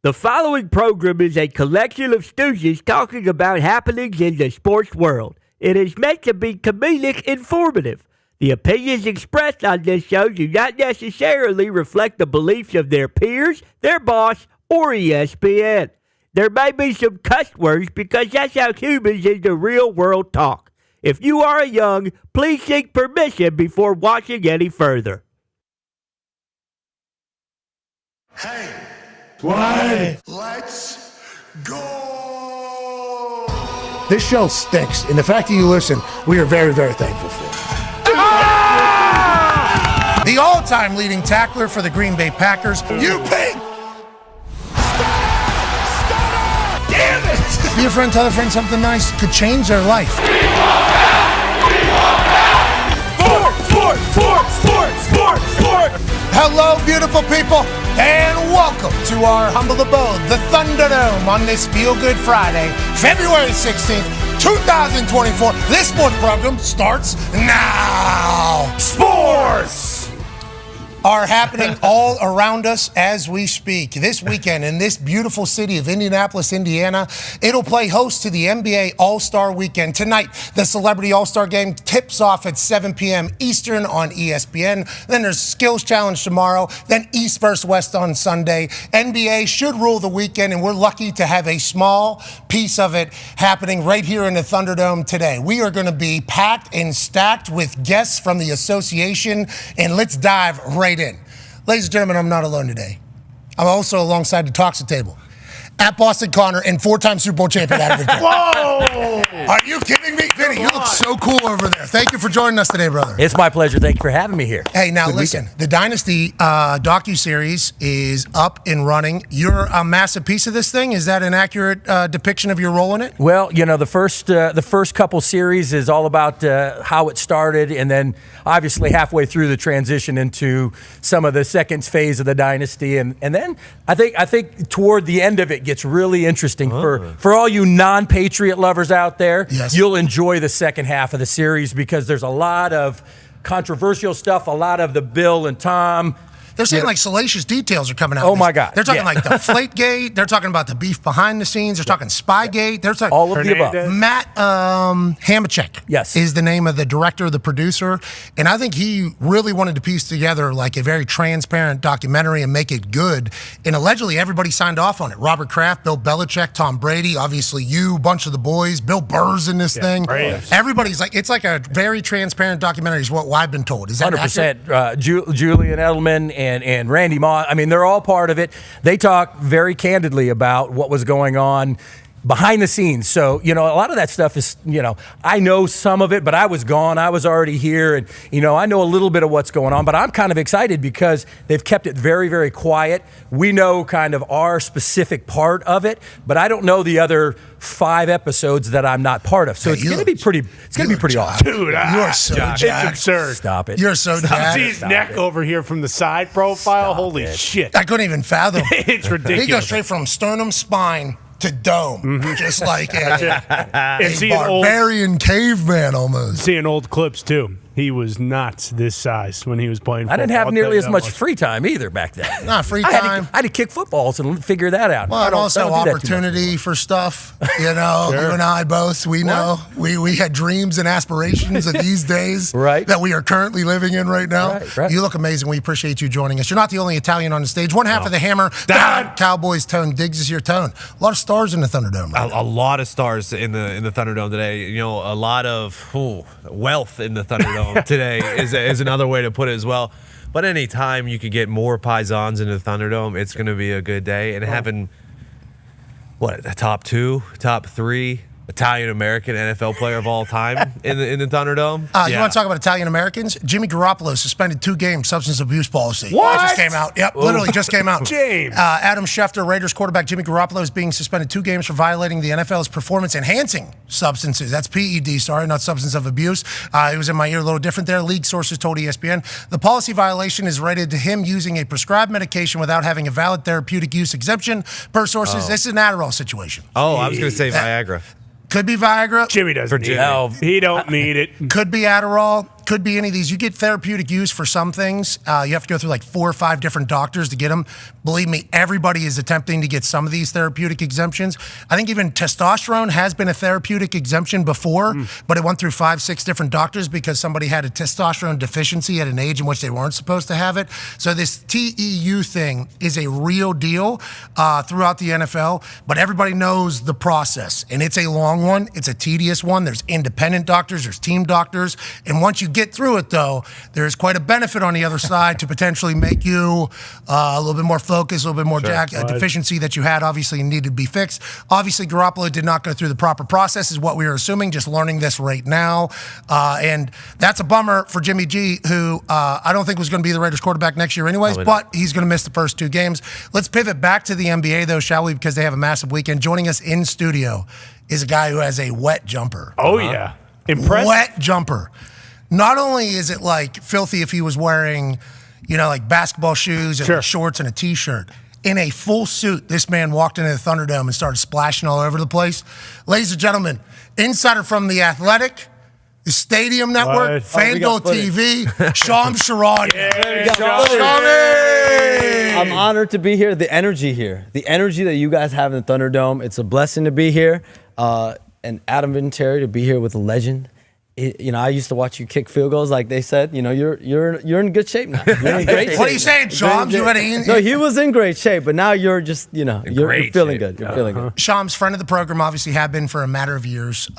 The following program is a collection of stooges talking about happenings in the sports world. It is meant to be comedic informative. The opinions expressed on this show do not necessarily reflect the beliefs of their peers, their boss, or ESPN. There may be some cuss words because that's how humans in the real world talk. If you are young, please seek permission before watching any further. Hey, Why? let's go! This show stinks, and the fact that you listen, we are very, very thankful for. The all-time leading tackler for the Green Bay Packers, You pig! damn it! Be a friend, tell a friend something nice could change their life. Sport! Hello, beautiful people, and welcome to our humble abode, the Thunderdome, on this Feel Good Friday, February 16th, 2024. This sports program starts now. Sports! Are happening all around us as we speak. This weekend in this beautiful city of Indianapolis, Indiana, it'll play host to the NBA All-Star Weekend. Tonight, the Celebrity All-Star Game tips off at 7 p.m. Eastern on ESPN. Then there's Skills Challenge tomorrow. Then East vs. West on Sunday. NBA should rule the weekend, and we're lucky to have a small piece of it happening right here in the Thunderdome today. We are going to be packed and stacked with guests from the association, and let's dive right in. Ladies and gentlemen, I'm not alone today. I'm also alongside the Toxic Table. At Boston Connor and four-time Super Bowl champion Adam Vinatieri. Whoa! Are you kidding me? Vinny, you look so cool over there. Thank you for joining us today, brother. It's my pleasure. Thank you for having me here. Hey, now Good listen, weekend. the Dynasty docuseries is up and running. You're a massive piece of this thing. Is that an accurate depiction of your role in it? Well, you know, the first couple series is all about how it started, and then obviously halfway through the transition into some of the second phase of the Dynasty, and then I think toward the end of it gets really interesting for all you non-Patriot lovers out there. Yes. You'll enjoy the second half of the series because there's a lot of controversial stuff, a lot of the Bill and Tom. They're saying like salacious details are coming out. Oh, my God. They're talking Yeah. like the Deflategate. They're talking about the beef behind the scenes. They're talking Spygate. They're talking All of the above. Matt Hamachek Yes. is the name of the director, the producer, and I think he really wanted to piece together like a very transparent documentary and make it good. And allegedly, everybody signed off on it. Robert Kraft, Bill Belichick, Tom Brady, obviously you, bunch of the boys, Bill Burr's in this thing. Braves. Everybody's like, it's like a very transparent documentary is what I've been told. Is that accurate? 100%. Julian Edelman and Randy Moss, I mean, they're all part of it. They talk very candidly about what was going on behind the scenes. So, you know, a lot of that stuff is, you know, I know some of it, but I was gone. I was already here. And, you know, I know a little bit of what's going on. But I'm kind of excited because they've kept it very, very quiet. We know kind of our specific part of it, but I don't know the other 5 episodes that I'm not part of. So Hey, it's you going to look- be pretty. It's going to be pretty awesome. Dude, You are so it's jacked. absurd. Stop it. You're so See jacked. his neck over here from the side profile? Holy shit. I couldn't even fathom. It's He ridiculous. goes straight from sternum, spine to dome, just like a And seeing old, barbarian caveman almost. seeing old clips, too. He was not this size when he was playing football. I didn't have I'll nearly tell you as that much much. free time either back then. Not free I had time. to kick footballs and figure that out. Well, I and don't- I also don't do that too much opportunity for stuff. You know, you and I both, we know. We had dreams and aspirations of these days Right. that we are currently living in right now. Right. You look amazing. We appreciate you joining us. You're not the only Italian on the stage. One half of the Hammer, Dahn. Cowboys Tone. Diggs is your Tone. A lot of stars in the Thunderdome. Right? A lot of stars in the Thunderdome today. You know, a lot of wealth in the Thunderdome today is another way to put it as well. But anytime you could get more Paisans in the Thunderdome, it's going to be a good day. And having the top 2, top 3 Italian American NFL player of all time in the Thunderdome. You want to talk about Italian Americans? Jimmy Garoppolo suspended 2 games substance abuse policy. What? It just came out. Yep, literally just came out. James. Adam Schefter, Raiders quarterback Jimmy Garoppolo is being suspended 2 games for violating the NFL's performance-enhancing substances. That's PED, sorry, not substance of abuse. It was in my ear a little different there. League sources told ESPN. The policy violation is related to him using a prescribed medication without having a valid therapeutic use exemption. Per sources, this is an Adderall situation. Oh, I was going to say Viagra. Could be Viagra. Jimmy doesn't need Jimmy. it. He don't need it. Could be Adderall. could be any of these. You get therapeutic use for some things. You have to go through like 4 or 5 different doctors to get them. Believe me, everybody is attempting to get some of these therapeutic exemptions. I think even testosterone has been a therapeutic exemption before, but it went through 5, 6 different doctors because somebody had a testosterone deficiency at an age in which they weren't supposed to have it. So this TEU thing is a real deal throughout the NFL, but everybody knows the process, and it's a long one. It's a tedious one. There's independent doctors, there's team doctors, and once you get through it, though, there's quite a benefit on the other side to potentially make you a little bit more focused, a little bit more jacked. A deficiency that you had obviously needed to be fixed. Obviously, Garoppolo did not go through the proper process, is what we are assuming, just learning this right now. And that's a bummer for Jimmy G, who I don't think was going to be the Raiders quarterback next year anyways, but he's going to miss the first 2 games. Let's pivot back to the NBA, though, shall we? Because they have a massive weekend. Joining us in studio is a guy who has a wet jumper. Oh, yeah. Impressive. Wet jumper. Not only is it like filthy if he was wearing, like basketball shoes and shorts and a t-shirt. In a full suit, this man walked into the Thunderdome and started splashing all over the place. Ladies and gentlemen, insider from The Athletic, the Stadium Network, FanDuel TV, Shams Charania. I'm honored to be here. The energy that you guys have in the Thunderdome, it's a blessing to be here. And Adam Vinatieri to be here with a legend. I used to watch you kick field goals, like they said. You're in good shape now. You're in great shape. What are you saying, Shams? No, he was in great shape, but now you're just, you're feeling good. You're feeling good. Shams, friend of the program, obviously have been for a matter of years.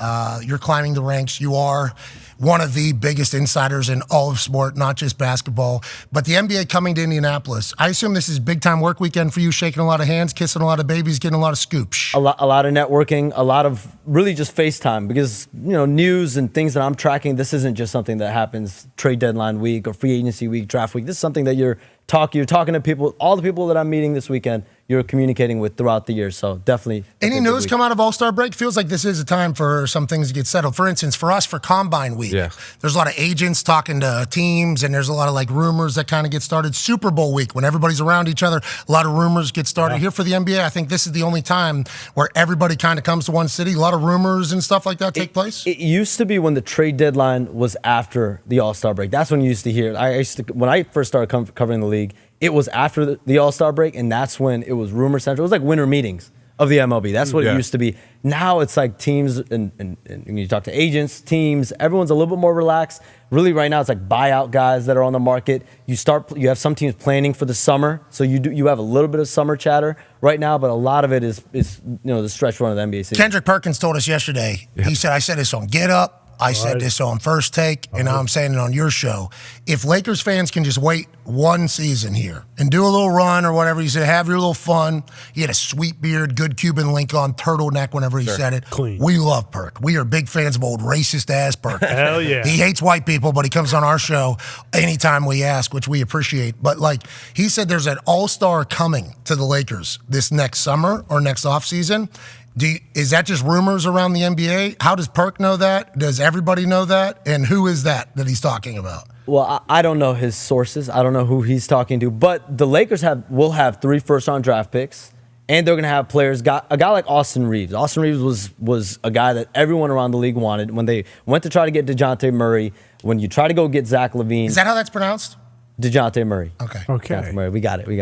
You're climbing the ranks. You are one of the biggest insiders in all of sport, not just basketball. But the NBA coming to Indianapolis. I assume this is big time work weekend for you, shaking a lot of hands, kissing a lot of babies, getting a lot of scoops. A lot of networking, a lot of really just FaceTime because, news and things that I'm tracking, this isn't just something that happens trade deadline week or free agency week, draft week. This is something that you're talking to people, all the people that I'm meeting this weekend, you're communicating with throughout the year. So definitely. Any news come out of All-Star break? Feels like this is a time for some things to get settled. For instance, for us, for Combine Week, there's a lot of agents talking to teams, and there's a lot of rumors that kind of get started. Super Bowl week, when everybody's around each other, a lot of rumors get started. Here for the NBA, I think this is the only time where everybody kind of comes to one city. A lot of rumors and stuff like that take place. It used to be when the trade deadline was after the All-Star break. That's when you used to hear it. When I first started covering the league, it was after the All-Star break, and that's when it was rumor central. It was like winter meetings of the MLB. That's what it used to be. Now it's like teams, and you talk to agents, teams, everyone's a little bit more relaxed. Really right now it's like buyout guys that are on the market. You have some teams planning for the summer, so you have a little bit of summer chatter right now, but a lot of it is the stretch run of the NBA season. Kendrick Perkins told us yesterday, he said, I said this on Get Up, I said this on First Take, and now I'm saying it on your show. If Lakers fans can just wait one season here and do a little run or whatever, he said, have your little fun. He had a sweet beard, good Cuban link on, turtleneck whenever he said it. Clean. We love Perk. We are big fans of old racist-ass Perk. Hell yeah. He hates white people, but he comes on our show anytime we ask, which we appreciate. But he said there's an all-star coming to the Lakers this next summer or next offseason. Is that just rumors around the NBA? How does Perk know that? Does everybody know that? And who is that he's talking about? Well, I don't know his sources. I don't know who he's talking to. But the Lakers will have 3 first-round draft picks, and they're going to have players. A guy like Austin Reeves. Austin Reeves was a guy that everyone around the league wanted. When they went to try to get DeJounte Murray, when you try to go get Zach LaVine. Is that how that's pronounced? DeJounte Murray. Okay. DeJounte Murray. We got it. We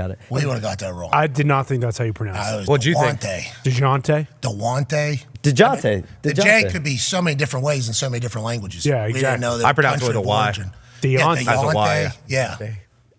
would have got that wrong. I did not think that's how you pronounce it. What'd you think? DeJounte? DeJounte. The J could be so many different ways in so many different languages. Yeah, We exactly. didn't know the I pronounce it with a country of Y. origin. Deontay. That's a Y. Yeah.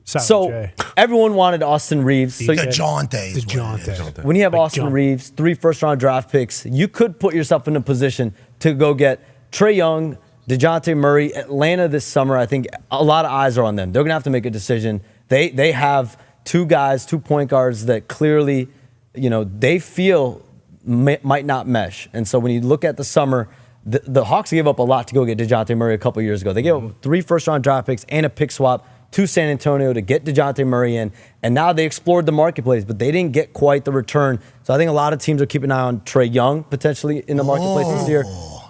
So everyone wanted Austin Reeves. So DeJounte is what it is. DeJounte. when you have Austin Reeves, 3 first-round draft picks, you could put yourself in a position to go get Trae Young, DeJounte Murray, Atlanta this summer. I think a lot of eyes are on them. They're going to have to make a decision. They have 2 guys, 2 point guards that clearly, they feel might not mesh. And so when you look at the summer, the Hawks gave up a lot to go get DeJounte Murray a couple years ago. They gave up 3 first-round draft picks and a pick swap to San Antonio to get DeJounte Murray in. And now they explored the marketplace, but they didn't get quite the return. So I think a lot of teams are keeping an eye on Trae Young potentially in the marketplace this year.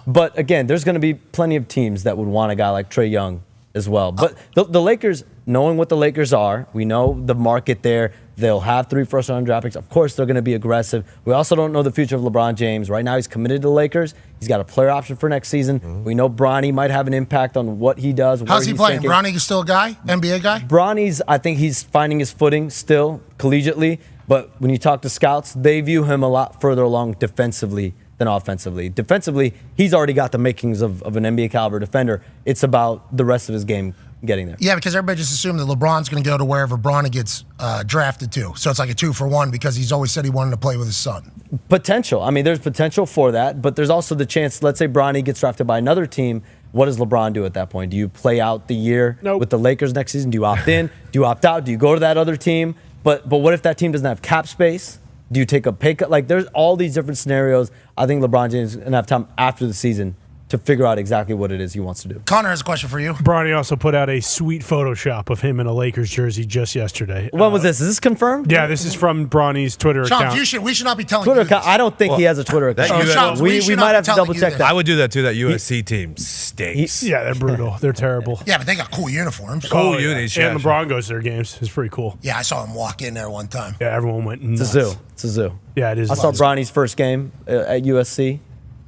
But again, there's going to be plenty of teams that would want a guy like Trae Young as well. But the Lakers, knowing what the Lakers are, we know the market there. They'll have 3 first-round draft picks. Of course, they're going to be aggressive. We also don't know the future of LeBron James. Right now, he's committed to the Lakers. He's got a player option for next season. We know Bronny might have an impact on what he does. How's he playing? Bronny is still a guy? NBA guy? Bronny's, I think he's finding his footing still collegiately. But when you talk to scouts, they view him a lot further along defensively than offensively. Defensively, he's already got the makings of an NBA caliber defender. It's about the rest of his game getting there. Yeah, because everybody just assumed that LeBron's going to go to wherever Bronny gets drafted to. So it's like a 2-for-1 because he's always said he wanted to play with his son. Potential. I mean, there's potential for that, but there's also the chance, let's say Bronny gets drafted by another team. What does LeBron do at that point? Do you play out the year with the Lakers next season? Do you opt in? Do you opt out? Do you go to that other team? But what if that team doesn't have cap space? Do you take a pay cut? Like, there's all these different scenarios. I think LeBron James is going to have time after the season to figure out exactly what it is he wants to do. Connor has a question for you. Bronny also put out a sweet Photoshop of him in a Lakers jersey just yesterday. When was this? Is this confirmed? Yeah, this is from Bronny's Twitter account. We should not be telling Twitter you account. this. I don't think he has a Twitter account. We might have to double check that. I would do that too. That USC team stinks. Yeah, they're brutal. They're terrible. Yeah, but they got cool uniforms. Cool unis. And LeBron goes to their games. It's pretty cool. Yeah, I saw him walk in there one time. Yeah, everyone went nuts. It's a zoo. Yeah, it is. I saw Bronny's first game at USC.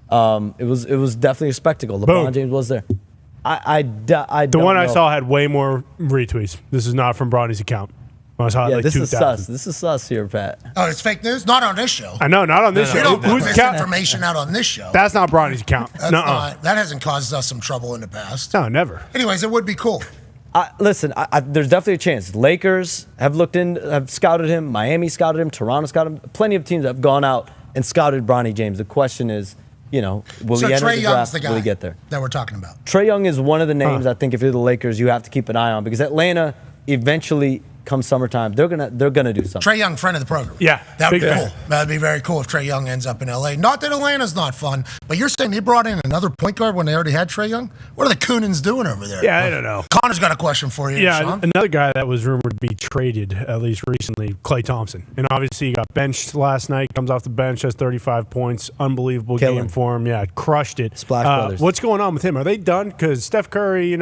It was definitely a spectacle. LeBron James was there. The one I saw had way more retweets. This is not from Bronny's account. I saw yeah, like this 2,000. is sus. This is sus here, Pat. Oh, it's fake news? Not on this show. I know, not on this We show. don't put Whose account? misinformation out on this show. That's not Bronny's account. That hasn't caused us some trouble in the past. No, never. Anyways, it would be cool. Listen, there's definitely a chance. Lakers have scouted him. Miami scouted him. Toronto scouted him. Plenty of teams have gone out and scouted Bronny James. The question is, will he enter the draft? The guy will he get there? that we're talking about. Trae Young is one of the names I think if you're the Lakers, you have to keep an eye on because Atlanta eventually, come summertime, they're gonna do something. Trae Young, friend of the program. Yeah, that would be big cool. fan. That'd be very cool if Trae Young ends up in LA. Not that Atlanta's not fun, but you're saying they brought in another point guard when they already had Trae Young? What are the Coonans doing over there? Yeah, I don't know. Connor's got a question for you, Yeah, Sean. another guy that was rumored to be traded, at least recently, Klay Thompson. And obviously he got benched last night, comes off the bench, has 35 points. Unbelievable game for him. Yeah, crushed it. Splash Brothers. What's going on with him? Are they done? Because Steph Curry,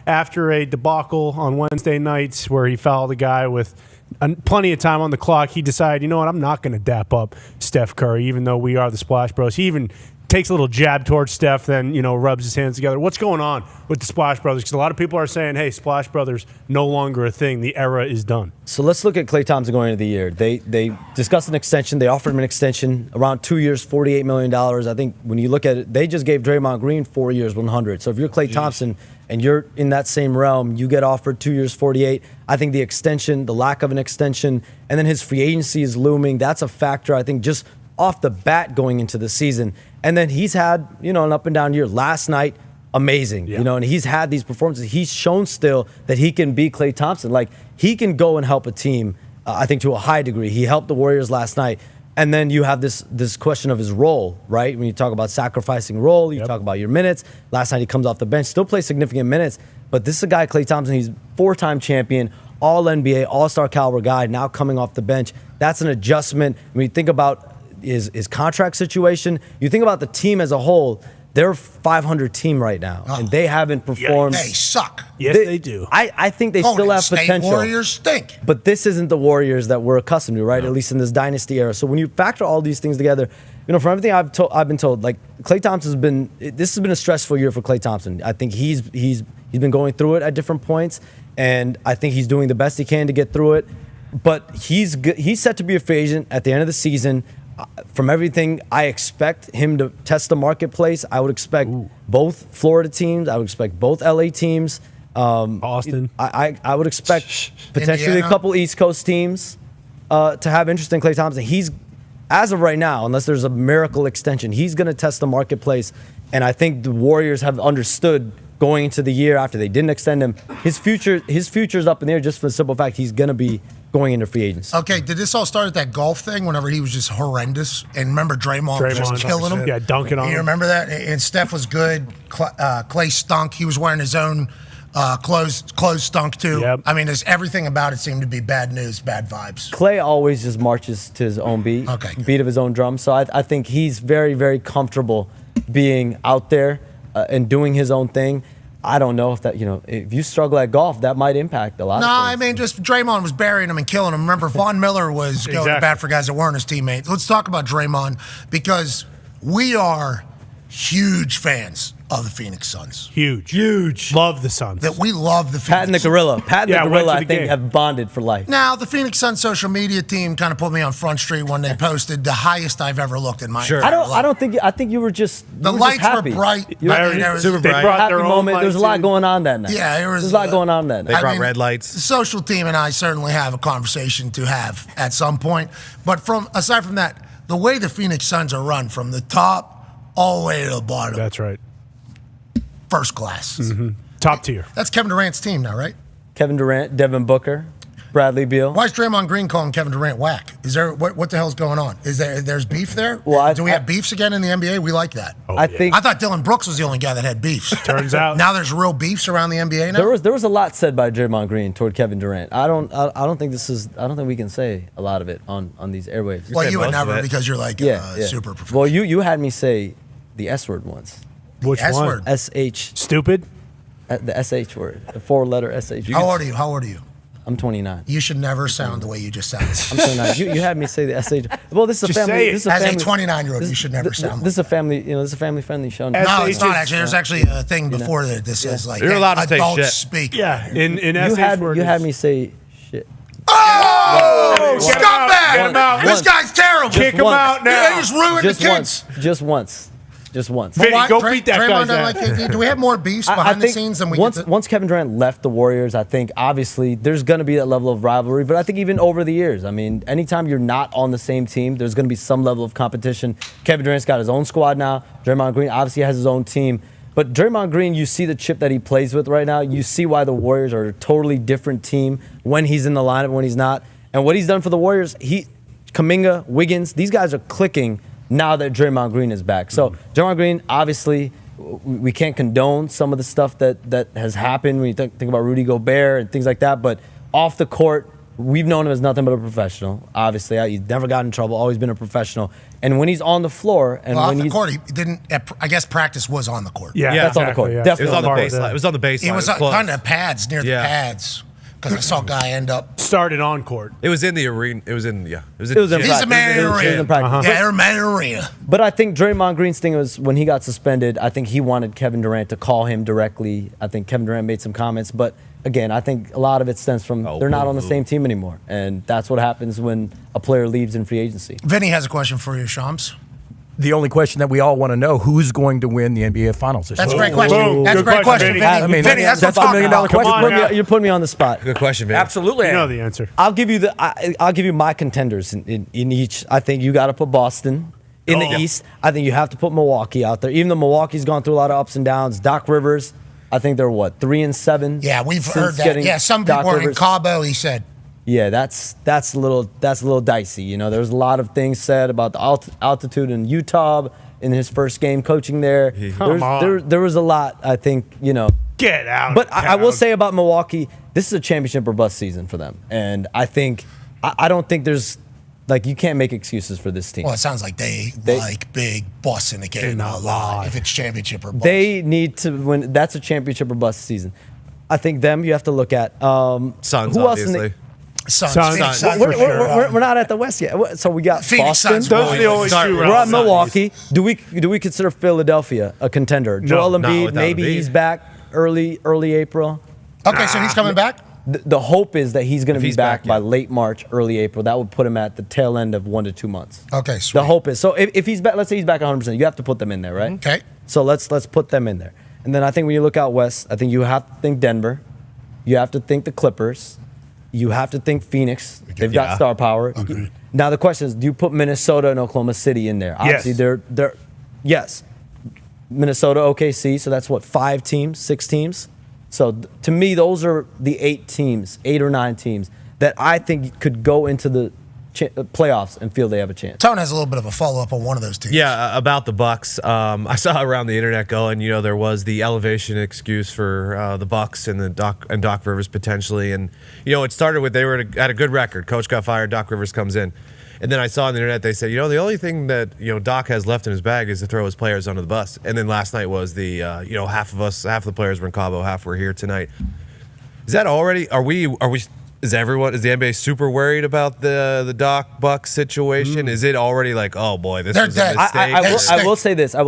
after a debacle on Wednesday nights where he fouled a guy with plenty of time on the clock, he decided, you know what, I'm not going to dap up Steph Curry, even though we are the Splash Bros. He even takes a little jab towards Steph, then, rubs his hands together. What's going on with the Splash Brothers? Because a lot of people are saying, hey, Splash Brothers, no longer a thing. The era is done. So let's look at Klay Thompson going into the year. They discussed an extension. They offered him an extension around 2 years, $48 million. I think when you look at it, they just gave Draymond Green 4 years, 100. So if you're Klay Thompson and you're in that same realm, you get offered 2 years, 48. I think the extension, the lack of an extension, and then his free agency is looming. That's a factor, I think, just off the bat going into the season. And then he's had, an up and down year. Last night, amazing, and he's had these performances. He's shown still that he can be Klay Thompson. Like, he can go and help a team, I think, to a high degree. He helped the Warriors last night. And then you have this question of his role, right? When you talk about sacrificing role, you talk about your minutes. Last night he comes off the bench, still plays significant minutes. But this is a guy, Klay Thompson, he's 4-time champion, all-NBA, all-star caliber guy, now coming off the bench. That's an adjustment. When you think about his contract situation, you think about the team as a whole, they're a 500 team right now, and they haven't performed. They suck. Yes, they do. I think they still have State potential. Warriors stink. But this isn't the Warriors that we're accustomed to, right? At least in this dynasty era. So when you factor all these things together, from everything I've been told, like Klay Thompson's this has been a stressful year for Klay Thompson. I think he's been going through it at different points, and I think he's doing the best he can to get through it. But he's set to be a free agent at the end of the season. From everything, I expect him to test the marketplace. I would expect both Florida teams. I would expect both LA teams. Austin. I would expect potentially Indiana. a couple East Coast teams to have interest in Klay Thompson. He's, as of right now, unless there's a miracle extension, he's going to test the marketplace. And I think the Warriors have understood going into the year after they didn't extend him. His future's up in the air just for the simple fact he's going to be going into free agency. Okay, did this all start at that golf thing whenever he was just horrendous? And remember Draymond was just killing him? Yeah, dunking on him. You remember that? And Steph was good. Klay stunk. He was wearing his own clothes stunk too. Yep. I mean, there's everything about it seemed to be bad news, bad vibes. Klay always just marches to his own beat, beat of his own drum. So I think he's very, very comfortable being out there and doing his own thing. I don't know if that, if you struggle at golf, that might impact a lot No, of I things. mean, just Draymond was burying him and killing him. Remember, Von Miller was going to bat for guys that weren't his teammates. Let's talk about Draymond because we are huge fans of the Phoenix Suns. Huge. Love the Suns. That we love the Phoenix Pat and the Gorilla. Pat and Yeah, the went Gorilla, to I the think, game. have bonded for life. Now, the Phoenix Suns social media team kind of put me on Front Street when they posted the highest I've ever looked in my entire life. I think you were just The lights were bright. You were I mean, there was- Super They bright. brought happy their own moment. There was a lot lights in. going on that night. Yeah, there was a lot going on that They night. brought red lights. The social team and I certainly have a conversation to have at some point. But aside from that, the way the Phoenix Suns are run from the top all the way to the bottom, That's right. first class. Top tier. That's Kevin Durant's team now, right? Kevin Durant, Devin Booker, Bradley Beal. Why is Draymond Green calling Kevin Durant whack? Is there what the hell's going on? There's beef there? Well, Do we have beefs again in the NBA? We like that. I think I thought Dylan Brooks was the only guy that had beefs. Turns out. Now there's real beefs around the NBA now. there was a lot said by Draymond Green toward Kevin Durant. I don't think we can say a lot of it on these airwaves. Well, you would most of never it. because you're like Yeah. super professional. Well, you had me say the S word once. Which S one? word. SH, Stupid? the SH word, the 4-letter SH. How old are you? I'm 29. You should never sound the way you just sounded. I'm 29. You had me say the SH. Well, this is a Just family. say it. This is a As a family. 29-year-old, you should never sound This is a family. This is a family-friendly show. No, it's not SH. actually. There's actually a thing before that. This is like You're allowed to say adults shit. speak. Yeah. In You SH had word you is- had me say shit. Oh, Get him out, get him out. scumbag! This Once. guy's terrible. Kick him once. out Yeah, now. he just ruined Just the kids. once. Just once. Just once. Vinny, Why- go beat that Draymond guy's don't ass. like it? Do we have more beefs behind the scenes than we once get to? once Kevin Durant left the Warriors, I think obviously there's going to be that level of rivalry. But I think even over the years, I mean, anytime you're not on the same team, there's going to be some level of competition. Kevin Durant's got his own squad now. Draymond Green obviously has his own team. But Draymond Green, you see the chip that he plays with right now. You see why the Warriors are a totally different team when he's in the lineup, when he's not. And what he's done for the Warriors, Kuminga, Wiggins, these guys are clicking now that Draymond Green is back. So Draymond Green, obviously, we can't condone some of the stuff that has happened when you think about Rudy Gobert and things like that. But off the court, we've known him as nothing but a professional. Obviously, he's never gotten in trouble, always been a professional. And when he's on the floor, and Well, off when the he's court, he didn't. I guess practice was on the court. Yeah, That's on the court. yeah. Definitely It was on the Part of baseline. that. It was on the baseline. He was close. kind of pads near the Yeah. pads because I saw a guy end up. Started on court. It was in the arena. It was in It was in gym. He's practice. a man in It the was in arena. practice. Yeah, they're a man in the arena. But I think Draymond Green's thing was when he got suspended, I think he wanted Kevin Durant to call him directly. I think Kevin Durant made some comments. But again, I think a lot of it stems from they're not on the same team anymore. And that's what happens when a player leaves in free agency. Vinny has a question for you, Shams. The only question that we all want to know, who's going to win the NBA Finals this That's a year? great question. Boom. That's a Good great question, question, Vinny. Vinny. I mean, Vinny, that's that's what a I'm $1 million talking question. Come on now. You're putting me on the spot. Good question, man. Absolutely. You know the answer. I'll give you I'll give you my contenders in each. I think you got to put Boston in the East. I think you have to put Milwaukee out there. Even though Milwaukee's gone through a lot of ups and downs. Doc Rivers, I think they're 3-7. Yeah, we've since heard that. getting Yeah, some Doc people are in Rivers. Cabo. He said. Yeah, that's a little dicey. You know, there's a lot of things said about the altitude in Utah in his first game coaching there. Come on. There was a lot. I think Get out. But of I will town. say about Milwaukee, this is a championship or bust season for them, and I think I don't think there's you can't make excuses for this team. Well, it sounds like they like big boss in the game not a lot. lie. If it's championship or bust. They need to win. That's a championship or bust season. I think them. You have to look at Suns, who else in obviously. the, Suns. Suns. Phoenix Suns. Suns we're, for we're- sure. we're- we're not at the West yet. So we got Phoenix Boston. Suns. Those are the only Start two with We're rounds. at Milwaukee. Do we consider Philadelphia a contender? Joel not Embiid, without maybe Embiid. he's back early April. Okay, so he's coming back. The hope is that he's going to be he's back, back, by yeah. late March, early April. That would put him at the tail end of 1 to 2 months. Okay, sweet. The hope is so if he's back, let's say he's back 100%, you have to put them in there, right? Okay. So let's put them in there. And then I think when you look out west, I think you have to think Denver. You have to think the Clippers. You have to think Phoenix. They've got Yeah. star power. Now the question is, do you put Minnesota and Oklahoma City in there? Obviously, they're yes. Minnesota, OKC. So that's what 5 teams, 6 teams. So to me, those are the 8 or 9 teams that I think could go into the playoffs and feel they have a chance. Tone has a little bit of a follow up on one of those teams. Yeah, about the Bucks. I saw around the internet going, there was the elevation excuse for the Bucks and Doc Rivers potentially, and it started with they were at a good record. Coach got fired, Doc Rivers comes in, And then I saw on the internet they said, the only thing that Doc has left in his bag is to throw his players under the bus. And then last night was the half of the players were in Cabo, half were here tonight. Is that already? Is the NBA super worried about the Doc Buck situation? Is it already like, oh boy, this is a mistake? I will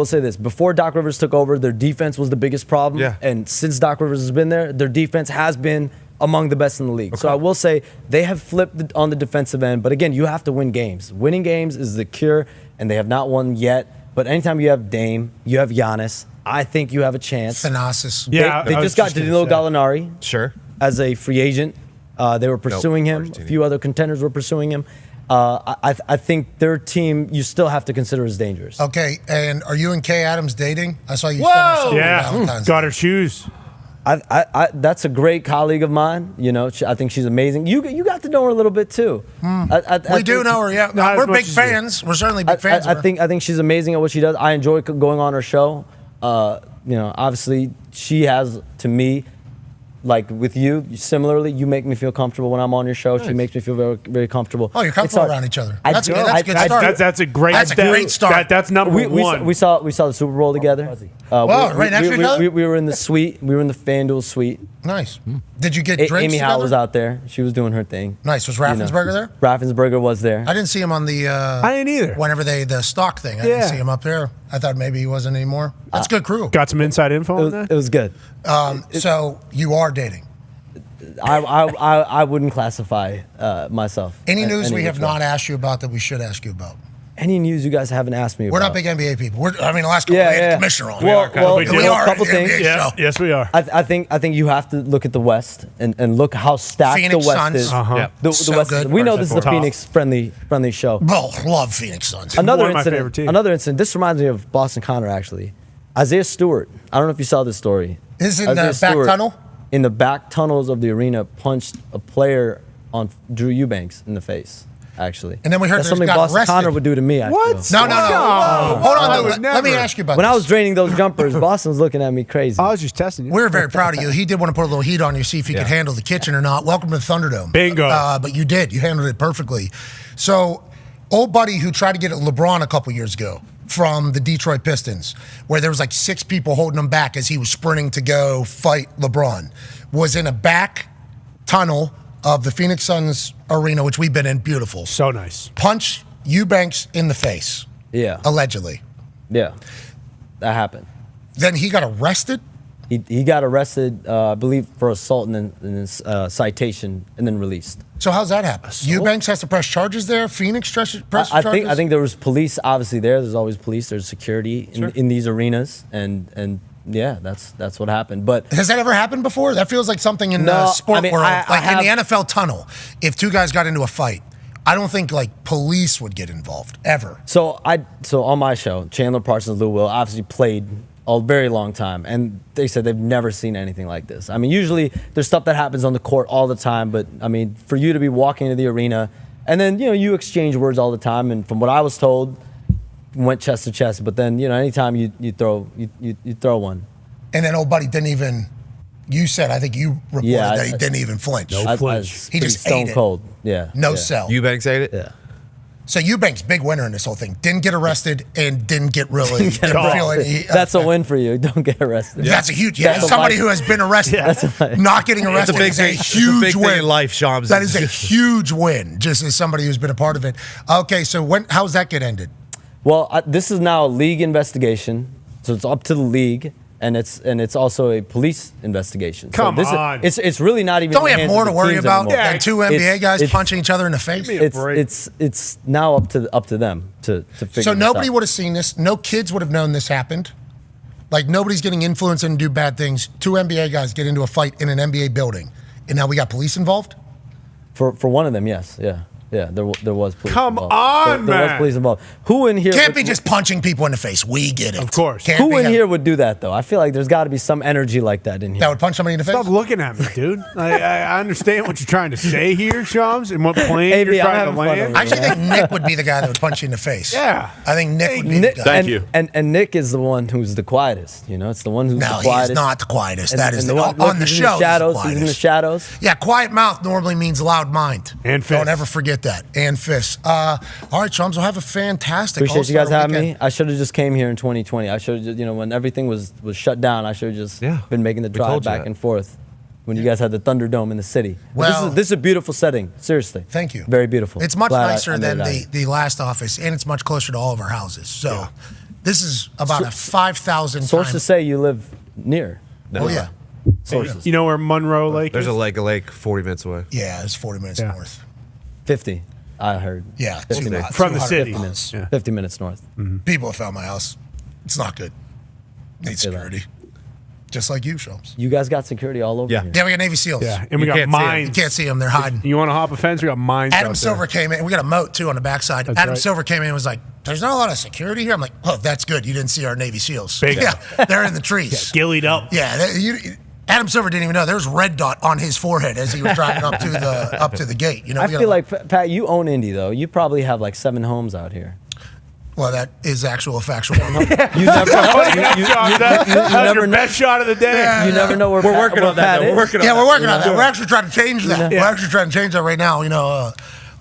say this. Before Doc Rivers took over, their defense was the biggest problem. Yeah. And since Doc Rivers has been there, their defense has been among the best in the league. Okay. So I will say they have flipped on the defensive end. But again, you have to win games. Winning games is the cure, and they have not won yet. But anytime you have Dame, you have Giannis, I think you have a chance. Thanasis. Yeah, They I was just got just gonna Danilo say. Gallinari Sure. as a free agent. They were pursuing him. Argentina. A few other contenders were pursuing him. I think their team you still have to consider as dangerous. Okay, and are you and Kay Adams dating? I saw you send her something for Yeah, Valentine's got Day. her shoes. That's a great colleague of mine. I think she's amazing. You got to know her a little bit too. We do know her, yeah. Not as We're much big as you. fans. We're certainly big fans of her. I think she's amazing at what she does. I enjoy going on her show. Obviously she has to me. Like with you, similarly, you make me feel comfortable when I'm on your show. She makes me feel very, very comfortable. Oh, you're comfortable around each other. That's a good start. That's a great That's a step. great start. That's number one. We saw the Super Bowl together. Right next to each other? We were in the suite. We were in the FanDuel suite. Nice. Did you get drinks Amy together? Howe was out there. She was doing her thing. Nice. Was Raffensperger there? Raffensperger was there. I didn't see him on the. I didn't either. Whenever the stock thing, I didn't Yeah. see him up there. I thought maybe he wasn't anymore. That's good crew. Got some inside info on that? It was good. So you are dating. I wouldn't classify myself. Any news we which have way. not asked you about that we should ask you about? Any news you guys haven't asked me We're about? not big NBA people. The last couple Yeah, we had yeah. the commissioner on. Well, We we do. are a couple an NBA things. show. Yes, we are. I think you have to look at the West and look how stacked Phoenix the West Suns. is. Uh-huh. Yep. The So West. good. We know this is a Tough. Phoenix friendly show. Well, love Phoenix Suns. Another One of my favorite incident. teams. Another incident. This reminds me of Boston Connor actually. Isaiah Stewart. I don't know if you saw this story. Is it in Isaiah the back Stewart, tunnel? In the back tunnels of the arena, punched a player on Drew Eubanks in the face. Actually, And then we heard that's that he something got Boston arrested. Connor would do to me. I What? feel. No. Oh, Hold I on. would Let me never. ask you about When this. I was draining those jumpers, Boston was looking at me crazy. I was just testing you. We were very proud of you. He did want to put a little heat on you, see if you could handle the kitchen or not. Welcome to the Thunderdome. Bingo. But you did. You handled it perfectly. So, old buddy who tried to get at LeBron a couple years ago from the Detroit Pistons, where there was like 6 people holding him back as he was sprinting to go fight LeBron, was in a back tunnel of the Phoenix Suns arena, which we've been in. Beautiful. So nice. Punch Eubanks in the face, Yeah, allegedly. yeah, that happened. Then he got arrested. He got arrested, I believe, for assault and then citation, and then released. So how's that happen? Eubanks has to press charges there. Phoenix press charges. I think there was police obviously there. There's always police. There's security in these arenas, and yeah, that's what happened. But Has that ever happened before? That feels like something in No, the sport I mean, world, I like in have- the NFL tunnel. If 2 guys got into a fight, I don't think like police would get involved ever. so on my show, Chandler Parsons, Lou Will obviously played a very long time, and they said they've never seen anything like this. I mean, usually there's stuff that happens on the court all the time, but I mean, for you to be walking into the arena, and then you exchange words all the time, and from what I was told, went chest to chest. But then anytime you throw one. And then old buddy didn't even. You said, I think you reported Yeah, that he didn't even flinch. No. I flinch. was He pretty just ate stone it. cold. Yeah. No yeah. sell. Eubanks ate it? Yeah. So Eubanks, big winner in this whole thing. Didn't get arrested and didn't get really. didn't feel any, That's a win for you. Don't get arrested. That's a huge. That's a Somebody life- who has been arrested, not getting arrested big is a thing. It's a huge big thing win in life, Shams. That is a huge win. Just as somebody who's been a part of it. Okay, so how's that get ended? Well, this is now a league investigation, so it's up to the league, and it's also a police investigation. Come so on. It's really not even. Don't we in the have hands more of to the worry teams about anymore. than 2 NBA It's- guys it's- punching each other in the face? me a break. It's now up to them to figure. So this nobody out. would have seen this. No kids would have known this happened. Like nobody's getting influenced and do bad things. 2 NBA guys get into a fight in an NBA building, and now we got police involved. For one of them, yes, yeah. There was police Come involved. on, there was man. police involved. Who in here Can't be just punching people in the face. We get it. Of course. Can't Who be in a- here would do that though? I feel like there's got to be some energy like that in here. that would punch somebody in the face? Stop looking at me, dude. I understand what you're trying to say here, Shams, and what plane AB, you're I'm trying to having fun land. over I actually think Nick would be the guy that would punch you in the face. Yeah. I think Nick would be Nick, the guy. and, you. And Nick is the one who's the quietest. It's the one who's No, the he's quietest. not the quietest. And- That is and the, one- on the he's show. In the shadows. he's the He's in the quietest. shadows. Yeah, quiet mouth normally means loud mind. And Don't fist. ever forget get that. And fists. All right, chums, we'll have a fantastic Appreciate you guys All-Star having weekend. me. I should have just came here in 2020. I should have just, when everything was shut down, I should have just been making the drive told you back that. and forth when you guys had the Thunderdome in the city. But Well- this is a beautiful setting. Seriously. Thank you. Very beautiful. It's much Glad nicer I made than it out. the last office, and it's much closer to all of our houses. So this is about a 5,000 Sources times. say you live near. Oh, yeah. Sources. You know where Monroe Lake There's is? a lake 40 minutes away. Yeah, it's 40 minutes Yeah. north. 50, I heard. Yeah, 50 too minutes. hot, From too the hot. city. 50 minutes. Yeah. 50 minutes north. People have found my house. It's not good. Needs feel that. security. Just like you, Shums. You guys got security all over Yeah. here. Yeah, we got Navy SEALs. Yeah, and we You got can't see 'em. mines. You can't see them. They're hiding. You want to hop a fence? We got mines. Adam out Silver there. came in. We got a moat, too, on the backside. That's Adam right. Silver came in and was like, there's not a lot of security here. I'm like, oh, that's good. You didn't see our Navy SEALs. Big. Yeah, they're in the trees. Gillied up. Yeah, Adam Silver didn't even know there was red dot on his forehead as he was driving up to the gate. You know, I we got feel a- like, Pat, you own Indy, though. You probably have like 7 homes out here. well, that is actual factual. You never, That's you never your know. best shot of the day. You never know where We're Pat- working where on that. Pat Though. is. We're working on Yeah, that. we're working on that. We're actually trying to change that. Yeah. We're actually trying to change that right now. You know,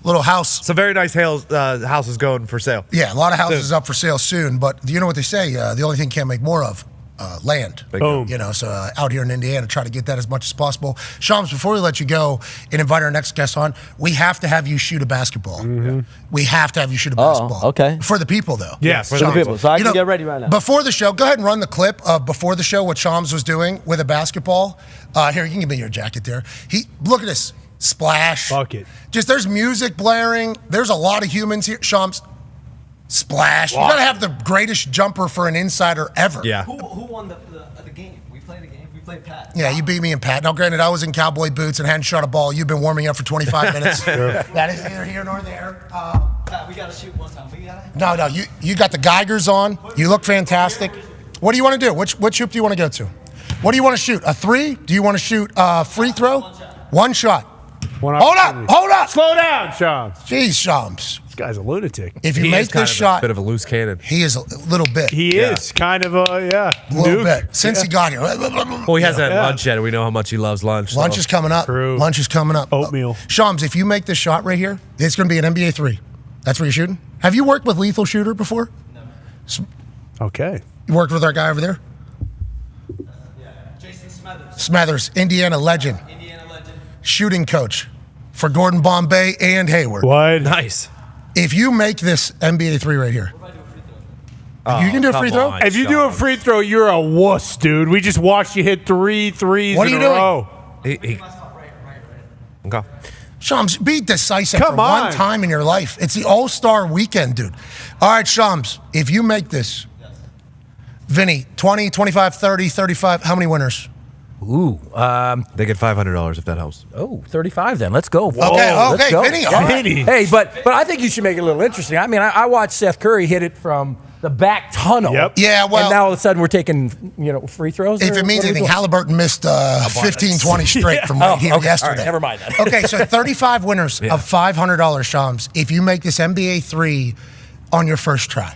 little house. Some very nice houses going for sale. Yeah, a lot of houses up for sale soon. But you know what they say? The only thing you can't make more of, land. Boom. You know, so out here in Indiana, try to get that as much as possible. Shams, before we let you go and invite our next guest on, we have to have you shoot a basketball. We have to have you shoot a basketball. okay. For the people, though. Yeah, for For the Shams. people. So I You can know, get ready right now. Before the show, go ahead and run the clip of before the show what Shams was doing with a basketball. Here, you can give me your jacket there. Look at this. Splash. Bucket. Just there's music blaring. There's a lot of humans here. Shams. Splash. You gotta have the greatest jumper for an insider ever. Yeah. Who won the game? We played a game. We played Pat. Yeah, you beat me and Pat. Now, granted, I was in cowboy boots and hadn't shot a ball. You've been warming up for 25 minutes. That is neither here nor there. Pat, we got to shoot one time. We got No, you got the Geigers on. You look fantastic. What do you want to do? Which hoop do you want to go to? What do you want to shoot? A 3? Do you want to shoot a free throw? One shot. One Hold opportunity. up! Hold up! Slow down, Sean. Jeez, Shams. This guy's a lunatic. If you He make is kind this of shot, a bit of a loose cannon. he is a little bit. He is kind of a little nuke. bit. Since he got here. Well, he hasn't had lunch yet, and we know how much he loves lunch. Lunch so. is coming up. True. Lunch is coming up. Oatmeal. Shams, if you make this shot right here, it's going to be an NBA 3. That's where you're shooting? Have you worked with Lethal Shooter before? Okay. You worked with our guy over there? Jason Smathers. Smathers, Indiana legend. Indiana legend. Shooting coach for Gordon Bombay and Hayward. What? Nice. If you make this NBA 3 right here, you can do a free come throw? on. If you do a free throw, you're a wuss, dude. We just watched you hit 3 threes What are in you a doing? row. Okay. Shams, be decisive Come for one on. time in your life. It's the All-Star weekend, dude. All right, Shams, if you make this, Vinny, 20, 25, 30, 35, how many winners? Ooh. They get $500 if that helps. Oh, 35 then. Let's go. Okay, Vinny, all right. Vinny. Hey, but I think you should make it a little interesting. I mean, I watched Seth Curry hit it from the back tunnel. Yep. Yeah, well- And now all of a sudden we're taking, free throws? If or it means what are we anything, doing? Halliburton missed 15, 20 straight from right here okay. yesterday. All right, never mind that. Okay, so 35 winners of $500, Shams, if you make this NBA 3 on your first try.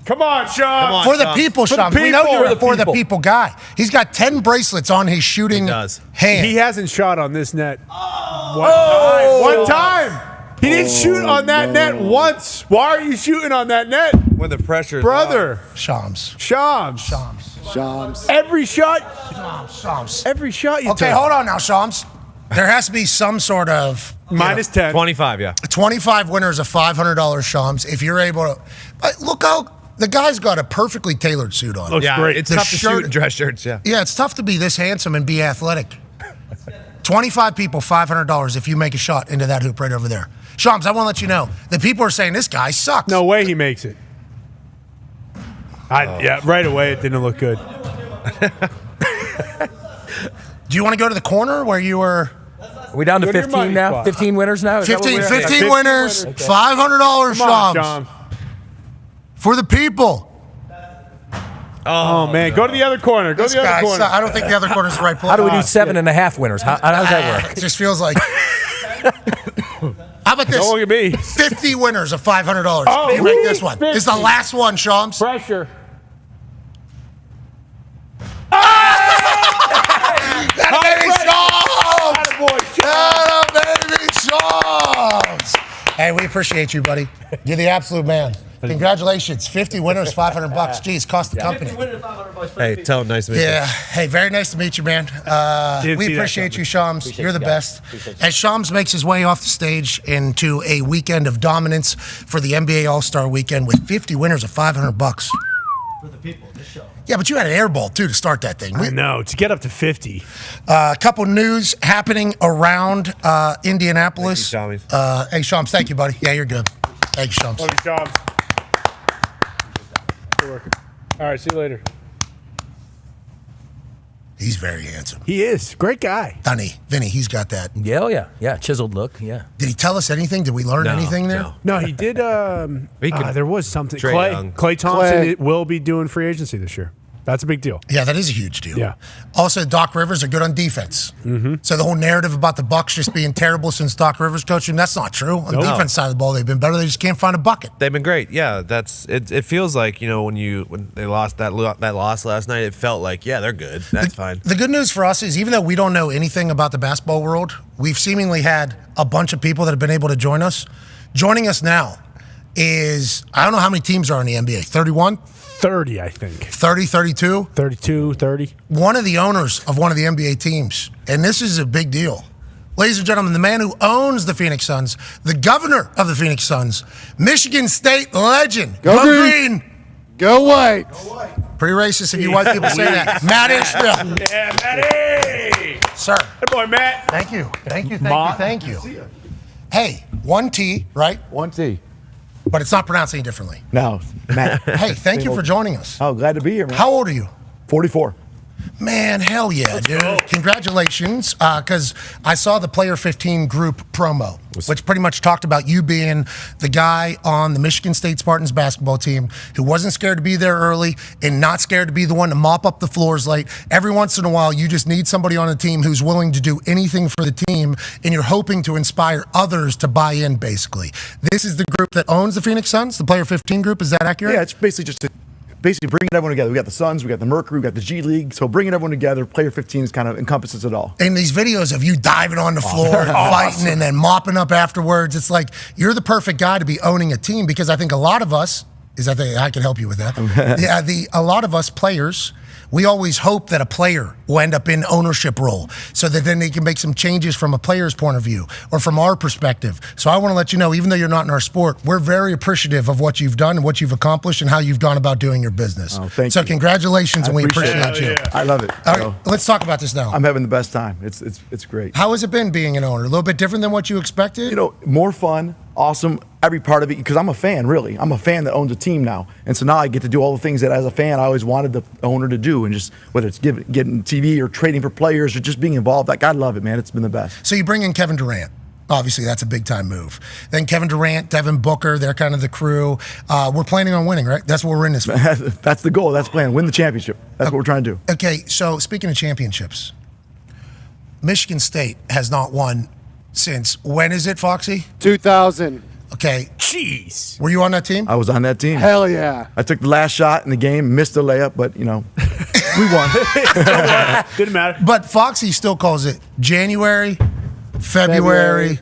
Come on, Sean. on. For the Shams. people, For the Shams. We know people. you're a For the for the people. people guy. He's got 10 bracelets on his shooting He does. hand. He hasn't shot on this net. One time. He didn't shoot on that net once. Why are you shooting on that net? When the pressure is Brother. Shams. Shams. Shams. Every shot. Shams. Every shot you Okay, take. hold on now, Shams. There has to be some sort of Minus 10. 25, yeah. 25 winners of $500, Shams. If you're able to, look how the guy's got a perfectly tailored suit on. Looks Yeah, great. it's The tough to shirt- shoot in dress shirts, yeah. Yeah, it's tough to be this handsome and be athletic. 25 people, $500 if you make a shot into that hoop right over there. Shams, I want to let you know, the people are saying this guy sucks. No way he makes it. Yeah, right away it didn't look good. Do you want to go to the corner where you were? Are we down to Go to your 15 money now? spot. 15 winners now? Is that what 15, we're at? 15 50 winners, winners. $500, Come on, Shams. Sean. For the people. Oh, man. Go to the other corner. Go This to the guy other corner. sucks. I don't think the other corner's the right place. How do we do 7.5 winners? How does that work? It just feels like. How about this? Don't look at me. 50 winners of $500. Oh, you make this one. 50. It's the last one, Shams. Pressure. Baby Shams! Attaboy, Sean. Baby Shams! Hey, we appreciate you, buddy. You're the absolute man. Congratulations. 50 winners, $500. Geez, cost the company. Hey, tell him nice to meet you. Yeah. Hey, very nice to meet you, man. We appreciate you, Shams. You're the best. As Shams makes his way off the stage into a weekend of dominance for the NBA All-Star Weekend with 50 winners of $500. For the people, this show. Yeah, but you had an air ball, too, to start that thing. I know, to get up to 50. A couple news happening around Indianapolis. Thank you, Shams. Hey, Shams, thank you, buddy. Yeah, you're good. Thank you, Shams. Love you, Shams. Good working. All right, see you later. He's very handsome. He is. Great guy. Vinny, he's got that. Yeah, oh yeah, yeah, chiseled look, yeah. Did he tell us anything? Did we learn anything there? No, he did. There was something. Clay Thompson will be doing free agency this year. That's a big deal. Yeah, that is a huge deal. Yeah. Also, Doc Rivers are good on defense. Mm-hmm. So the whole narrative about the Bucks just being terrible since Doc Rivers coached them, that's not true. On the defense side of the ball, they've been better. They just can't find a bucket. They've been great. Yeah, that's it. It feels like, when they lost that loss last night, it felt like, yeah, they're good. That's fine. The good news for us is even though we don't know anything about the basketball world, we've seemingly had a bunch of people that have been able to join us. Joining us now is, I don't know how many teams are in the NBA, 31? 30, I think. 30, 32? 32, 30. One of the owners of one of the NBA teams, and this is a big deal. Ladies and gentlemen, the man who owns the Phoenix Suns, the governor of the Phoenix Suns, Michigan State legend. Go green. Go white. Pretty racist if you white people say that. Matt Ishmael. Yeah, Matty. Sir. Good boy, Matt. Thank you. Thank you. Hey, 1T, right? 1T. But it's not pronounced any differently. No, Matt. Hey, thank you for joining us. Oh, glad to be here, man. How old are you? 44. Man, hell yeah, dude. Congratulations, because I saw the Player 15 group promo, which pretty much talked about you being the guy on the Michigan State Spartans basketball team who wasn't scared to be there early and not scared to be the one to mop up the floors late. Every once in a while, you just need somebody on the team who's willing to do anything for the team, and you're hoping to inspire others to buy in, basically. This is the group that owns the Phoenix Suns, the Player 15 group. Is that accurate? Yeah, it's basically just bringing everyone together. We got the Suns, we got the Mercury, we got the G League. So bringing everyone together, Player 15 kind of encompasses it all. And these videos of you diving on the floor, and fighting, and then mopping up afterwards, it's like you're the perfect guy to be owning a team, because I think a lot of us, I can help you with that. A lot of us players, we always hope that a player will end up in ownership role so that then they can make some changes from a player's point of view or from our perspective. So I want to let you know, even though you're not in our sport, we're very appreciative of what you've done and what you've accomplished and how you've gone about doing your business. Oh, thank so you. Congratulations, and we appreciate you. Yeah. I love it. All right, let's talk about this now. I'm having the best time. It's great. How has it been being an owner? A little bit different than what you expected? More fun, awesome, every part of it, because I'm a fan, really. I'm a fan that owns a team now. And so now I get to do all the things that as a fan I always wanted the owner to do, and just whether it's getting TV or trading for players or just being involved. I love it, man. It's been the best. So you bring in Kevin Durant. Obviously, that's a big-time move. Then Kevin Durant, Devin Booker, they're kind of the crew. We're planning on winning, right? That's what we're in this for. That's the goal. That's the plan. Win the championship. That's what we're trying to do. Okay, so speaking of championships, Michigan State has not won since, when is it, Foxy? 2000. Okay. Jeez. Were you on that team? I was on that team. Hell yeah. I took the last shot in the game, missed the layup, but, we won. Didn't matter. But Foxy still calls it January, February,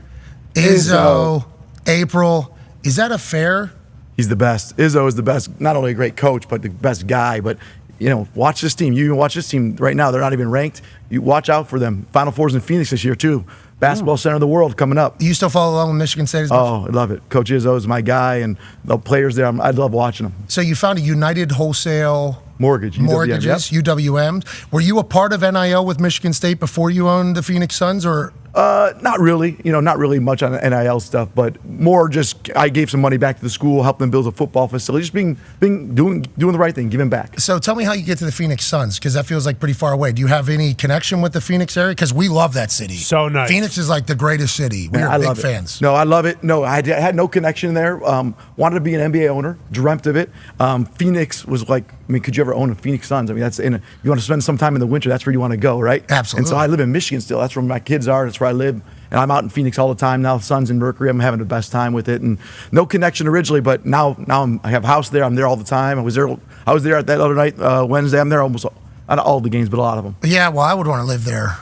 Izzo, April. Is that a fair? He's the best. Izzo is the best, not only a great coach, but the best guy. But, watch this team. You even watch this team right now. They're not even ranked. You watch out for them. Final Four's in Phoenix this year, too. Basketball center of the world coming up. You still follow along with Michigan State as much? Oh, I love it. Coach Izzo is my guy, and the players there, I love watching them. So you found a United Wholesale Mortgages, UWM. Were you a part of NIL with Michigan State before you owned the Phoenix Suns, or? Not really. Not really much on NIL stuff, but more just I gave some money back to the school, helped them build a football facility, just doing the right thing, giving back. So tell me how you get to the Phoenix Suns, because that feels like pretty far away. Do you have any connection with the Phoenix area? Because we love that city. So nice. Phoenix is like the greatest city. We are big fans. No, I love it. No, I had no connection there. Wanted to be an NBA owner, dreamt of it. Phoenix was like, could you ever own a Phoenix Suns? That's you want to spend some time in the winter, that's where you want to go, right? Absolutely. And so I live in Michigan still. That's where my kids are. That's where I live. And I'm out in Phoenix all the time now. Suns and Mercury. I'm having the best time with it. And no connection originally, but now I have a house there. I'm there all the time. I was there at that other night, Wednesday. I'm there almost not all the games, but a lot of them. Yeah, well, I would want to live there.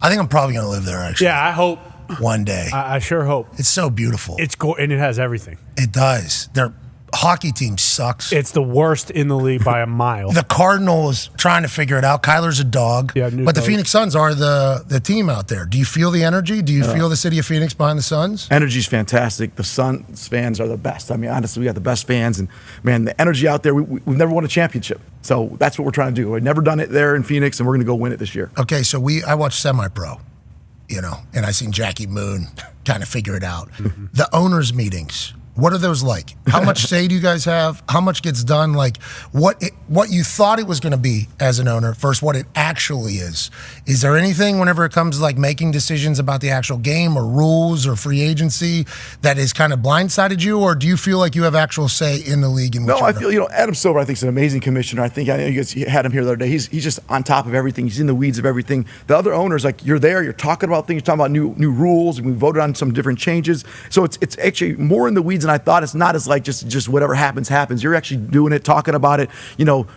I think I'm probably going to live there, actually. Yeah, I hope one day. I sure hope. It's so beautiful. And it has everything. It does. Their hockey team sucks. It's the worst in the league by a mile. The Cardinals trying to figure it out. Kyler's a dog. Yeah, but the Phoenix Suns are the team out there. Do you feel the energy? Do you feel the city of Phoenix behind the Suns? Energy's fantastic. The Suns fans are the best. I mean, honestly, we got the best fans. And, man, the energy out there, we've never won a championship. So that's what we're trying to do. We've never done it there in Phoenix, and we're going to go win it this year. Okay, so I watched Semi-Pro, and I seen Jackie Moon trying to figure it out. The owners' meetings. What are those like? How much say do you guys have? How much gets done? Like what you thought it was going to be as an owner versus what it actually is. Is there anything whenever it comes to like making decisions about the actual game or rules or free agency that has kind of blindsided you, or do you feel like you have actual say in the league? No, I feel Adam Silver, I think, is an amazing commissioner. I know you guys had him here the other day. He's just on top of everything. He's in the weeds of everything. The other owners, like you're there, you're talking about things, you're talking about new rules, and we voted on some different changes. So it's actually more in the weeds than I thought. It's not as like just whatever happens. You're actually doing it, talking about it,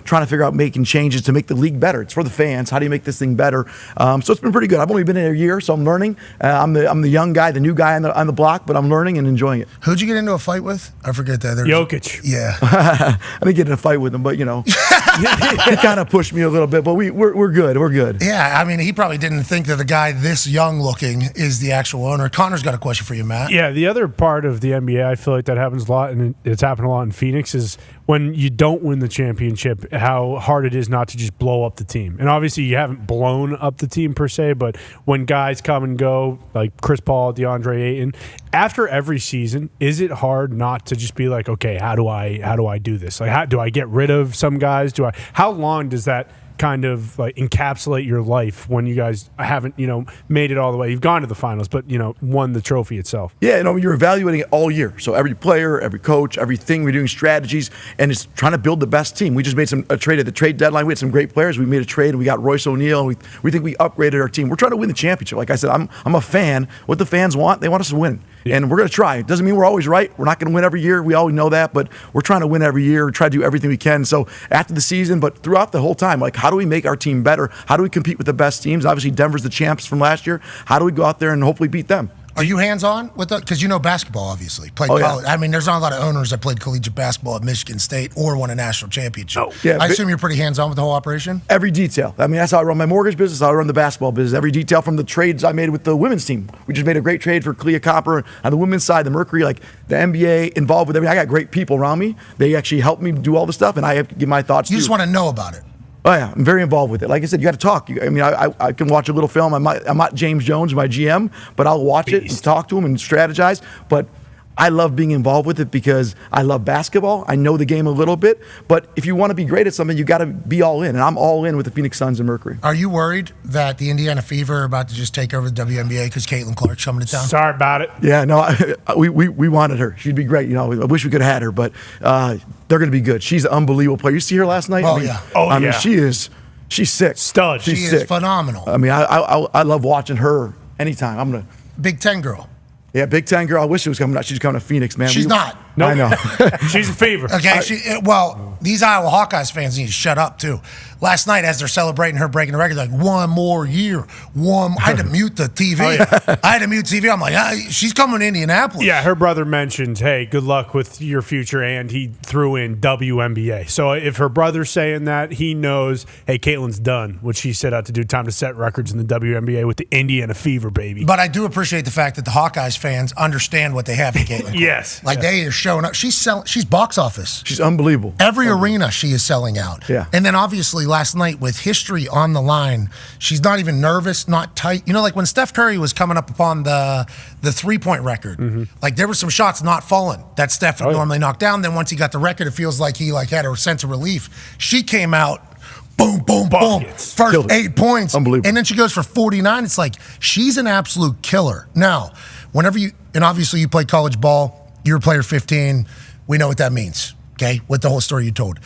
trying to figure out making changes to make the league better. It's for the fans. How do you make this thing better? So it's been pretty good. I've only been here a year, so I'm learning. I'm the young guy, the new guy on the block, but I'm learning and enjoying it. Who'd you get into a fight with? I forget that. Jokic. Yeah. I didn't get in a fight with him, but he kind of pushed me a little bit. But we're good. We're good. Yeah, I mean, he probably didn't think that the guy this young looking is the actual owner. Connor's got a question for you, Matt. Yeah, the other part of the NBA, I feel like that happens a lot, and it's happened a lot in Phoenix, is when you don't win the championship, how hard it is not to just blow up the team. And obviously you haven't blown up the team per se, but when guys come and go, like Chris Paul, DeAndre Ayton, after every season, is it hard not to just be like, okay, how do I do this? Like, how do I get rid of some guys? How long does that kind of like encapsulate your life when you guys haven't, made it all the way? You've gone to the finals, but, won the trophy itself. Yeah, you're evaluating it all year. So every player, every coach, everything, we're doing strategies, and it's trying to build the best team. We just made a trade at the trade deadline. We had some great players. We made a trade, and we got Royce O'Neal, and we think we upgraded our team. We're trying to win the championship. Like I said, I'm a fan. What the fans want, they want us to win. Yeah. And we're going to try. It doesn't mean we're always right. We're not going to win every year. We always know that, but we're trying to win every year, try to do everything we can. So after the season, but throughout the whole time, like, how do we make our team better? How do we compete with the best teams? Obviously, Denver's the champs from last year. How do we go out there and hopefully beat them? Are you hands-on with that? Because basketball, obviously. Played college. Yeah. I mean, there's not a lot of owners that played collegiate basketball at Michigan State or won a national championship. Oh, yeah, I assume you're pretty hands-on with the whole operation? Every detail. I mean, that's how I run my mortgage business, how I run the basketball business. Every detail from the trades I made with the women's team. We just made a great trade for Clea Copper on the women's side, the Mercury, like the NBA involved with everything. I got great people around me. They actually help me do all the stuff, and I have to give my thoughts. You just want to know about it. Oh, yeah. I'm very involved with it. Like I said, you got to talk. I can watch a little film. I'm not James Jones, my GM, but I'll watch it and talk to him and strategize. But I love being involved with it because I love basketball. I know the game a little bit. But if you want to be great at something, you got to be all in. And I'm all in with the Phoenix Suns and Mercury. Are you worried that the Indiana Fever are about to just take over the WNBA because Caitlin Clark's coming to town? Sorry about it. Yeah, no, we wanted her. She'd be great. I wish we could have had her, but they're going to be good. She's an unbelievable player. You see her last night? Oh, I mean, she's sick. Stud. She's sick. Phenomenal. I mean, I love watching her anytime. Big Ten girl. Yeah, Big Ten girl. I wish she was coming. She's coming to Phoenix, man. She's not. Nope. I know. She's a favorite. Okay. These Iowa Hawkeyes fans need to shut up too. Last night, as they're celebrating her breaking the record, like one more year, I had to mute the TV. Oh, yeah. I had to mute TV. I'm like, she's coming to Indianapolis. Yeah, her brother mentioned, hey, good luck with your future, and he threw in WNBA. So if her brother's saying that, he knows, hey, Caitlin's done what she set out to do. Time to set records in the WNBA with the Indiana Fever, baby. But I do appreciate the fact that the Hawkeyes fans understand what they have in Caitlin. Yes. They are showing up. She's box office. She's unbelievable. Every arena she is selling out. Yeah. And then obviously last night with history on the line, she's not even nervous, not tight. Like when Steph Curry was coming up upon the 3-point record, like there were some shots not falling that Steph would normally knock down. Then once he got the record, it feels like he had a sense of relief. She came out, boom, boom, Buckets. boom. First 8 points. Unbelievable. And then she goes for 49. It's like she's an absolute killer. Now, and obviously you play college ball, you're a player 15. We know what that means, okay, with the whole story you told.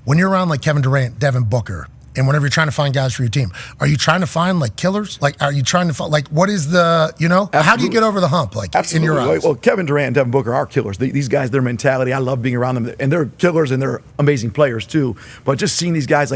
When you're around like Kevin Durant, Devin Booker, and whenever you're trying to find guys for your team, are you trying to find like killers? Like, are you trying to find, like, what is the, Absolutely. How do you get over the hump, like, Absolutely. in your eyes? Well, Kevin Durant and Devin Booker are killers. These guys, their mentality, I love being around them. And they're killers and they're amazing players too. But just seeing these guys,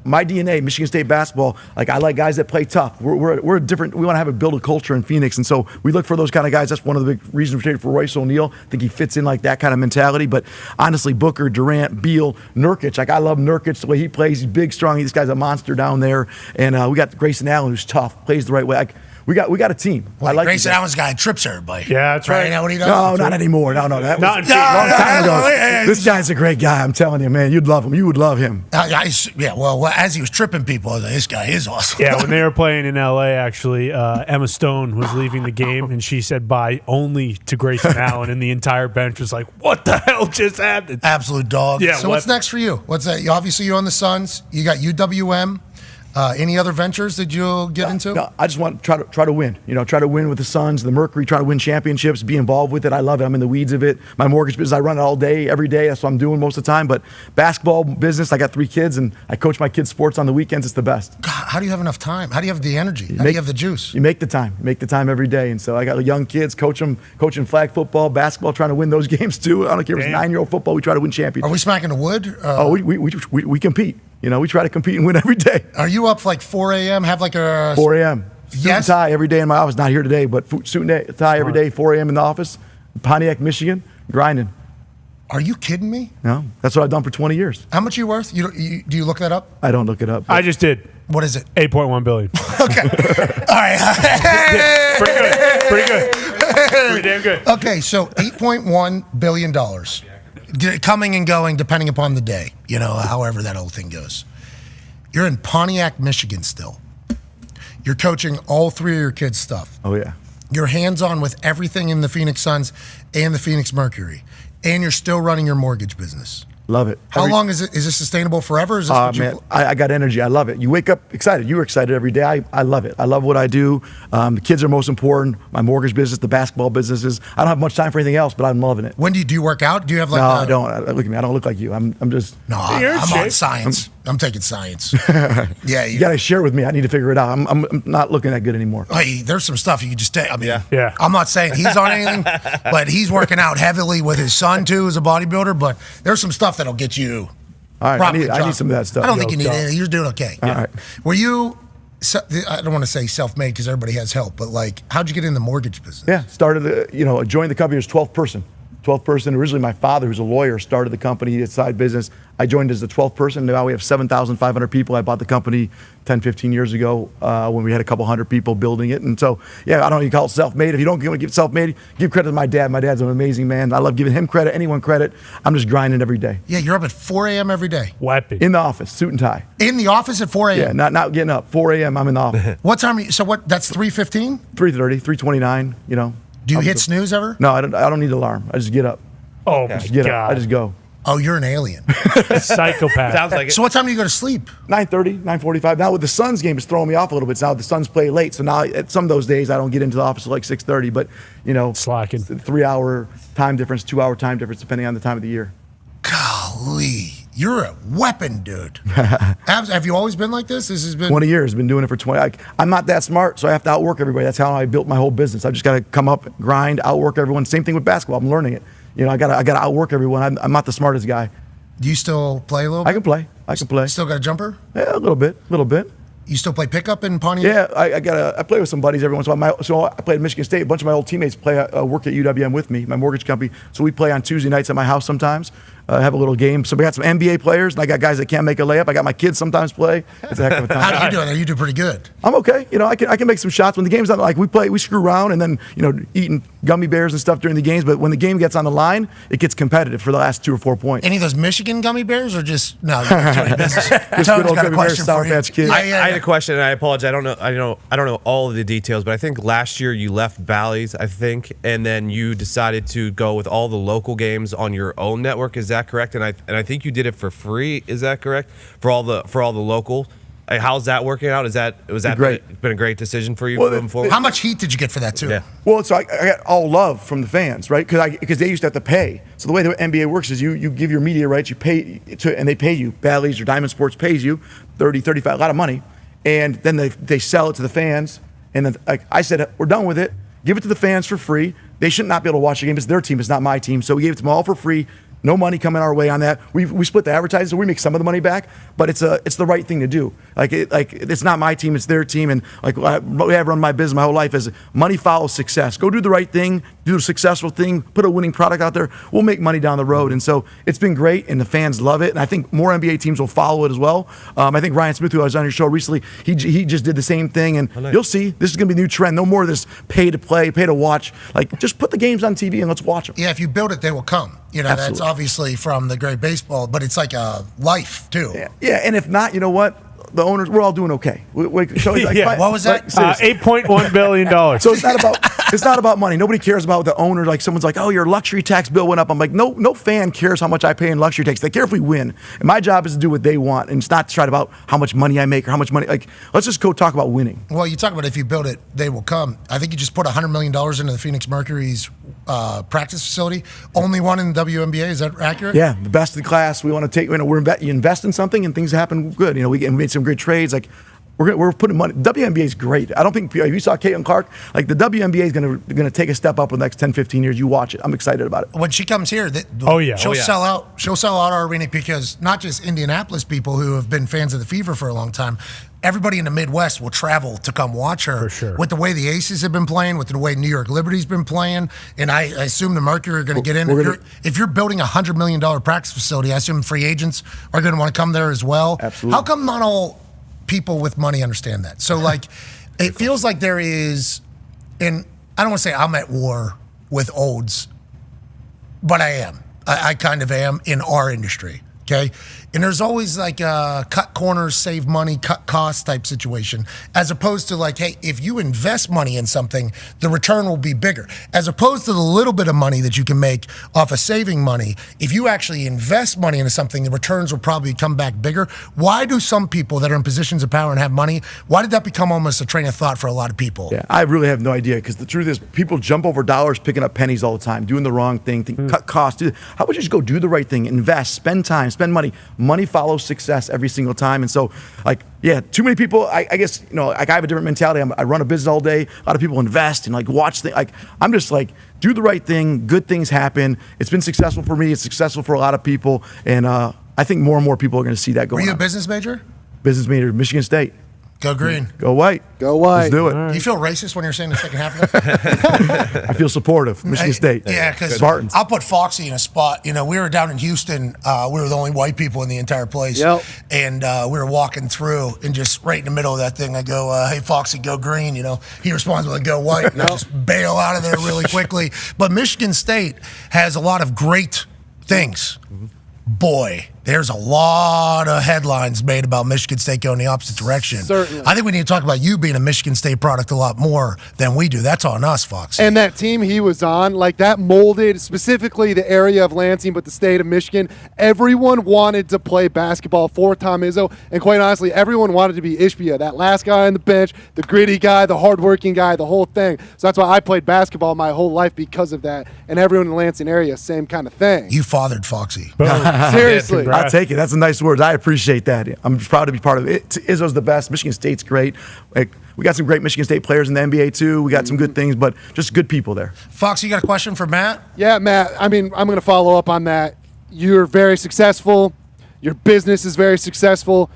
my DNA, Michigan State basketball, like I like guys that play tough. We're different. We want to build a culture in Phoenix, and so we look for those kind of guys. That's one of the big reasons we traded for Royce O'Neal. I think he fits in like that kind of mentality. But honestly, Booker, Durant, Beal, Nurkic, like I love Nurkic the way he plays. He's big, strong. This guy's a monster down there, and we got Grayson Allen, who's tough, plays the right way. Like, we got a team. Well, I like Grayson Allen's guy trips everybody. Yeah, that's right. Is that what he does? No, not anymore. No, that Not was in a long time ago. Yeah, This guy's a great guy. I'm telling you, man. You'd love him. You would love him. Well, as he was tripping people, I was like, this guy is awesome. Yeah, when they were playing in L.A., actually, Emma Stone was leaving the game, and she said bye only to Grayson Allen, and the entire bench was like, what the hell just happened? Absolute dog. Yeah, so what's next for you? What's that? Obviously, you're on the Suns. You got UWM. Any other ventures that you'll get into? No, I just want to try to win. Try to win with the Suns, the Mercury, try to win championships, be involved with it. I love it. I'm in the weeds of it. My mortgage business, I run it all day, every day. That's what I'm doing most of the time. But basketball business, I got 3 kids, and I coach my kids' sports on the weekends. It's the best. God, how do you have enough time? How do you have the energy? How do you have the juice? You make the time. You make the time every day. And so I got young kids, coaching flag football, basketball, trying to win those games too. I don't care if it's 9-year-old football. We try to win championships. Are we smacking the wood? We compete. We try to compete and win every day. Are you up like 4 a.m.? Have like a 4 a.m. Suit and tie every day in my office. Not here today, but suit and tie every day, 4 a.m. in the office. Pontiac, Michigan, grinding. Are you kidding me? No, that's what I've done for 20 years. How much are you worth? Do you look that up? I don't look it up. I just did. What is it? $8.1 billion. Okay. All right. Pretty good. Pretty damn good. Okay, so $8.1 billion. Coming and going depending upon the day, however that whole thing goes. You're in Pontiac, Michigan still. You're coaching all 3 of your kids' stuff. Oh, yeah. You're hands-on with everything in the Phoenix Suns and the Phoenix Mercury. And you're still running your mortgage business. Love it. How long is it? Is this sustainable forever? Is this Man, I got energy. I love it. You wake up excited. You were excited every day. I love it. I love what I do. The kids are most important. My mortgage business, the basketball businesses. I don't have much time for anything else, but I'm loving it. When do you work out? Do you have like? No, I don't. Look at me. I don't look like you. I'm just. No, I'm on science. I'm taking science. Yeah, you got to share it with me. I need to figure it out. I'm not looking that good anymore. Hey, there's some stuff you can just take. I mean, yeah. I'm not saying he's on anything, but he's working out heavily with his son too as a bodybuilder. But there's some stuff that'll get you. All right, I need some of that stuff. I don't think you need anything. You're doing okay. All right. Were you? I don't want to say self-made because everybody has help, but like, how'd you get in the mortgage business? Yeah, joined the company as 12th person. 12th person. Originally, my father, who's a lawyer, started the company, it's side business. I joined as the 12th person. Now we have 7,500 people. I bought the company 10, 15 years ago when we had a couple hundred people building it. And so, yeah, I don't know, you call it self-made. If you don't want to give it self-made, give credit to my dad. My dad's an amazing man. I love giving him credit, anyone credit. I'm just grinding every day. Yeah, you're up at 4 a.m. every day. Weapon. In the office, suit and tie. In the office at 4 a.m.? Yeah, not getting up. 4 a.m., I'm in the office. What time are you? So what, that's 3:15? 3:30, 3:29, Do you hit snooze ever? No, I don't need an alarm. I just get up. Oh, my Get up. I God. just go. Oh, you're an alien. Psychopath. Sounds like it. So what time do you go to sleep? 9:30, 9:45. Now with the Suns game, it's throwing me off a little bit. Now the Suns play late, so now at some of those days I don't get into the office till like 6:30. But slacking. 3-hour time difference, 2-hour time difference, depending on the time of the year. Golly, you're a weapon, dude. Have you always been like this? This has been 20 years. Been doing it for 20. I'm not that smart, so I have to outwork everybody. That's how I built my whole business. I've just got to come up, grind, outwork everyone. Same thing with basketball. I'm learning it. I got to outwork everyone. I'm not the smartest guy. Do you still play a little bit? I can play. Still got a jumper? Yeah, a little bit. You still play pickup in Pontiac? Yeah, I play with some buddies every once in a while. So I played at Michigan State. A bunch of my old teammates work at UWM with me, my mortgage company. So we play on Tuesday nights at my house sometimes. Have a little game. So we got some NBA players, and I got guys that can't make a layup. I got my kids sometimes play. It's a heck of a time. How do you do it? You do pretty good. I'm okay. I can make some shots when the game's not like we screw around and then eating gummy bears and stuff during the games. But when the game gets on the line, it gets competitive for the last 2 or 4 points. Any of those Michigan gummy bears, or just no? You're not doing business. Just good old gummy bears, Sour Patch Kids. I had a question, and I apologize. I don't know all of the details, but I think last year you left Bally's, and then you decided to go with all the local games on your own network. Is that correct? And I think you did it for free. Is that correct? For all the local. How's that working out? Was that great. been a great decision for you Well, moving forward? How much heat did you get for that too? Yeah. Well, so I got all love from the fans, right? Because they used to have to pay. So the way the NBA works is you give your media rights, you pay and they pay you. Bally's or Diamond Sports pays you $30, $35, a lot of money, and then they sell it to the fans. And then I said, we're done with it. Give it to the fans for free. They should not be able to watch the game. It's their team. It's not my team. So we gave it to them all for free. No money coming our way on that. We split the advertising, so we make some of the money back, but it's the right thing to do. It's not my team, it's their team, and we have run my business my whole life as money follows success. Go do the right thing, do the successful thing, put a winning product out there. We'll make money down the road, and so it's been great, and the fans love it, and I think more NBA teams will follow it as well. I think Ryan Smith, who I was on your show recently, he just did the same thing, and you'll see this is going to be a new trend. No more of this pay to play, pay to watch. Just put the games on TV and let's watch them. Yeah, if you build it, they will come. Absolutely. That's obviously from the great baseball, but it's like a life too. Yeah, and if not, you know what? The owners, we're all doing okay. What was that? $8.1 billion. So it's not about money. Nobody cares about the owner. Like someone's like, oh, your luxury tax bill went up. I'm like, no fan cares how much I pay in luxury tax. They care if we win. And my job is to do what they want, and it's not to try about how much money I make or how much money. Let's just go talk about winning. Well, you talk about if you build it, they will come. I think you just put $100 million into the Phoenix Mercury's practice facility. Only one in the WNBA. Is that accurate? Yeah, the best in class. We want to take. You invest in something and things happen good. We made some great trades. We're putting money. WNBA is great. I don't think if you saw Caitlin Clark. The WNBA is going to take a step up in the next 10, 15 years. You watch it. I'm excited about it. When she comes here, she'll sell out. She'll sell out our arena because not just Indianapolis people who have been fans of the Fever for a long time. Everybody in the Midwest will travel to come watch her. For sure. With the way the Aces have been playing, with the way New York Liberty's been playing, and I assume the Mercury are going to get in. If you're building a $100 million practice facility, I assume free agents are going to want to come there as well. Absolutely. How come not all people with money understand that? So, it feels like there is, and I don't want to say I'm at war with olds, but I am. I kind of am in our industry, okay? And there's always a cut corners, save money, cut costs type situation, as opposed to hey, if you invest money in something, the return will be bigger. As opposed to the little bit of money that you can make off of saving money, if you actually invest money into something, the returns will probably come back bigger. Why do some people that are in positions of power and have money, why did that become almost a train of thought for a lot of people? Yeah, I really have no idea, because the truth is people jump over dollars picking up pennies all the time, doing the wrong thing, cut costs. How about you just go do the right thing, invest, spend time, spend money. Money follows success every single time. And so, too many people, I guess, I have a different mentality. I run a business all day. A lot of people invest and watch things. I'm just do the right thing. Good things happen. It's been successful for me. It's successful for a lot of people. And I think more and more people are going to see that going on. Were you a business major? Business major, Michigan State. Go green. Go white. Go white. Let's do it. Do you feel racist when you're saying the second half of that? I feel supportive. Michigan State. Yeah, because Spartans. I'll put Foxy in a spot. We were down in Houston. We were the only white people in the entire place. Yep. And we were walking through, and just right in the middle of that thing, I go, hey, Foxy, go green. He responds with a go white, and I just bail out of there really quickly. But Michigan State has a lot of great things. Boy, there's a lot of headlines made about Michigan State going the opposite direction. Certainly. I think we need to talk about you being a Michigan State product a lot more than we do. That's on us, Fox. And that team he was on, that molded specifically the area of Lansing, but the state of Michigan. Everyone wanted to play basketball for Tom Izzo, and quite honestly, everyone wanted to be Ishbia, that last guy on the bench, the gritty guy, the hardworking guy, the whole thing. So that's why I played basketball my whole life, because of that. And everyone in the Lansing area, same kind of thing. You fathered Foxy. Seriously. I'll take it. That's the nice words. I appreciate that. I'm proud to be part of it. Izzo's the best. Michigan State's great. We got some great Michigan State players in the NBA too. We got some good things, but just good people there. Fox, you got a question for Matt? Yeah, Matt. I'm going to follow up on that. You're very successful. Your business is very successful.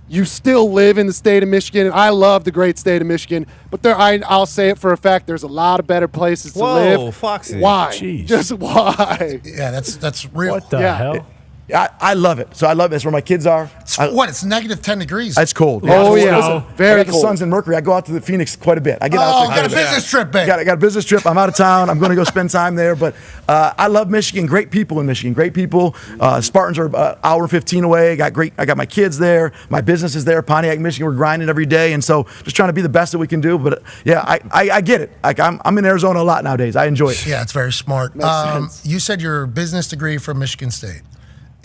You still live in the state of Michigan. I love the great state of Michigan, but I'll say it for a fact, there's a lot of better places to live. Whoa, Foxy. Why? Jeez. Just why? Yeah, that's real. What the Yeah. hell? I love it. So I love it. It's where my kids are. It's negative 10 degrees. It's cold. Oh, yeah. Listen, Very I got the cold. Suns in Mercury. I go out to the Phoenix quite a bit. I get out there. got a business trip, babe. Got a business trip. I'm out of town. I'm going to go spend time there. But I love Michigan. Great people in Michigan. Great people. Spartans are an hour and 15 away. I got my kids there. My business is there. Pontiac, Michigan. We're grinding every day. And so just trying to be the best that we can do. But yeah, I get it. I'm in Arizona a lot nowadays. I enjoy it. Yeah, it's very smart. Sense. You said your business degree from Michigan State.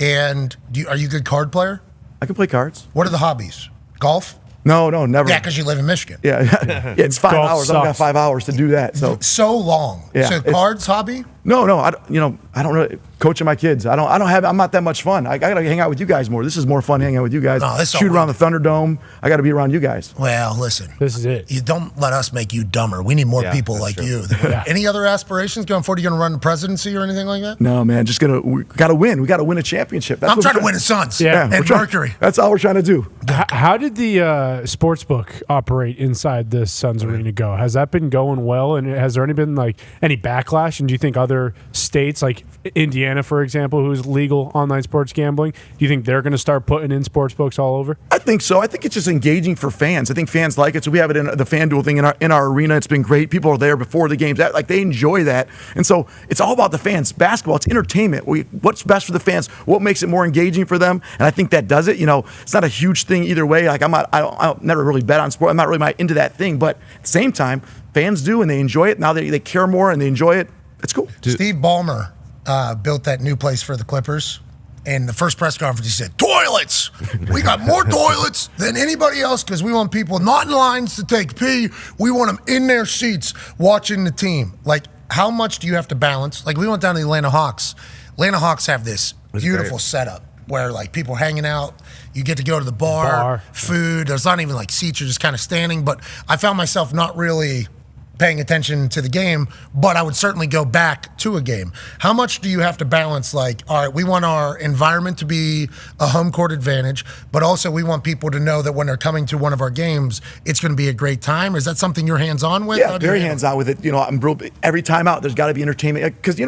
And are you a good card player? I can play cards. What are the hobbies? Golf? No, never. Yeah, because you live in Michigan. Yeah, it's 5 Golf hours. I've got sucks. 5 hours to do that. So So long. Yeah, So it's- cards, hobby? No, I don't really coaching my kids. I'm not that much fun. I gotta hang out with you guys more. This is more fun hanging out with you guys. No, Shoot around the Thunderdome. I gotta be around you guys. Well, listen. This is it. You don't let us make you dumber. We need more people like you. Any other aspirations going forward? Are you going to run the presidency or anything like that? No, man. We gotta win. We gotta win a championship. I'm trying to win his Suns and Mercury. That's all we're trying to do. How did the sports book operate inside the Suns arena go? Has that been going well? And has there been like any backlash? And do you think other states like Indiana, for example, who's legal online sports gambling, do you think they're going to start putting in sports books all over? I think so. I think it's just engaging for fans. I think fans like it. So we have it in the FanDuel thing in our arena. It's been great. People are there before the games. Like they enjoy that. And so it's all about the fans. Basketball, it's entertainment. What's best for the fans? What makes it more engaging for them? And I think that does it. It's not a huge thing either way. Like I don't never really bet on sport. I'm not really into that thing. But at the same time, fans do and they enjoy it. Now they care more and they enjoy it. It's cool. Steve Ballmer built that new place for the Clippers. And the first press conference, he said, toilets! We got more toilets than anybody else because we want people not in lines to take pee. We want them in their seats watching the team. Like, how much do you have to balance? Like, we went down to the Atlanta Hawks. Atlanta Hawks have this beautiful setup where, like, people are hanging out. You get to go to the bar. Food. There's not even, like, seats. You're just kind of standing. But I found myself not really paying attention to the game, but I would certainly go back to a game. How much do you have to balance, like, all right, we want our environment to be a home court advantage, but also we want people to know that when they're coming to one of our games, it's going to be a great time? Is that something you're hands-on with? Yeah, very hands-on with it. I'm every time out, there's got to be entertainment. Because,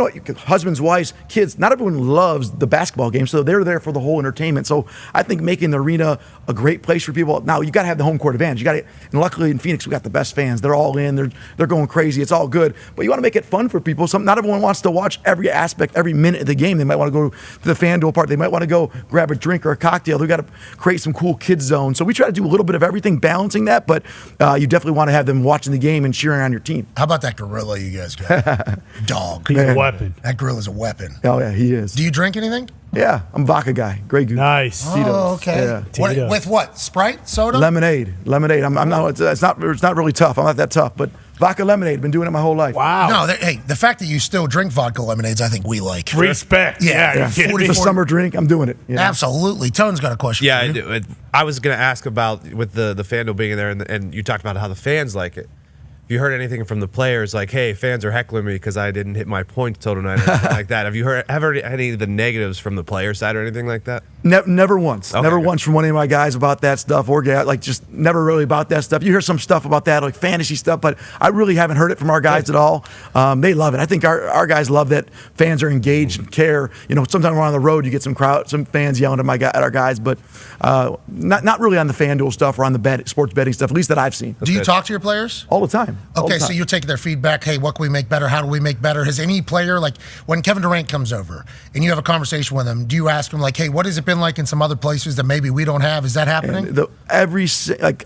husbands, wives, kids, not everyone loves the basketball game, so they're there for the whole entertainment. So I think making the arena a great place for people. Now, you got to have the home court advantage. And luckily in Phoenix, we got the best fans. They're all in. They're going crazy. It's all good. But you want to make it fun for people. Not everyone wants to watch every aspect, every minute of the game. They might want to go to the FanDuel part. They might want to go grab a drink or a cocktail. We've got to create some cool kids zones. So we try to do a little bit of everything, balancing that. But you definitely want to have them watching the game and cheering on your team. How about that gorilla you guys got? Dog. He's a weapon. That gorilla's a weapon. Oh, yeah, he is. Do you drink anything? Yeah, I'm a vodka guy. Grey Goose. Nice. Oh, okay. Yeah. With what? Sprite? Soda? Lemonade. I'm not. It's not really tough. I'm not that tough, but vodka lemonade. Been doing it my whole life. Wow. No, the fact that you still drink vodka lemonades, I think we like. Respect. Yeah. 40, it's a summer drink. I'm doing it. Yeah. Absolutely. Tone's got a question. Yeah, for I you. do. I was going to ask about with the FanDuel being in there, and you talked about how the fans like it. Have you heard anything from the players like, hey, fans are heckling me because I didn't hit my points total night or anything like that? Have you heard any of the negatives from the player side or anything like that? Never once. Okay, never good. once from one of my guys about that stuff or just never really about that stuff. You hear some stuff about that, like fantasy stuff, but I really haven't heard it from our guys at all. They love it. I think our guys love that fans are engaged and care. Sometimes we're on the road, you get some fans yelling at our guys, but not really on the FanDuel stuff or on the sports betting stuff, at least that I've seen. Do you talk to your players? All the time. Okay, so you're taking their feedback. Hey, what can we make better? How do we make better? Has any player, like when Kevin Durant comes over and you have a conversation with him, do you ask him like, hey, what has it been like in some other places that maybe we don't have? Is that happening?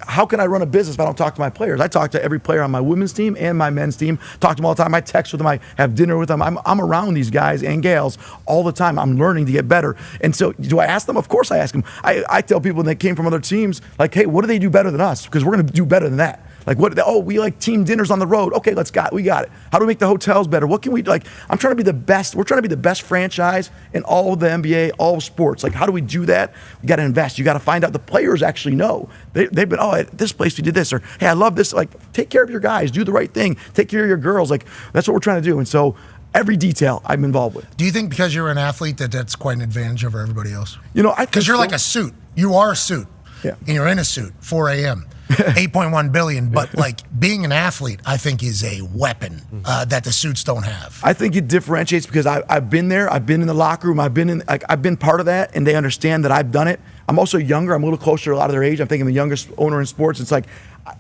How can I run a business if I don't talk to my players? I talk to every player on my women's team and my men's team. Talk to them all the time. I text with them. I have dinner with them. I'm around these guys and gals all the time. I'm learning to get better. And so do I ask them? Of course I ask them. I tell people that came from other teams, like, hey, what do they do better than us? Because we're going to do better than that. Like we like team dinners on the road. Okay, we got it. How do we make the hotels better? What can we I'm trying to be the best. We're trying to be the best franchise in all of the NBA, all of sports. Like, how do we do that? You got to invest. You got to find out the players actually know. They've been, at this place we did this, or hey, I love this. Like, take care of your guys. Do the right thing. Take care of your girls. Like, that's what we're trying to do. And so every detail I'm involved with. Do you think because you're an athlete that's quite an advantage over everybody else? Because you're like a suit. You are a suit. Yeah. And you're in a suit. 4 a.m. 8.1 billion, but being an athlete, I think is a weapon that the suits don't have. I think it differentiates because I've been there. I've been in the locker room. I've been part of that, and they understand that I've done it. I'm also younger. I'm a little closer to a lot of their age. I think I'm the youngest owner in sports. It's like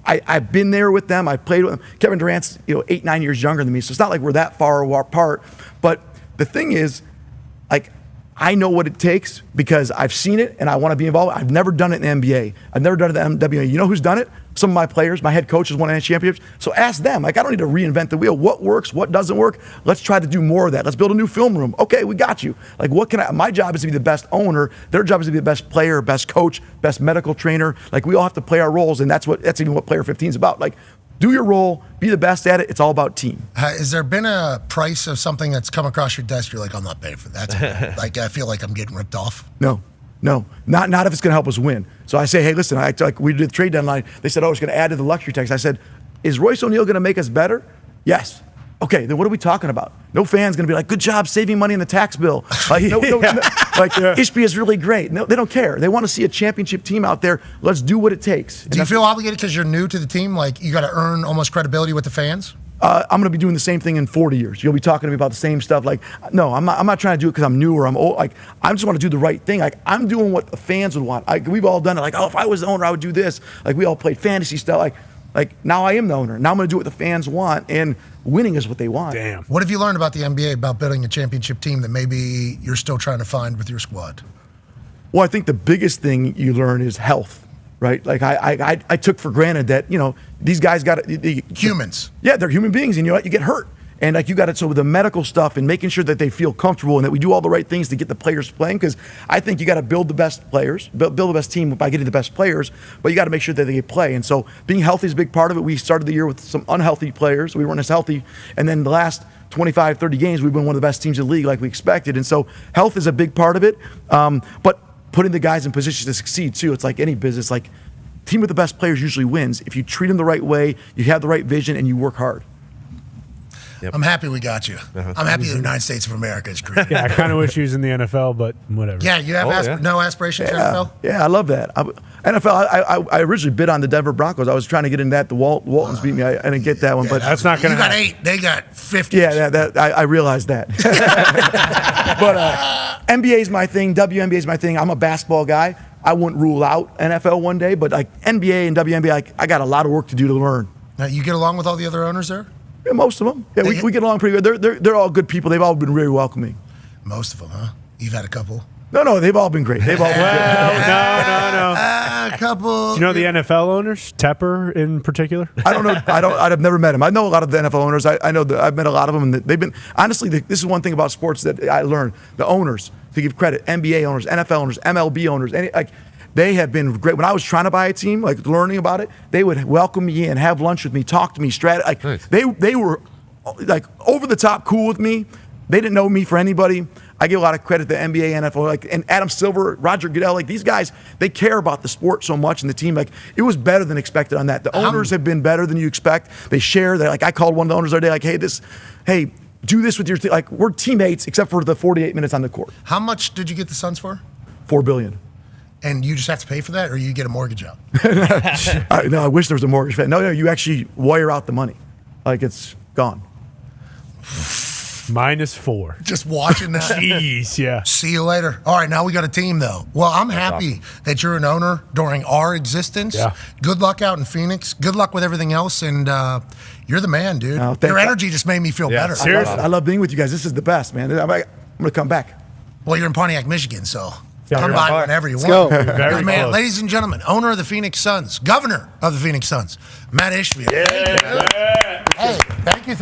I've been there with them. I played with them. Kevin Durant's 8-9 years younger than me, so it's not like we're that far apart. But the thing is, I know what it takes because I've seen it and I want to be involved. I've never done it in the NBA. I've never done it in the WNBA. You know who's done it? Some of my players. My head coach has won championships. So ask them. I don't need to reinvent the wheel. What works? What doesn't work? Let's try to do more of that. Let's build a new film room. Okay, we got you. My job is to be the best owner. Their job is to be the best player, best coach, best medical trainer. We all have to play our roles, and that's even what Player 15 is about. do your role, be the best at it. It's all about team. Has there been a price of something that's come across your desk? You're like, I'm not paying for that. Like, I feel like I'm getting ripped off. No, not if it's going to help us win. So I say, hey, listen, like we did the trade deadline. They said, oh, it's going to add to the luxury tax. I said, is Royce O'Neal going to make us better? Yes. Okay, then what are we talking about? No fan's going to be like, good job saving money in the tax bill. Like, Ishbia is really great. No, they don't care. They want to see a championship team out there. Let's do what it takes. Do you feel obligated because you're new to the team? Like, you got to earn almost credibility with the fans? I'm going to be doing the same thing in 40 years. You'll be talking to me about the same stuff. Like, no, I'm not trying to do it because I'm new or I'm old. Like, I just want to do the right thing. Like, I'm doing what the fans would want. We've all done it. Like, oh, if I was the owner, I would do this. Like, we all played fantasy stuff. Like now I am the owner. Now I'm going to do what the fans want, and winning is what they want. Damn. What have you learned about the NBA, about building a championship team that maybe you're still trying to find with your squad? Well, I think the biggest thing you learn is health, right? Like I took for granted that, these guys got humans. Yeah, they're human beings, and you get hurt. And like you got it, so with the medical stuff and making sure that they feel comfortable and that we do all the right things to get the players playing, because I think you got to build the best players, build the best team by getting the best players, but you got to make sure that they play. And so being healthy is a big part of it. We started the year with some unhealthy players. We weren't as healthy. And then the last 25, 30 games, we've been one of the best teams in the league like we expected. And so health is a big part of it. But putting the guys in positions to succeed too. It's like any business, like team with the best players usually wins. If you treat them the right way, you have the right vision, and you work hard. Yep. I'm happy we got you. I'm happy the United States of America is created. Yeah, I kind of wish he was in the NFL, but whatever. Yeah, you have no aspirations for NFL? Yeah, I love that. NFL, I originally bid on the Denver Broncos. I was trying to get in that. The Waltons beat me. I didn't get that one, but that's not going to happen. You got 8. They got 50. Yeah, I realized that. But NBA is my thing. WNBA is my thing. I'm a basketball guy. I wouldn't rule out NFL one day, but like NBA and WNBA, I got a lot of work to do to learn. Now, you get along with all the other owners there? Yeah, most of them. Yeah, we get along pretty good. They're all good people. They've all been really welcoming. Most of them, huh? You've had a couple? No, they've all been great. They've all been great. No. A couple. Do you know the NFL owners? Tepper in particular? I don't know. I've never met him. I know a lot of the NFL owners. I know that I've met a lot of them, and they've been honestly. This is one thing about sports that I learned: the owners, to give credit, NBA owners, NFL owners, MLB owners, they have been great. When I was trying to buy a team, like learning about it, they would welcome me in, have lunch with me, talk to me, nice. They were like over the top cool with me. They didn't know me for anybody. I give a lot of credit to NBA, NFL, and Adam Silver, Roger Goodell, these guys, they care about the sport so much, and the team, it was better than expected on that. The owners have been better than you expect. They share. I called one of the owners the other day, hey, do this with your team. We're teammates except for the 48 minutes on the court. How much did you get the Suns for? $4 billion. And you just have to pay for that, or you get a mortgage out? No, I wish there was a mortgage. No, you actually wire out the money. It's gone. -4. Just watching that. Jeez, yeah. See you later. All right, now we got a team, though. Well, I'm happy that you're an owner during our existence. Yeah. Good luck out in Phoenix. Good luck with everything else, and you're the man, dude. Your energy just made me feel better. Seriously. I love being with you guys. This is the best, man. I'm going to come back. Well, you're in Pontiac, Michigan, so come by whenever you want. Go. Very man, close. ladies and gentlemen, owner of the Phoenix Suns, governor of the Phoenix Suns, Matt Ishbia. Hey, thank you.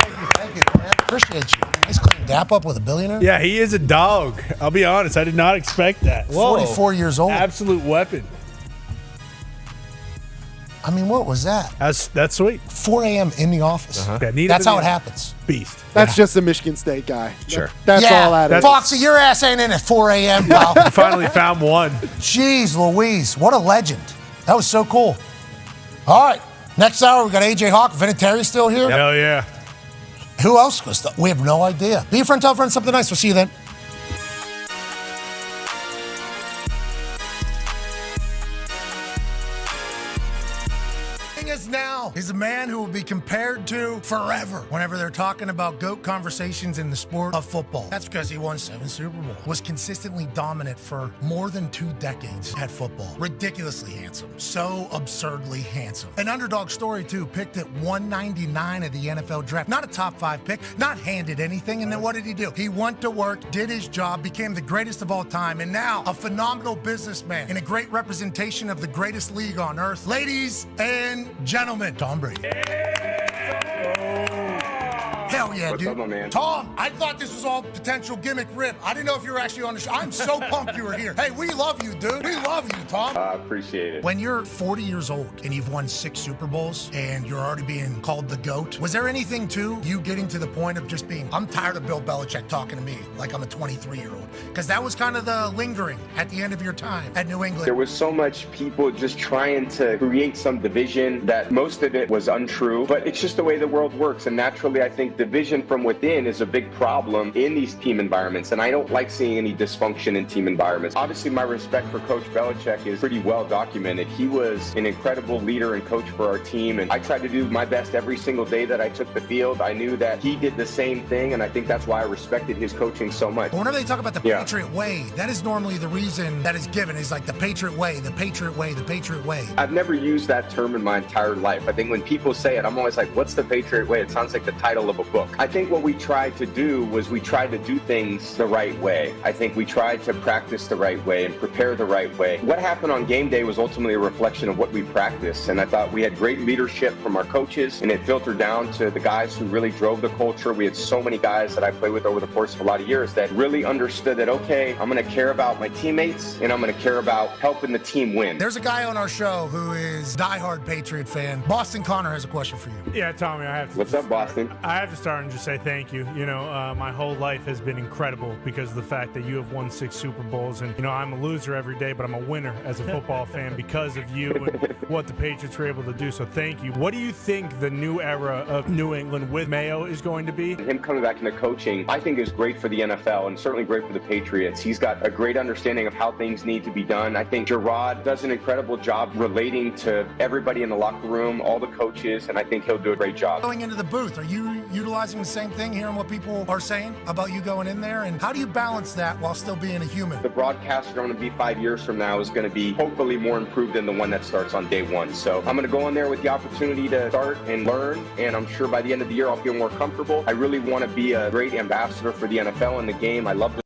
Man, appreciate you. Nice clean dap up with a billionaire. Yeah, he is a dog. I'll be honest. I did not expect that. 44 years old. Absolute weapon. I mean, what was that? That's sweet. 4 a.m. in the office. Yeah, That's how it happens. Beast. That's just a Michigan State guy. Sure. That's all that is. Foxy, your ass ain't in at 4 a.m., pal. Finally found one. Jeez Louise, what a legend. That was so cool. All right, next hour we got AJ Hawk. Vinatieri's still here. Hell yeah. Who else? We have no idea. Be a friend, tell a friend something nice. We'll see you then. Now is a man who will be compared to forever whenever they're talking about GOAT conversations in the sport of football. That's because he won 7 Super Bowls, was consistently dominant for more than 2 decades at football. Ridiculously handsome, so absurdly handsome. An underdog story too, picked at 199 of the NFL draft. Not a top 5 pick, not handed anything, and then what did he do? He went to work, did his job, became the greatest of all time, and now a phenomenal businessman and a great representation of the greatest league on earth. Ladies and gentlemen, Tom Brady. Hey, Hell yeah, What's dude. up, my man? Tom, I thought this was all potential gimmick rip. I didn't know if you were actually on the show. I'm so pumped you were here. Hey, we love you, dude. We love you, Tom. I appreciate it. When you're 40 years old and you've won 6 Super Bowls and you're already being called the GOAT, was there anything to you getting to the point of just being, I'm tired of Bill Belichick talking to me like I'm a 23-year-old? Because that was kind of the lingering at the end of your time at New England. There was so much people just trying to create some division that most of it was untrue, but it's just the way the world works. And naturally, I think division from within is a big problem in these team environments. And I don't like seeing any dysfunction in team environments. Obviously, my respect for Coach Belichick is pretty well documented. He was an incredible leader and coach for our team. And I tried to do my best every single day that I took the field. I knew that he did the same thing. And I think that's why I respected his coaching so much. But whenever they talk about the Patriot way, that is normally the reason that is given, is like the Patriot way, the Patriot way, the Patriot way. I've never used that term in my entire life. I think when people say it, I'm always like, what's the Patriot way? It sounds like the title of a book. I think what we tried to do was we tried to do things the right way. I think we tried to practice the right way and prepare the right way. What happened on game day was ultimately a reflection of what we practiced. And I thought we had great leadership from our coaches, and it filtered down to the guys who really drove the culture. We had so many guys that I played with over the course of a lot of years that really understood that, okay, I'm going to care about my teammates and I'm going to care about helping the team win. There's a guy on our show who is a diehard Patriot fan. Boston Connor has a question for you. Yeah, Tommy, I have to. What's up, Boston? I have to start and just say thank you. You know, my whole life has been incredible because of the fact that you have won 6 Super Bowls. And, you know, I'm a loser every day, but I'm a winner as a football fan because of you and what the Patriots were able to do. So thank you. What do you think the new era of New England with Mayo is going to be? Him coming back into coaching, I think is great for the NFL and certainly great for the Patriots. He's got a great understanding of how things need to be done. I think Gerard does an incredible job relating to everybody in the locker room, all the coaches, and I think he'll do a great job. Going into the booth, are you utilizing the same thing, hearing what people are saying about you going in there? And how do you balance that while still being a human? The broadcast going to be 5 years from now is going to be hopefully more improved than the one that starts on day one. So I'm going to go in there with the opportunity to start and learn, and I'm sure by the end of the year I'll feel more comfortable. I really want to be a great ambassador for the NFL and the game. I love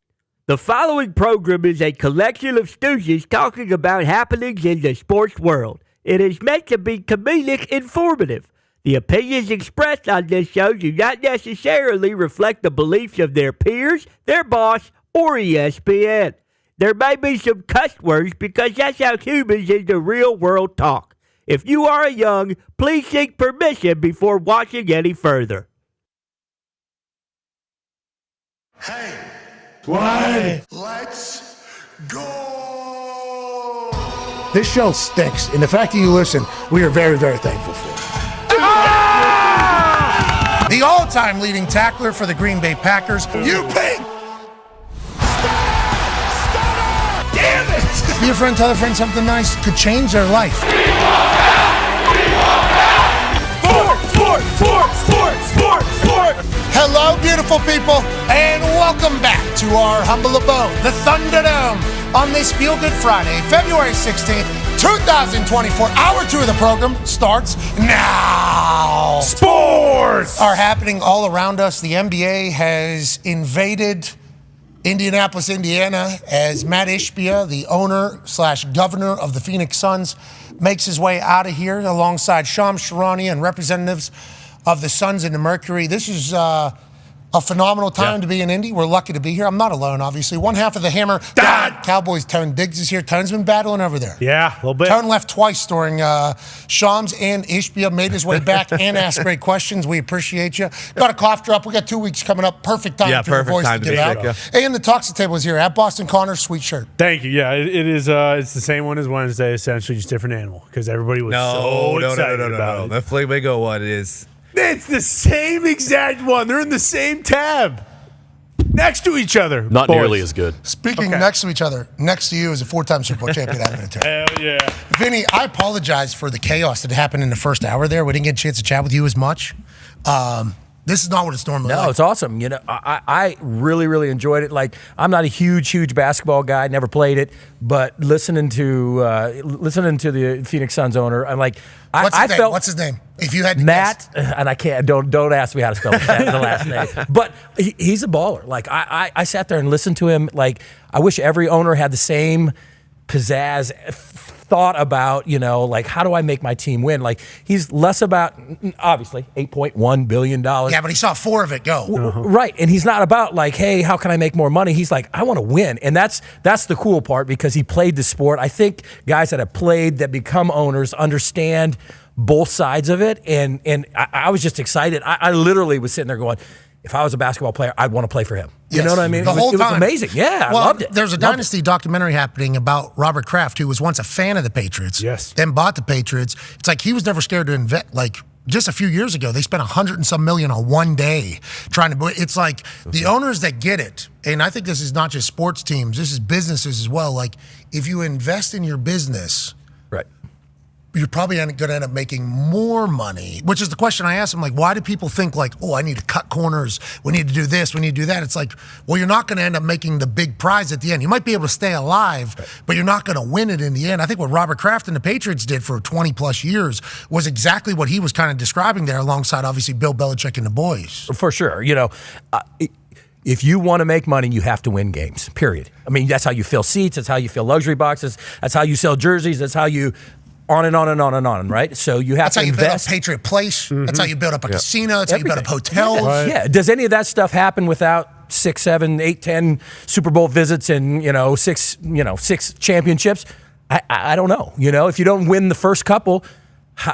The following program is a collection of stooges talking about happenings in the sports world. It is meant to be comedic informative. The opinions expressed on this show do not necessarily reflect the beliefs of their peers, their boss, or ESPN. There may be some cuss words because that's how humans in the real world talk. If you are young, please seek permission before watching any further. Hey. Why? Let's go! This show stinks, and the fact that you listen, we are very, very thankful for. The all-time leading tackler for the Green Bay Packers, you pig! Damn it! Be a friend, tell a friend something nice could change their life. Sport! Hello, beautiful people, and welcome back to our humble abode, the Thunderdome, on this Feel Good Friday, February 16th, 2024. Hour 2 of the program starts now. Sports are happening all around us. The NBA has invaded Indianapolis, Indiana, as Matt Ishbia, the owner/governor of the Phoenix Suns, makes his way out of here alongside Shams Charania and representatives of the Suns and the Mercury. This is a phenomenal time to be in Indy. We're lucky to be here. I'm not alone, obviously. One half of the Hammer, Dahn. Cowboys, Tone Diggs is here. Tone's been battling over there. Yeah, a little bit. Tone left twice during Shams and Ishbia made his way back and asked great questions. We appreciate you. Got a cough drop. We got 2 weeks coming up. Perfect time for your voice to get out. And the Toxic Table is here at Boston Connor. Sweet shirt. Thank you. Yeah, it is. It's the same one as Wednesday, essentially, just different animal because everybody was so excited about it. The Flamingo one is. It's the same exact one. They're in the same tab. Next to each other. Not nearly as good. Speaking next to each other, next to you is a 4-time Super Bowl champion. Hell yeah. Vinny, I apologize for the chaos that happened in the first hour there. We didn't get a chance to chat with you as much. This is not what it's normally like. No, it's awesome. You know, I really, really enjoyed it. Like, I'm not a huge basketball guy, never played it, but listening to the Phoenix Suns owner, I'm like, What's his name? If you had to Matt, guess. and I can't. Don't ask me how to spell the last name. But he's a baller. Like I sat there and listened to him. Like I wish every owner had the same pizzazz thought about, like, how do I make my team win? Like, he's less about, obviously, $8.1 billion. Yeah, but he saw 4 of it go. Right. And he's not about, like, hey, how can I make more money? He's like, I want to win. And that's the cool part, because he played the sport. I think guys that have played, that become owners, understand both sides of it. And I was just excited. I literally was sitting there going, if I was a basketball player, I'd want to play for him. You Yes. know what I mean? The whole it was time. amazing. Yeah, I Well, loved it. There's a Dynasty documentary happening about Robert Kraft, who was once a fan of the Patriots. Yes. Then bought the Patriots. It's like he was never scared to invest. Like, just a few years ago, they spent $100 and some million on one day trying to. It's like the owners that get it, and I think this is not just sports teams. This is businesses as well. Like, if you invest in your business, Right. you're probably going to end up making more money, which is the question I asked him. Like, why do people think like, oh, I need to cut corners. We need to do this. We need to do that. It's like, well, you're not going to end up making the big prize at the end. You might be able to stay alive, but you're not going to win it in the end. I think what Robert Kraft and the Patriots did for 20 plus years was exactly what he was kind of describing there, alongside obviously Bill Belichick and the boys. For sure. If you want to make money, you have to win games, period. I mean, that's how you fill seats. That's how you fill luxury boxes. That's how you sell jerseys. That's how you on and on and on and on, right? So you have That's to how you invest. build up Patriot Place. That's how you build up a casino. That's how you build up hotels. Yeah. Does any of that stuff happen without 6, 7, 8, 10 Super Bowl visits and, 6 championships? I don't know. If you don't win the first couple,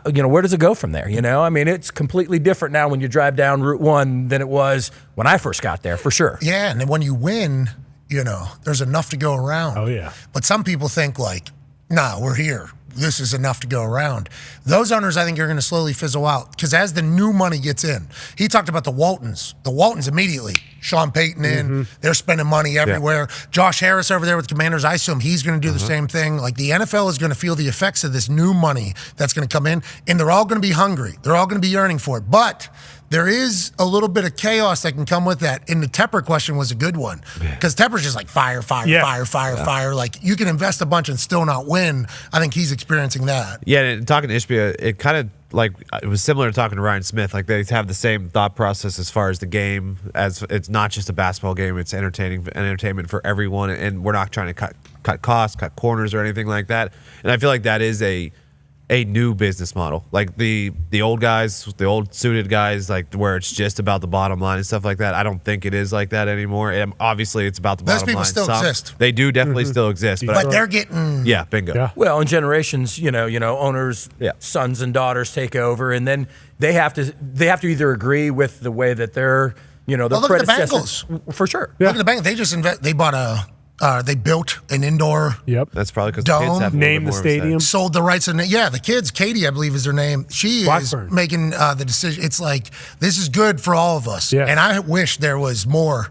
where does it go from there? I mean, it's completely different now when you drive down Route 1 than it was when I first got there, for sure. Yeah, and then when you win, there's enough to go around. Oh, yeah. But some people think like, nah, we're here. This is enough to go around. Those owners, I think, are going to slowly fizzle out, because as the new money gets in, he talked about the Waltons. The Waltons immediately, Sean Payton in, they're spending money everywhere. Josh Harris over there with the Commanders, I assume he's going to do the same thing. Like, the NFL is going to feel the effects of this new money that's going to come in, and they're all going to be hungry. They're all going to be yearning for it. But there is a little bit of chaos that can come with that. And the Tepper question was a good one, because Tepper's just like fire. Like, you can invest a bunch and still not win. I think he's experiencing that. Yeah, and talking to Ishbia, it kind of like it was similar to talking to Ryan Smith. Like, they have the same thought process as far as the game, as it's not just a basketball game; it's entertainment for everyone. And we're not trying to cut costs, cut corners, or anything like that. And I feel like that is a new business model. Like the old guys, the old suited guys, like where it's just about the bottom line and stuff like that. I don't think it is like that anymore. And obviously, it's about the Those bottom line. people still exist. They do definitely still exist, But they're getting. yeah, bingo. Yeah. Well, in generations, owners, sons and daughters take over, and then they have to either agree with the way that their, their Well, look at the predecessors. Bengals. For sure. Look at the Bengals. They just they bought they built an indoor. Yep. That's probably because Dome. the kids have a little Name bit the more of a say. stadium. Sold the rights, and the kids, Katie, I believe is her name. She Blackburn. is making the decision. It's like, this is good for all of us. Yeah. And I wish there was more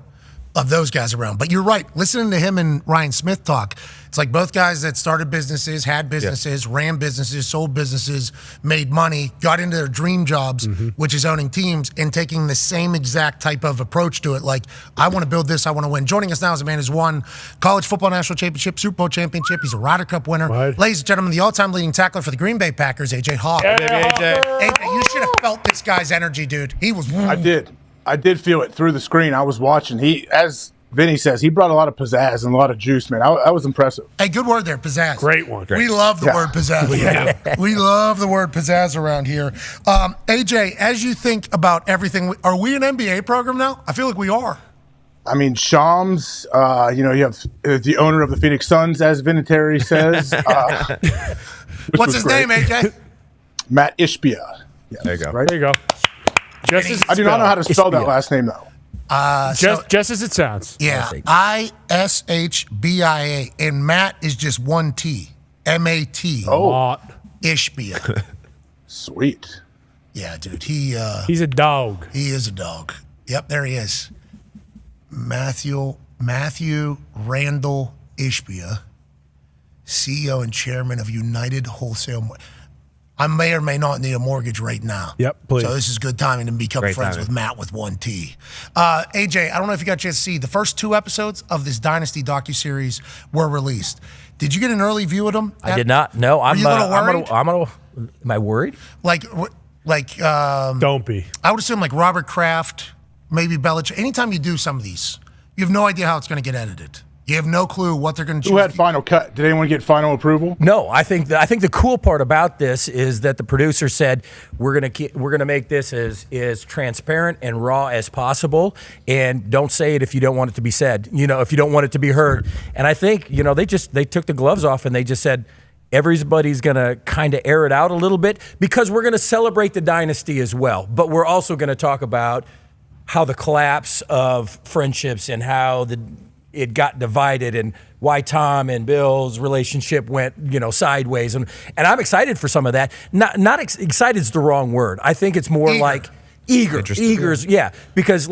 of those guys around. But you're right. Listening to him and Ryan Smith talk, it's like both guys that started businesses, had businesses, ran businesses, sold businesses, made money, got into their dream jobs, which is owning teams, and taking the same exact type of approach to it. Like, I want to build this, I want to win. Joining us now is a man who's won college football national championship, Super Bowl championship. He's a Ryder Cup winner. Right. Ladies and gentlemen, the all-time leading tackler for the Green Bay Packers, AJ Hawk. AJ, you should have felt this guy's energy, dude. He was. I did feel it through the screen. I was watching. He, as Vinny says, he brought a lot of pizzazz and a lot of juice, man. I was impressive. Hey, good word there, pizzazz. Great one. We love the word pizzazz. We love the word pizzazz around here. AJ, as you think about everything, are we an NBA program now? I feel like we are. I mean, Shams, you have the owner of the Phoenix Suns, as Vinatieri says. What's his name, AJ? Matt Ishbia. Yes, There you go. Right? There you go. I do not know how to spell that last name, though. Just as it sounds. Yeah, Ishbia, and Matt is just one T, M-A-T. Oh, Ishbia. Sweet. Yeah, dude, He's a dog. he is a dog. Yep, there he is. Matthew Randall Ishbia, CEO and chairman of United Wholesale. I may or may not need a mortgage right now. Yep, please. So this is good timing to become Great friends timing. with Matt with one T. AJ, I don't know if you got a chance to see, the first 2 episodes of this Dynasty docuseries were released. Did you get an early view of them? I did not. No, I'm. you a little worried? Am I worried? Like, Don't be. I would assume like Robert Kraft, maybe Belichick. Anytime you do some of these, you have no idea how it's going to get edited. You have no clue what they're going to choose. Who had final cut? Did anyone get final approval? No, I think the cool part about this is that the producer said we're gonna make this as transparent and raw as possible, and don't say it if you don't want it to be said. If you don't want it to be heard. And I think they took the gloves off and they just said everybody's gonna kind of air it out a little bit because we're gonna celebrate the dynasty as well, but we're also gonna talk about how the collapse of friendships and how it got divided and why Tom and Bill's relationship went, sideways. And I'm excited for some of that. Not excited is the wrong word. I think it's more like eager. Eager's, yeah. Because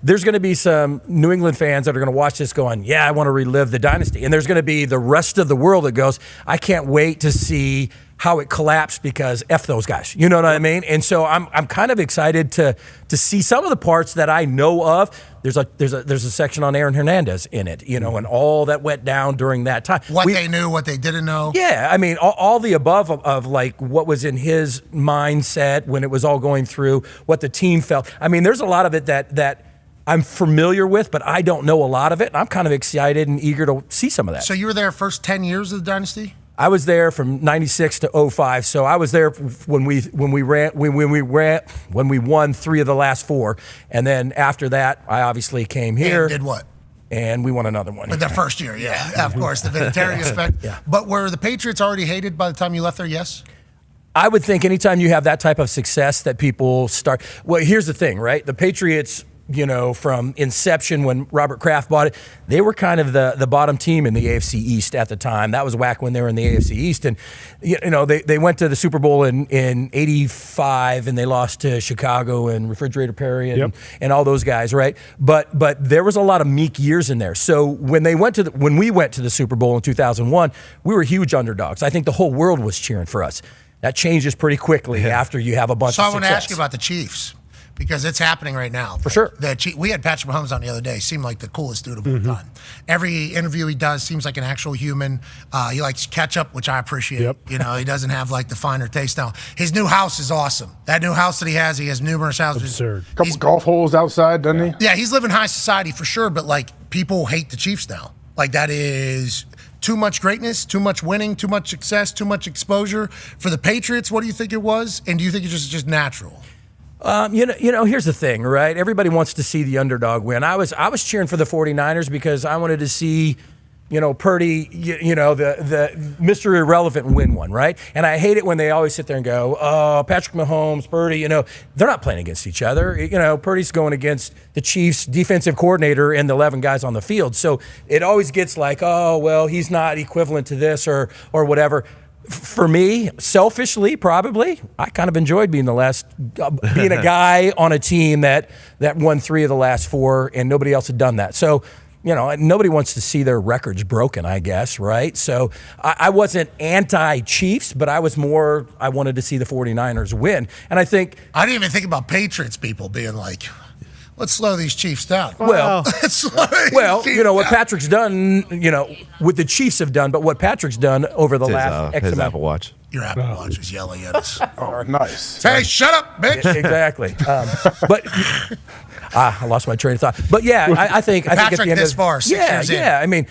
there's going to be some New England fans that are going to watch this going, yeah, I want to relive the dynasty. And there's going to be the rest of the world that goes, I can't wait to see how it collapsed because F those guys. You know what I mean? And so I'm kind of excited to see some of the parts that I know of. There's a section on Aaron Hernandez in it, and all that went down during that time. What they knew, what they didn't know. Yeah, I mean, all the above of what was in his mindset when it was all going through, what the team felt. I mean, there's a lot of it that I'm familiar with, but I don't know a lot of it. And I'm kind of excited and eager to see some of that. So you were there first 10 years of the dynasty? I was there from '96 to '05, so I was there when we won 3 of the last 4, and then after that, I obviously came here. And did what? And we won another one. The first year, yeah, of course, the Vinatieri effect. Yeah. But were the Patriots already hated by the time you left there? Yes. I would think anytime you have that type of success that people start. Well, here's the thing, right? The Patriots, from inception when Robert Kraft bought it, they were kind of the bottom team in the AFC East at the time. That was back when they were in the AFC East. And, they went to the Super Bowl in '85 and they lost to Chicago and Refrigerator Perry and all those guys, right? But there was a lot of meek years in there. So when we went to the Super Bowl in 2001, we were huge underdogs. I think the whole world was cheering for us. That changes pretty quickly after you have a bunch of success. So I want to ask you about the Chiefs. Because it's happening right now. For sure. We had Patrick Mahomes on the other day. Seemed like the coolest dude of all time. Every interview he does seems like an actual human. He likes ketchup, which I appreciate. Yep. He doesn't have the finer taste now. His new house is awesome. That new house that he has numerous houses. Absurd. Couple golf holes outside, doesn't he? Yeah, he's living high society for sure, but people hate the Chiefs now. That is too much greatness, too much winning, too much success, too much exposure. For the Patriots, what do you think it was? And do you think it's just natural? Here's the thing, right? Everybody wants to see the underdog win. I was cheering for the 49ers because I wanted to see, Purdy, the Mr. Irrelevant win one, right? And I hate it when they always sit there and go, oh, Patrick Mahomes, Purdy, they're not playing against each other. Purdy's going against the Chiefs defensive coordinator and the 11 guys on the field. So it always gets oh, well, he's not equivalent to this or whatever. For me, selfishly, probably, I kind of enjoyed being being a guy on a team that won 3 of the last 4, and nobody else had done that. So, nobody wants to see their records broken, I guess, right? So I wasn't anti-Chiefs, but I wanted to see the 49ers win. And I think... I didn't even think about Patriots people being let's slow these Chiefs down. What Patrick's done, what the Chiefs have done, but what Patrick's done over the last X his amount. Apple Watch. Your Apple Watch is yelling at us. Oh, nice. Hey, shut up, bitch. Exactly. But I lost my train of thought. But yeah, I think Patrick at the end this far, 6 years in. Yeah. I mean,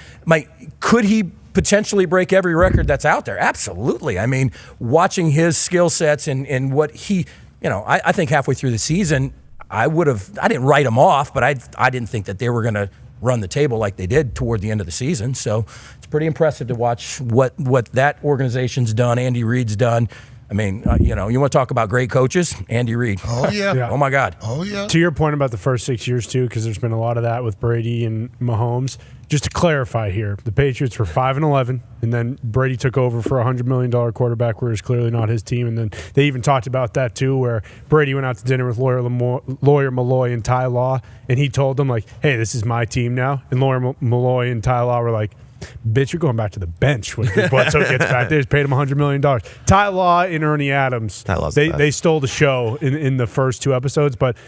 could he potentially break every record that's out there? Absolutely. I mean, watching his skill sets and what he, I think halfway through the season, I didn't write them off, but I didn't think that they were going to run the table like they did toward the end of the season. So it's pretty impressive to watch what that organization's done, Andy Reid's done. I mean, you want to talk about great coaches? Andy Reid. Oh, yeah. Oh, my God. Oh, yeah. To your point about the first 6 years, too, because there's been a lot of that with Brady and Mahomes. Just to clarify here, the Patriots were 5-11, and then Brady took over for a $100 million quarterback where it's clearly not his team. And then they even talked about that, too, where Brady went out to dinner with Lawyer Malloy and Ty Law, and he told them, hey, this is my team now. And Lawyer Malloy and Ty Law were like, bitch, you're going back to the bench when Bledsoe gets back. They just paid him $100 million. Ty Law and Ernie Adams, they stole the show in the first 2 episodes. But,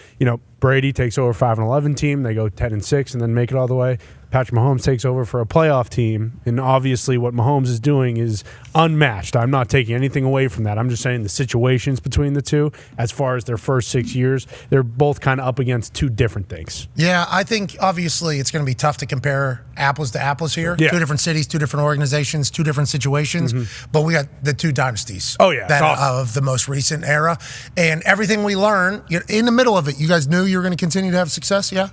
Brady takes over 5-11 team. They go 10-6 and then make it all the way. Patrick Mahomes takes over for a playoff team, and obviously what Mahomes is doing is unmatched. I'm not taking anything away from that. I'm just saying the situations between the two, as far as their first 6 years, they're both kind of up against two different things. Yeah, I think obviously it's going to be tough to compare apples to apples here. Yeah. 2 different cities, 2 different organizations, 2 different situations. But we got the 2 dynasties. Oh, yeah, that it's awesome. of the most recent era, and everything we learn in the middle of it. You guys knew you were going to continue to have success. Yeah.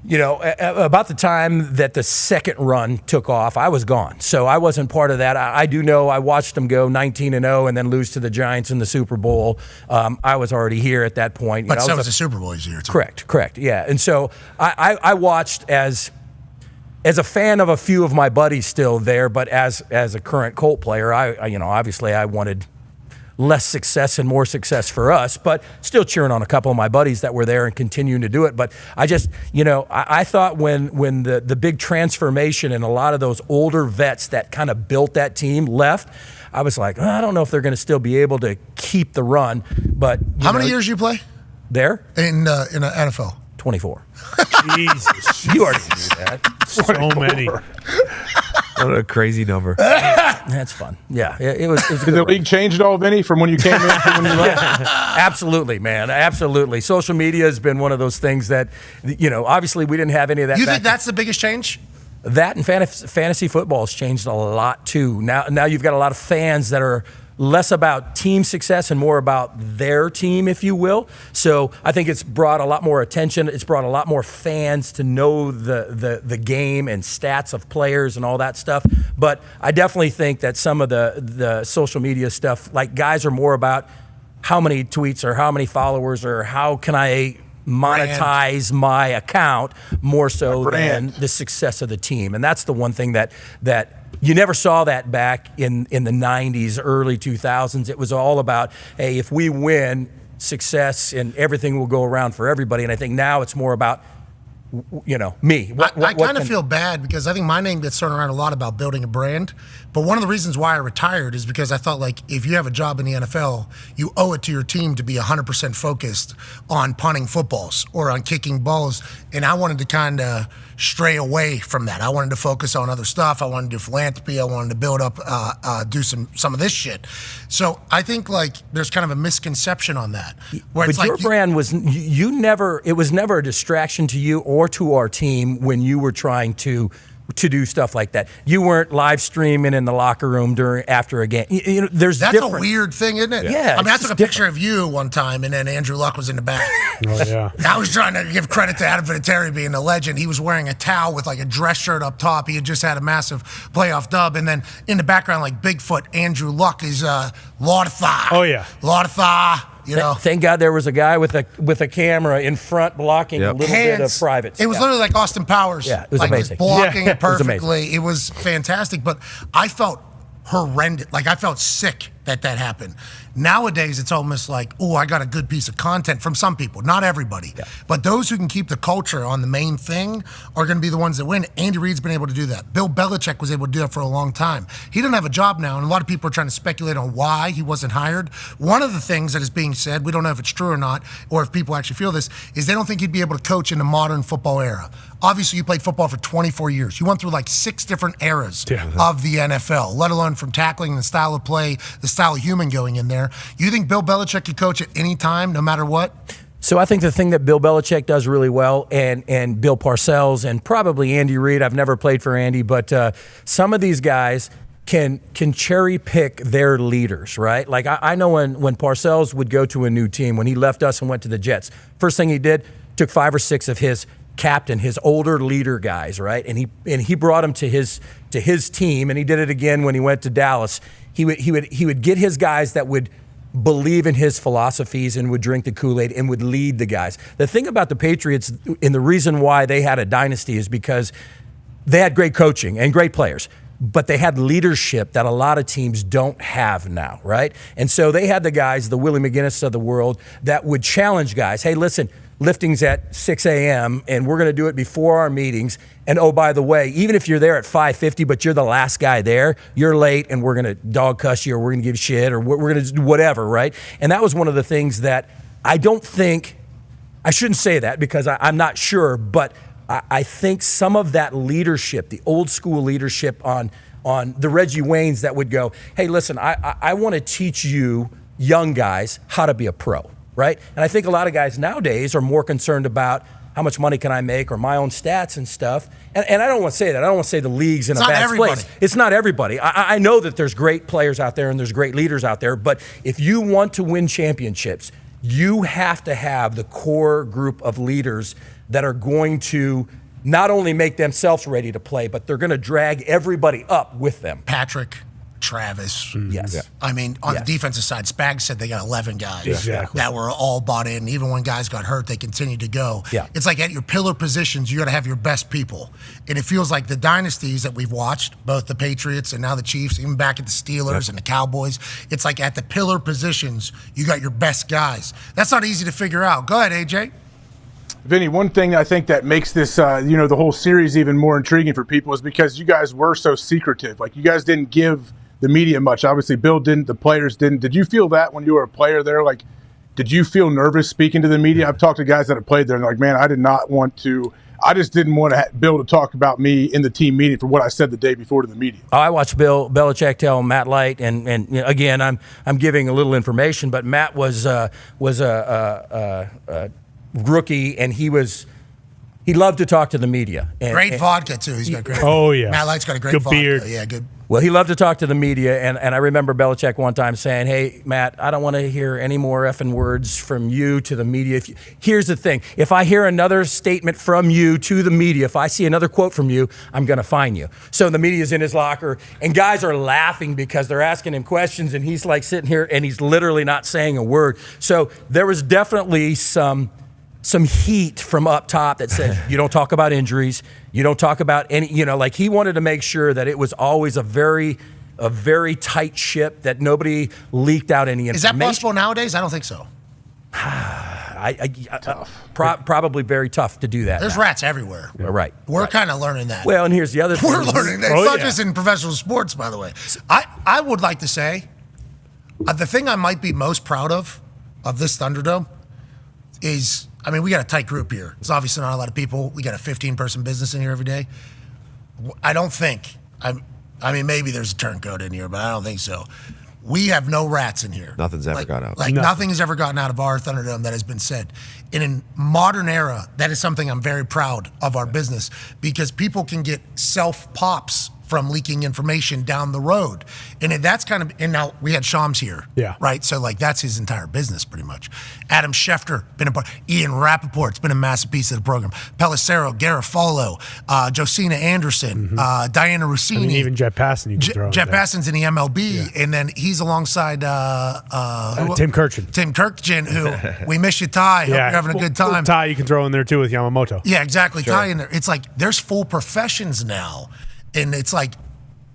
You know, about the time that the second run took off, I was gone. So I wasn't part of that. I do know I watched them go 19-0 and then lose to the Giants in the Super Bowl. I was already here at that point. But so was the Super Bowl year, too. Correct. Yeah. And so I watched as a fan of a few of my buddies still there, but as a current Colt player, I obviously I wanted less success and more success for us, but still cheering on a couple of my buddies that were there and continuing to do it. But I just, I thought when the big transformation and a lot of those older vets that kind of built that team left, I was like, I don't know if they're going to still be able to keep the run. But how many years you play there in the NFL? 24. Jesus, you already knew that. So many. What a crazy number. That's fun. Yeah, it was a Did good the run. league change at all, Vinny, from when you came in to when you left? Absolutely, man. Absolutely. Social media has been one of those things that, obviously we didn't have any of that. You think that's the biggest change? That and fantasy football has changed a lot too. Now you've got a lot of fans that are less about team success and more about their team, if you will. So I think it's brought a lot more attention. It's brought a lot more fans to know the game and stats of players and all that stuff. But I definitely think that some of the social media stuff, like guys are more about how many tweets or how many followers or how can I monetize my account more so than the success of the team. And that's the one thing that you never saw that back in the 90s, early 2000s. It was all about, hey, if we win, success and everything will go around for everybody. And I think now it's more about, me. I kind of feel bad because I think my name gets thrown around a lot about building a brand. But one of the reasons why I retired is because I thought, like, if you have a job in the NFL, you owe it to your team to be 100% focused on punting footballs or on kicking balls. And I wanted to kind of stray away from that. I wanted to focus on other stuff. I wanted to do philanthropy. I wanted to build up, do some of this shit. So I think, like, there's kind of a misconception on that. Where But your brand was, it was never a distraction to you or to our team when you were trying to do stuff like that. You weren't live streaming in the locker room after a game. That's a weird thing, isn't it? Yeah. I mean, I took a picture of you one time, and then Andrew Luck was in the back. Oh, yeah. I was trying to give credit to Adam Vinatieri being a legend. He was wearing a towel with like a dress shirt up top. He had just had a massive playoff dub, and then in the background, like Bigfoot, Andrew Luck is Lortha. Oh, yeah. Lortha. Thank God there was a guy with a camera in front blocking a little bit of private stuff. It was literally like Austin Powers. Yeah, it was like amazing. Just blocking it It was perfectly. amazing. It was fantastic. But I felt horrendous. Like, I felt sick that happened. Nowadays, it's almost like, oh, I got a good piece of content from some people, not everybody. Yeah. But those who can keep the culture on the main thing are going to be the ones that win. Andy Reid's been able to do that. Bill Belichick was able to do that for a long time. He doesn't have a job now, and a lot of people are trying to speculate on why he wasn't hired. One of the things that is being said, we don't know if it's true or not, or if people actually feel this, is they don't think he'd be able to coach in the modern football era. Obviously, you played football for 24 years. You went through like 6 different eras of the NFL, let alone from tackling, the style of play, the style of human going in there. You think Bill Belichick could coach at any time, no matter what? So I think the thing that Bill Belichick does really well, and Bill Parcells, and probably Andy Reid, I've never played for Andy, but some of these guys can cherry pick their leaders, right? Like I know when Parcells would go to a new team, when he left us and went to the Jets, first thing he did, took 5 or 6 of his captain, his older leader guys, right? And he brought them to his team, and he did it again when he went to Dallas. He would get his guys that would believe in his philosophies and would drink the Kool-Aid and would lead the guys. The thing about the Patriots, and the reason why they had a dynasty, is because they had great coaching and great players, but they had leadership that a lot of teams don't have now, right? And so they had the guys, the Willie McGinnis of the world, that would challenge guys. Hey, listen, lifting's at 6 a.m., and we're going to do it before our meetings. And oh, by the way, even if you're there at 5:50, but you're the last guy there, you're late, and we're going to dog cuss you, or we're going to give shit, or we're going to do whatever, right? And that was one of the things that I shouldn't say that because I'm not sure, but I think some of that leadership, the old school leadership on the Reggie Waynes that would go, hey, listen, I want to teach you young guys how to be a pro, right? And I think a lot of guys nowadays are more concerned about how much money can I make or my own stats and stuff. And I don't want to say that. I don't want to say the league's in a bad place. It's not everybody. I know that there's great players out there and there's great leaders out there, but if you want to win championships, you have to have the core group of leaders that are going to not only make themselves ready to play, but they're going to drag everybody up with them. Patrick, Travis. Yes. Yeah. I mean, on the defensive side, Spags said they got 11 guys Exactly. that were all bought in. Even when guys got hurt, they continued to go. Yeah. It's like at your pillar positions, you got to have your best people. And it feels like the dynasties that we've watched, both the Patriots and now the Chiefs, even back at the Steelers and the Cowboys, it's like at the pillar positions, you got your best guys. That's not easy to figure out. Go ahead, AJ. Vinny, one thing I think that makes this, the whole series even more intriguing for people is because you guys were so secretive. Like, you guys didn't give the media much. Obviously, Bill didn't, the players didn't. Did you feel that when you were a player there? Like, did you feel nervous speaking to the media? I've talked to guys that have played there and like, man, I did not want to. I just didn't want to Bill to talk about me in the team meeting for what I said the day before to the media. I watched Bill Belichick tell Matt Light, and again, I'm giving a little information, but Matt was a rookie, and he loved to talk to the media. Great vodka, too. He's got great. Oh, yeah. Matt Light's got a great Good vodka. beard. Yeah, good. Well, he loved to talk to the media, and I remember Belichick one time saying, hey, Matt, I don't want to hear any more effing words from you to the media. Here's the thing. If I hear another statement from you to the media, if I see another quote from you, I'm going to fine you. So the media's in his locker, and guys are laughing because they're asking him questions, and he's like sitting here, and he's literally not saying a word. So there was definitely some heat from up top that said, you don't talk about injuries, you don't talk about any, like he wanted to make sure that it was always a very tight ship, that nobody leaked out any information. Is that possible nowadays? I don't think so. Probably very tough to do that. There's rats everywhere. Right. We're kind of learning that. Well, and here's the other thing. We're learning that. It's not just in professional sports, by the way. I would like to say, the thing I might be most proud of this Thunderdome is, I mean, we got a tight group here. It's obviously not a lot of people. We got a 15-person business in here every day. I don't think, I mean, maybe there's a turncoat in here, but I don't think so. We have no rats in here. Nothing's ever got out. Nothing has ever gotten out of our Thunderdome that has been said. In a modern era, that is something I'm very proud of our business, because people can get self-pops from leaking information down the road. And that's kind of, and now we had Shams here. Yeah. Right? So that's his entire business pretty much. Adam Schefter, been a part. Ian Rappaport's been a massive piece of the program. Pelissero, Garofalo, Josina Anderson, Diana Rossini. I mean, even Jet Passon you can throw Jet Passon's in the MLB, and then he's alongside Tim Kirchin. Tim Kirchin, who we miss you, Ty. Hope you're having a good time. Ty you can throw in there too with Yamamoto. Yeah, exactly. Ty in there. It's like there's full professions now. And it's like,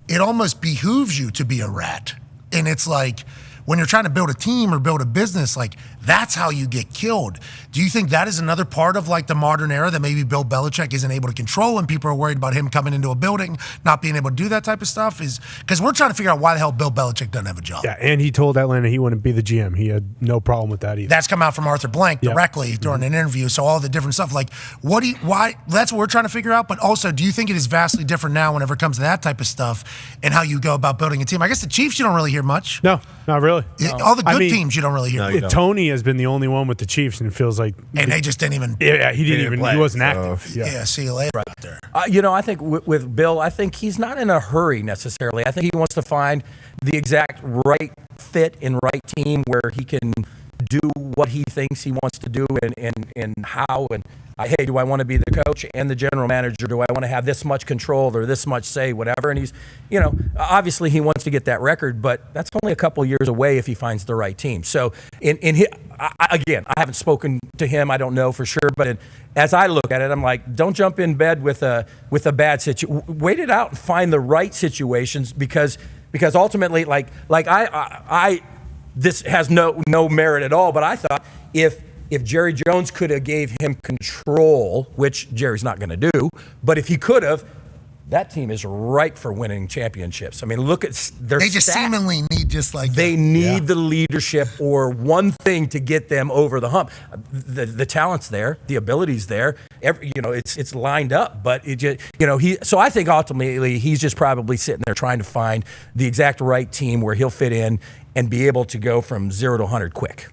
it almost behooves you to be a rat. And it's like, when you're trying to build a team or build a business, like, that's how you get killed. Do you think that is another part of like the modern era that maybe Bill Belichick isn't able to control, and people are worried about him coming into a building, not being able to do that type of stuff? Is because we're trying to figure out why the hell Bill Belichick doesn't have a job. Yeah, and he told Atlanta he wouldn't be the GM. He had no problem with that either. That's come out from Arthur Blank directly during an interview. So all the different stuff, like, why? That's what we're trying to figure out. But also, do you think it is vastly different now whenever it comes to that type of stuff and how you go about building a team? I guess the Chiefs, you don't really hear much. No, not really. All the good teams, you don't really hear. No, Tony has been the only one with the Chiefs, and it feels like, and they just didn't even. Yeah, he didn't even. play, He wasn't so. active. Yeah, see you later out there. I think with Bill, I think he's not in a hurry necessarily. I think he wants to find the exact right fit and right team where he can do what he thinks he wants to do and how. And hey, do I want to be the coach and the general manager? Do I want to have this much control or this much say, whatever? And he's, obviously he wants to get that record, but that's only a couple years away if he finds the right team. So again, I haven't spoken to him. I don't know for sure, but as I look at it, I'm like, don't jump in bed with a bad situation. Wait it out and find the right situations, because ultimately, this has no merit at all. But I thought if Jerry Jones could have gave him control, which Jerry's not going to do, but if he could have, that team is ripe for winning championships. I mean, look at their They just stats. seemingly need just like they need the leadership or one thing to get them over the hump. The talent's there, the ability's there. It's lined up, but it just So I think ultimately he's just probably sitting there trying to find the exact right team where he'll fit in and be able to go from 0 to 100 quick.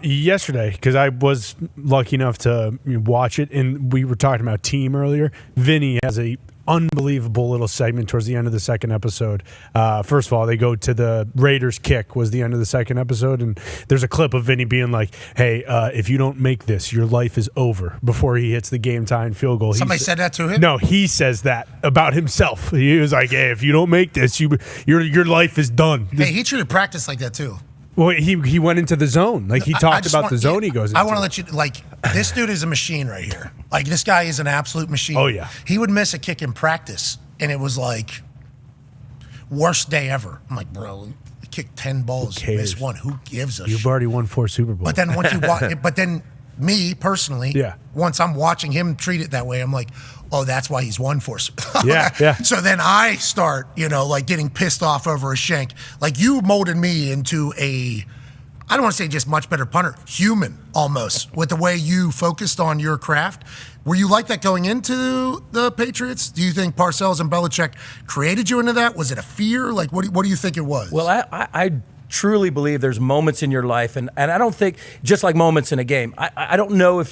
Yesterday, because I was lucky enough to watch it, and we were talking about team earlier. Vinny has a unbelievable little segment towards the end of the second episode. First of all, they go to the Raiders kick was the end of the second episode, and there's a clip of Vinny being like, hey, if you don't make this, your life is over, before he hits the game-tying field goal. Somebody said that to him? No, he says that about himself. He was like, hey, if you don't make this, your life is done. Hey, he treated practice like that too. Well, he went into the zone. Like, he talked about the zone he goes into. I want to let you, this dude is a machine right here. Like, this guy is an absolute machine. Oh, yeah. He would miss a kick in practice, and it was like, worst day ever. I'm like, bro, you kicked 10 balls, you missed one. Who gives a shit? You've already won 4 Super Bowls. But then once you watch, me personally, once I'm watching him treat it that way, I'm like, oh, that's why he's won 4. Yeah. So then I start, getting pissed off over a shank. Like, you molded me into I don't want to say just much better punter, human almost, with the way you focused on your craft. Were you like that going into the Patriots? Do you think Parcells and Belichick created you into that? Was it a fear? Like, what do you think it was? Well, I truly believe there's moments in your life, and I don't think, just like moments in a game, I don't know if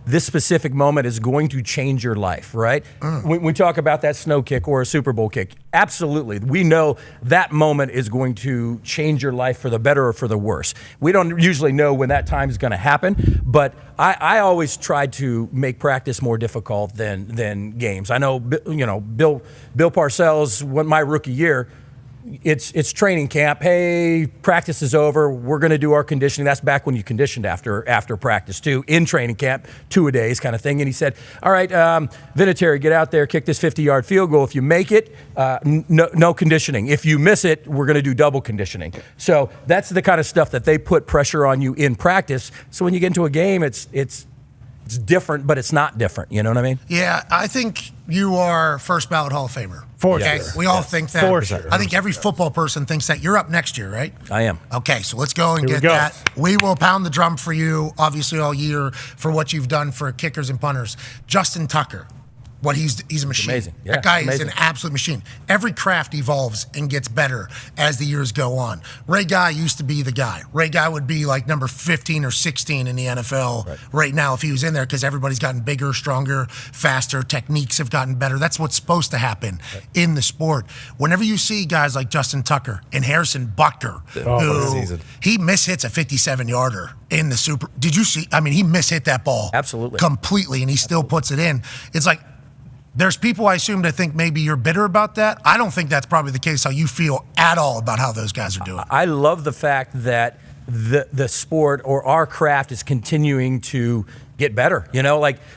this specific moment is going to change your life, right? When we talk about that snow kick or a Super Bowl kick, absolutely. We know that moment is going to change your life for the better or for the worse. We don't usually know when that time is going to happen, but I always try to make practice more difficult than games. I know, Bill Parcells, my rookie year, it's training camp. Hey, practice is over. We're going to do our conditioning. That's back when you conditioned after practice too, in training camp, 2-a-days kind of thing. And he said, all right, Vinatieri, get out there, kick this 50-yard field goal. If you make it, no conditioning. If you miss it, we're going to do double conditioning. So that's the kind of stuff that they put pressure on you in practice. So when you get into a game, it's different, but it's not different. You know what I mean? Yeah, I think you are first ballot Hall of Famer. For sure. We all think that. For sure. I think every football person thinks that. You're up next year, right? I am. Okay, so let's go and get that. We will pound the drum for you, obviously, all year for what you've done for kickers and punters. Justin Tucker. He's a machine. Amazing. Yeah, that guy is an absolute machine. Every craft evolves and gets better as the years go on. Ray Guy used to be the guy. Ray Guy would be like number 15 or 16 in the NFL right now if he was in there, because everybody's gotten bigger, stronger, faster. Techniques have gotten better. That's what's supposed to happen in the sport. Whenever you see guys like Justin Tucker and Harrison Butker, who he mishits a 57-yarder in the Super. Did you see? I mean, he mishit that ball absolutely completely, and he still puts it in. It's like, there's people, I assume, that think maybe you're bitter about that. I don't think that's probably the case, how you feel at all about how those guys are doing. I love the fact that the sport or our craft is continuing to get better.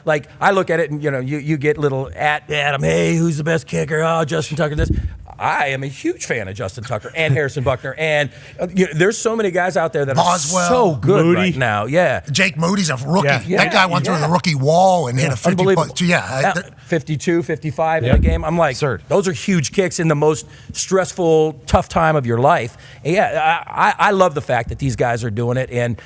Like I look at it and, you get little at Adam, hey, who's the best kicker? Oh, Justin Tucker, this. I am a huge fan of Justin Tucker and Harrison Buckner, and there's so many guys out there that Boswell, are so good Moody. Right now. Yeah, Jake Moody's a rookie. Yeah. That guy went through the rookie wall and hit a 50. 52, 55 in a game. I'm like, those are huge kicks in the most stressful, tough time of your life. And I love the fact that these guys are doing it, and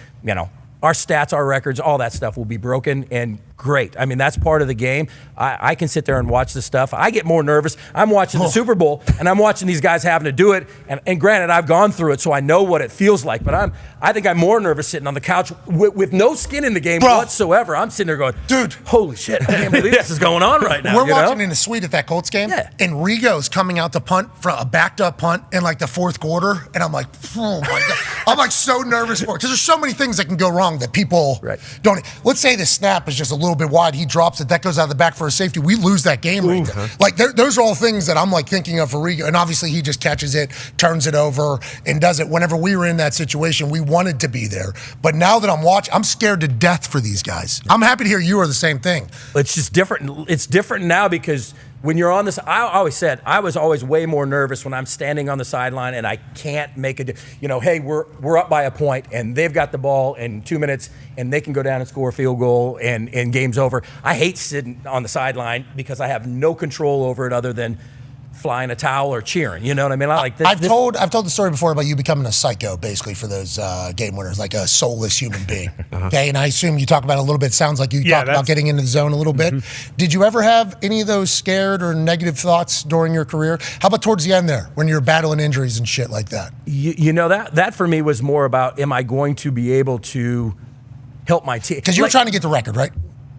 our stats, our records, all that stuff will be broken, and great. I mean, that's part of the game. I can sit there and watch this stuff. I get more nervous. I'm watching the Super Bowl, and I'm watching these guys having to do it. And granted, I've gone through it, so I know what it feels like. But I think I'm more nervous sitting on the couch with no skin in the game whatsoever. I'm sitting there going, dude, holy shit, I can't believe this is going on right now. We're watching in the suite at that Colts game, and Rigo's coming out to punt for a backed-up punt in like the fourth quarter, and I'm like, oh my God. I'm like so nervous for it, because there's so many things that can go wrong that people don't. Let's say the snap is just a little bit wide. He drops it. That goes out of the back for a safety. We lose that game right there. Like, those are all things that I'm like thinking of for Rigo. And obviously he just catches it, turns it over, and does it. Whenever we were in that situation, we wanted to be there. But now that I'm watching, I'm scared to death for these guys. I'm happy to hear you are the same thing. It's just different. It's different now because when you're on this, I always said I was always way more nervous when I'm standing on the sideline and I can't make hey, we're up by a point and they've got the ball in 2 minutes and they can go down and score a field goal and game's over. I hate sitting on the sideline because I have no control over it other than flying a towel or cheering. You know what I mean? I like this. I've told the story before about you becoming a psycho, basically, for those game winners, like a soulless human being. Okay, and I assume you talk about it a little bit. Sounds like you talk about getting into the zone a little bit. Did you ever have any of those scared or negative thoughts during your career? How about towards the end there, when you're battling injuries and shit like that? You know, that for me was more about, am I going to be able to help my team? Because you were trying to get the record, right?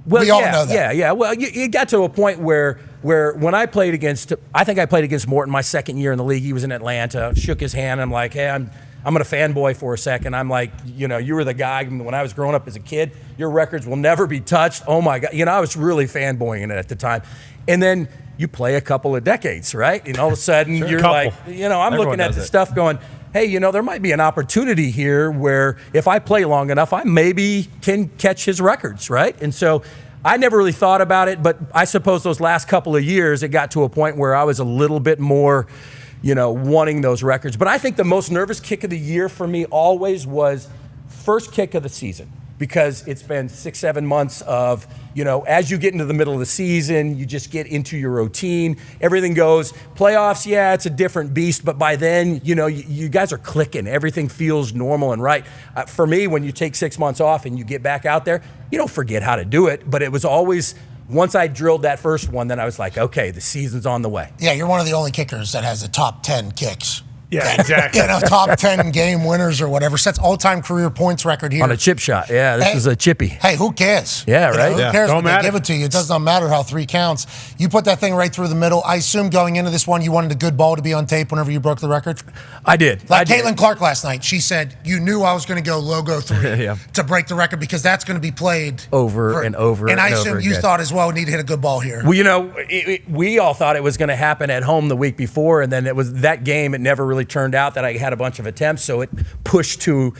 Well, we all know that. Yeah. Well, you got to a point where when I played against, I think I played against Morton my second year in the league. He was in Atlanta. Shook his hand. I'm like, hey, I'm going to fanboy for a second. I'm like, you know, you were the guy when I was growing up as a kid. Your records will never be touched. Oh my God. You know, I was really fanboying it at the time. And then you play a couple of decades, right? And all of a sudden you're like, you know, I'm looking at the stuff going, hey, you know, there might be an opportunity here where if I play long enough, I maybe can catch his records, right? And so I never really thought about it, but I suppose those last couple of years, it got to a point where I was a little bit more, you know, wanting those records. But I think the most nervous kick of the year for me always was first kick of the season, because it's been 6-7 months of, you know, as you get into the middle of the season, you just get into your routine. Everything goes. Playoffs, yeah, it's a different beast, but by then, you know, you guys are clicking. Everything feels normal and right. For me, when you take 6 months off and you get back out there, you don't forget how to do it, but it was always, once I drilled that first one, then I was like, okay, the season's on the way. Yeah, you're one of the only kickers that has a top 10 kicks. Yeah, exactly. You know, top 10 game winners or whatever. Sets all-time career points record here. On a chip shot. Yeah, this is a chippy. Hey, who cares? Yeah, you right? Know, who cares Don't when they give it to you? It does not matter how 3 counts. You put that thing right through the middle. I assume going into this one, you wanted a good ball to be on tape whenever you broke the record? I did. Like Caitlin Clark last night, she said, you knew I was going to go logo 3 to break the record because that's going to be played over and over and over. And I assume you thought as well, we need to hit a good ball here. Well, you know, we all thought it was going to happen at home the week before, and then it was that game. It never really turned out that I had a bunch of attempts, so it pushed to,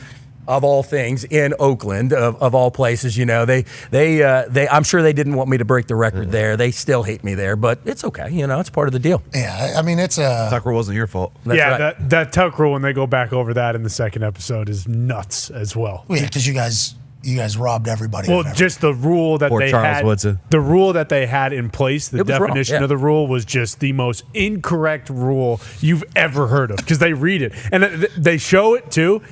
of all things, in Oakland, of all places. You know, they I'm sure they didn't want me to break the record there. They still hate me there, but it's okay. You know, it's part of the deal. Yeah, I mean, it's a Tucker wasn't your fault. That's right. that Tuck rule when they go back over that in the second episode is nuts as well. Yeah, because you guys robbed everybody. Well, just the rule that they Charles had, Woodson. the rule that they had in place, the definition of the rule was just the most incorrect rule you've ever heard of, because they read it and they show it too.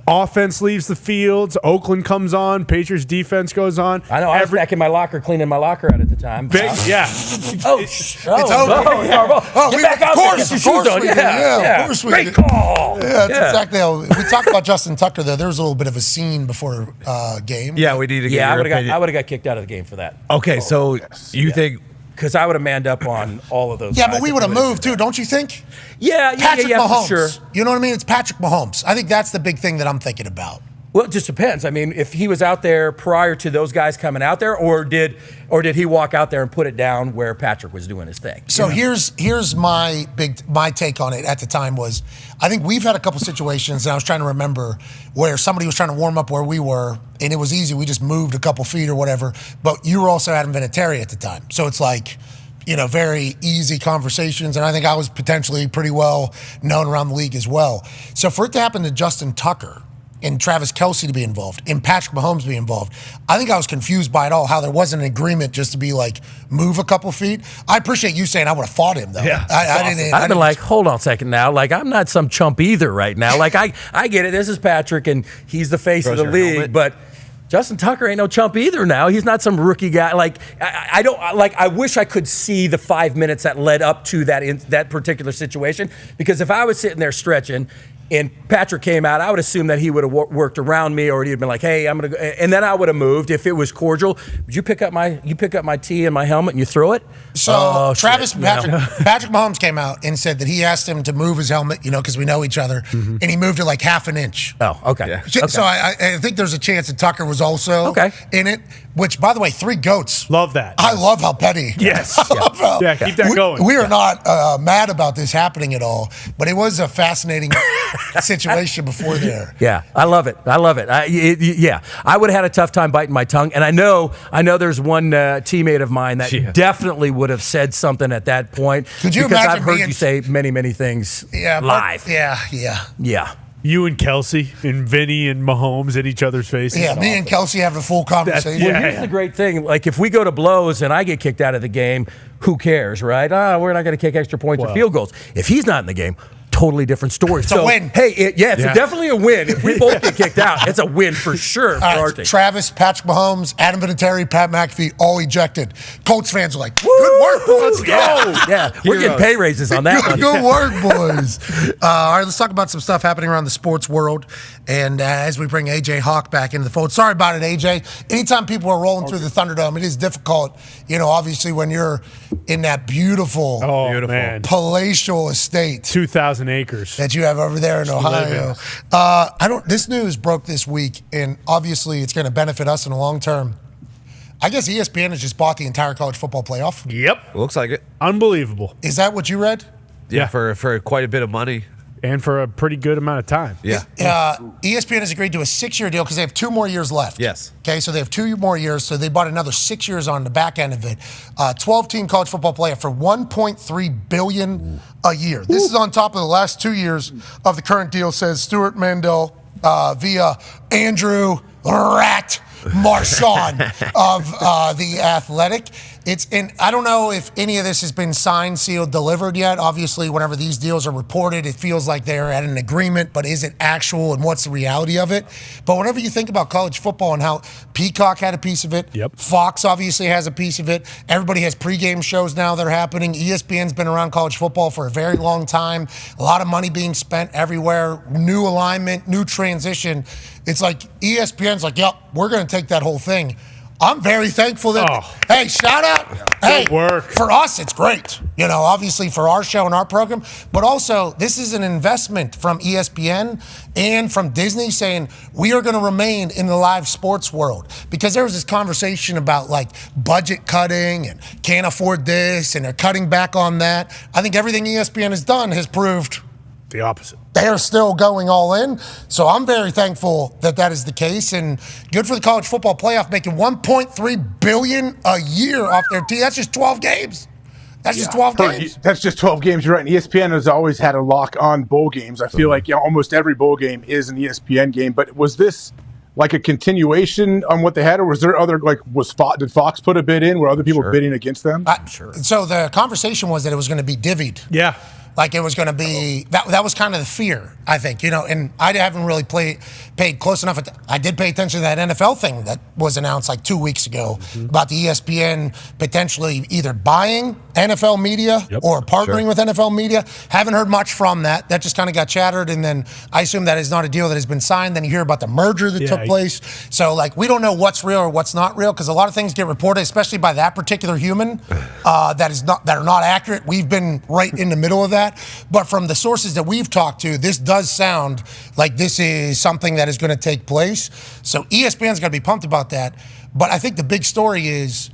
Offense leaves the fields. Oakland comes on. Patriots defense goes on. I know. I was back in my locker, cleaning my locker out at the time. It's over. Get back out there. Get your shoes on. Of course we Great did. call. Yeah, that's exactly how we talked about Justin Tucker, though. There was a little bit of a scene before game. Yeah, we need to get your opinion. I would have got kicked out of the game for that. Okay, so you think... Because I would have manned up on all of those. Yeah, guys but we would have moved too, don't you think? Yeah, Patrick Mahomes. for sure. You know what I mean? It's Patrick Mahomes. I think that's the big thing that I'm thinking about. Well, it just depends. I mean, if he was out there prior to those guys coming out there, or did he walk out there and put it down where Patrick was doing his thing? So here's my take on it at the time was, I think we've had a couple situations, and I was trying to remember, where somebody was trying to warm up where we were, and it was easy. We just moved a couple feet or whatever. But you were also Adam Vinatieri at the time, so it's like, you know, very easy conversations, and I think I was potentially pretty well known around the league as well. So for it to happen to Justin Tucker and Travis Kelce to be involved and Patrick Mahomes to be involved, I think I was confused by it all, how there wasn't an agreement just to be like, move a couple feet. I appreciate you saying I would have fought him, though. Yeah, I've been like, hold on a second now. Like, I'm not some chump either right now. Like, I get it. This is Patrick, and he's the face of the league, helmet. but Justin Tucker ain't no chump either now. He's not some rookie guy. Like, I wish I could see the 5 minutes that led up to that particular situation, because if I was sitting there stretching and Patrick came out, I would assume that he would have worked around me, or he'd been like, "Hey, I'm gonna go," and then I would have moved if it was cordial. Would you pick up my tee and my helmet and you throw it? So Patrick Mahomes came out and said that he asked him to move his helmet, you know, because we know each other, and he moved it like half an inch. Oh, okay. Yeah. So I think there's a chance that Tucker was also in it. Which, by the way, 3 goats. Love that. I love how petty. Yes. Yeah, keep that going. We are not mad about this happening at all, but it was a fascinating situation before there. Yeah, I love it. I would have had a tough time biting my tongue, and I know there's one teammate of mine that definitely would have said something at that point. Could you because imagine I've heard you say many things live. Yeah. You and Kelsey and Vinny and Mahomes in each other's faces. Yeah, me and Kelsey have a full conversation. Well, here's the great thing. Like, if we go to blows and I get kicked out of the game, who cares, right? We're not going to kick extra points or field goals. If he's not in the game, totally different story. It's a win. Hey, it's definitely a win. If we both get kicked out, it's a win for sure for our team. Travis, Patrick Mahomes, Adam Vinatieri, Pat McAfee, all ejected. Colts fans are like, good work, boys. Let's go. Yeah, we're getting pay raises on that one. Good work, boys. All right, let's talk about some stuff happening around the sports world. And as we bring AJ Hawk back into the fold. Sorry about it, AJ. Anytime people are rolling through the Thunderdome, it is difficult. Obviously when you're in that beautiful, palatial estate. 2,000 acres. That you have over there in Ohio. This news broke this week, and obviously it's going to benefit us in the long term. I guess ESPN has just bought the entire college football playoff. Yep. Looks like it. Unbelievable. Is that what you read? Yeah, for quite a bit of money. And for a pretty good amount of time. Yeah. ESPN has agreed to a 6-year deal because they have 2 more years left. Yes. Okay, so they have 2 more years, so they bought another 6 years on the back end of it. 12-team college football playoff for $1.3 billion a year. This is on top of the last 2 years of the current deal, says Stuart Mandel via Andrew Rat Marchand of The Athletic. I don't know if any of this has been signed, sealed, delivered yet. Obviously, whenever these deals are reported, it feels like they're at an agreement, but is it actual and what's the reality of it? But whenever you think about college football and how Peacock had a piece of it, Fox obviously has a piece of it, everybody has pregame shows now that are happening. ESPN's been around college football for a very long time. A lot of money being spent everywhere, new alignment, new transition. It's like ESPN's like, yep, we're going to take that whole thing. I'm very thankful that, hey, shout out. Hey, work. For us, it's great. Obviously for our show and our program, but also this is an investment from ESPN and from Disney saying we are going to remain in the live sports world, because there was this conversation about like budget cutting and can't afford this and they're cutting back on that. I think everything ESPN has done has proved the opposite. They are still going all in. So I'm very thankful that is the case, and good for the college football playoff, making $1.3 billion a year off their team. That's just 12 games. That's just 12 games. That's just 12 games. You're right. And ESPN has always had a lock on bowl games. I feel like almost every bowl game is an ESPN game. But was this like a continuation on what they had, or was there other did Fox put a bid in? Were other people bidding against them? Sure. So the conversation was that it was going to be divvied. Yeah. Like it was going to be, that was kind of the fear, I think, and I haven't really paid close enough. I did pay attention to that NFL thing that was announced like 2 weeks ago about the ESPN potentially either buying NFL media or partnering with NFL media. Haven't heard much from that. That just kind of got chattered, and then I assume that is not a deal that has been signed. Then you hear about the merger that took place. So like we don't know what's real or what's not real, because a lot of things get reported, especially by that particular human, that are not accurate. We've been right in the middle of that. But from the sources that we've talked to, this does sound like this is something that is going to take place. So ESPN's going to be pumped about that. But I think the big story is,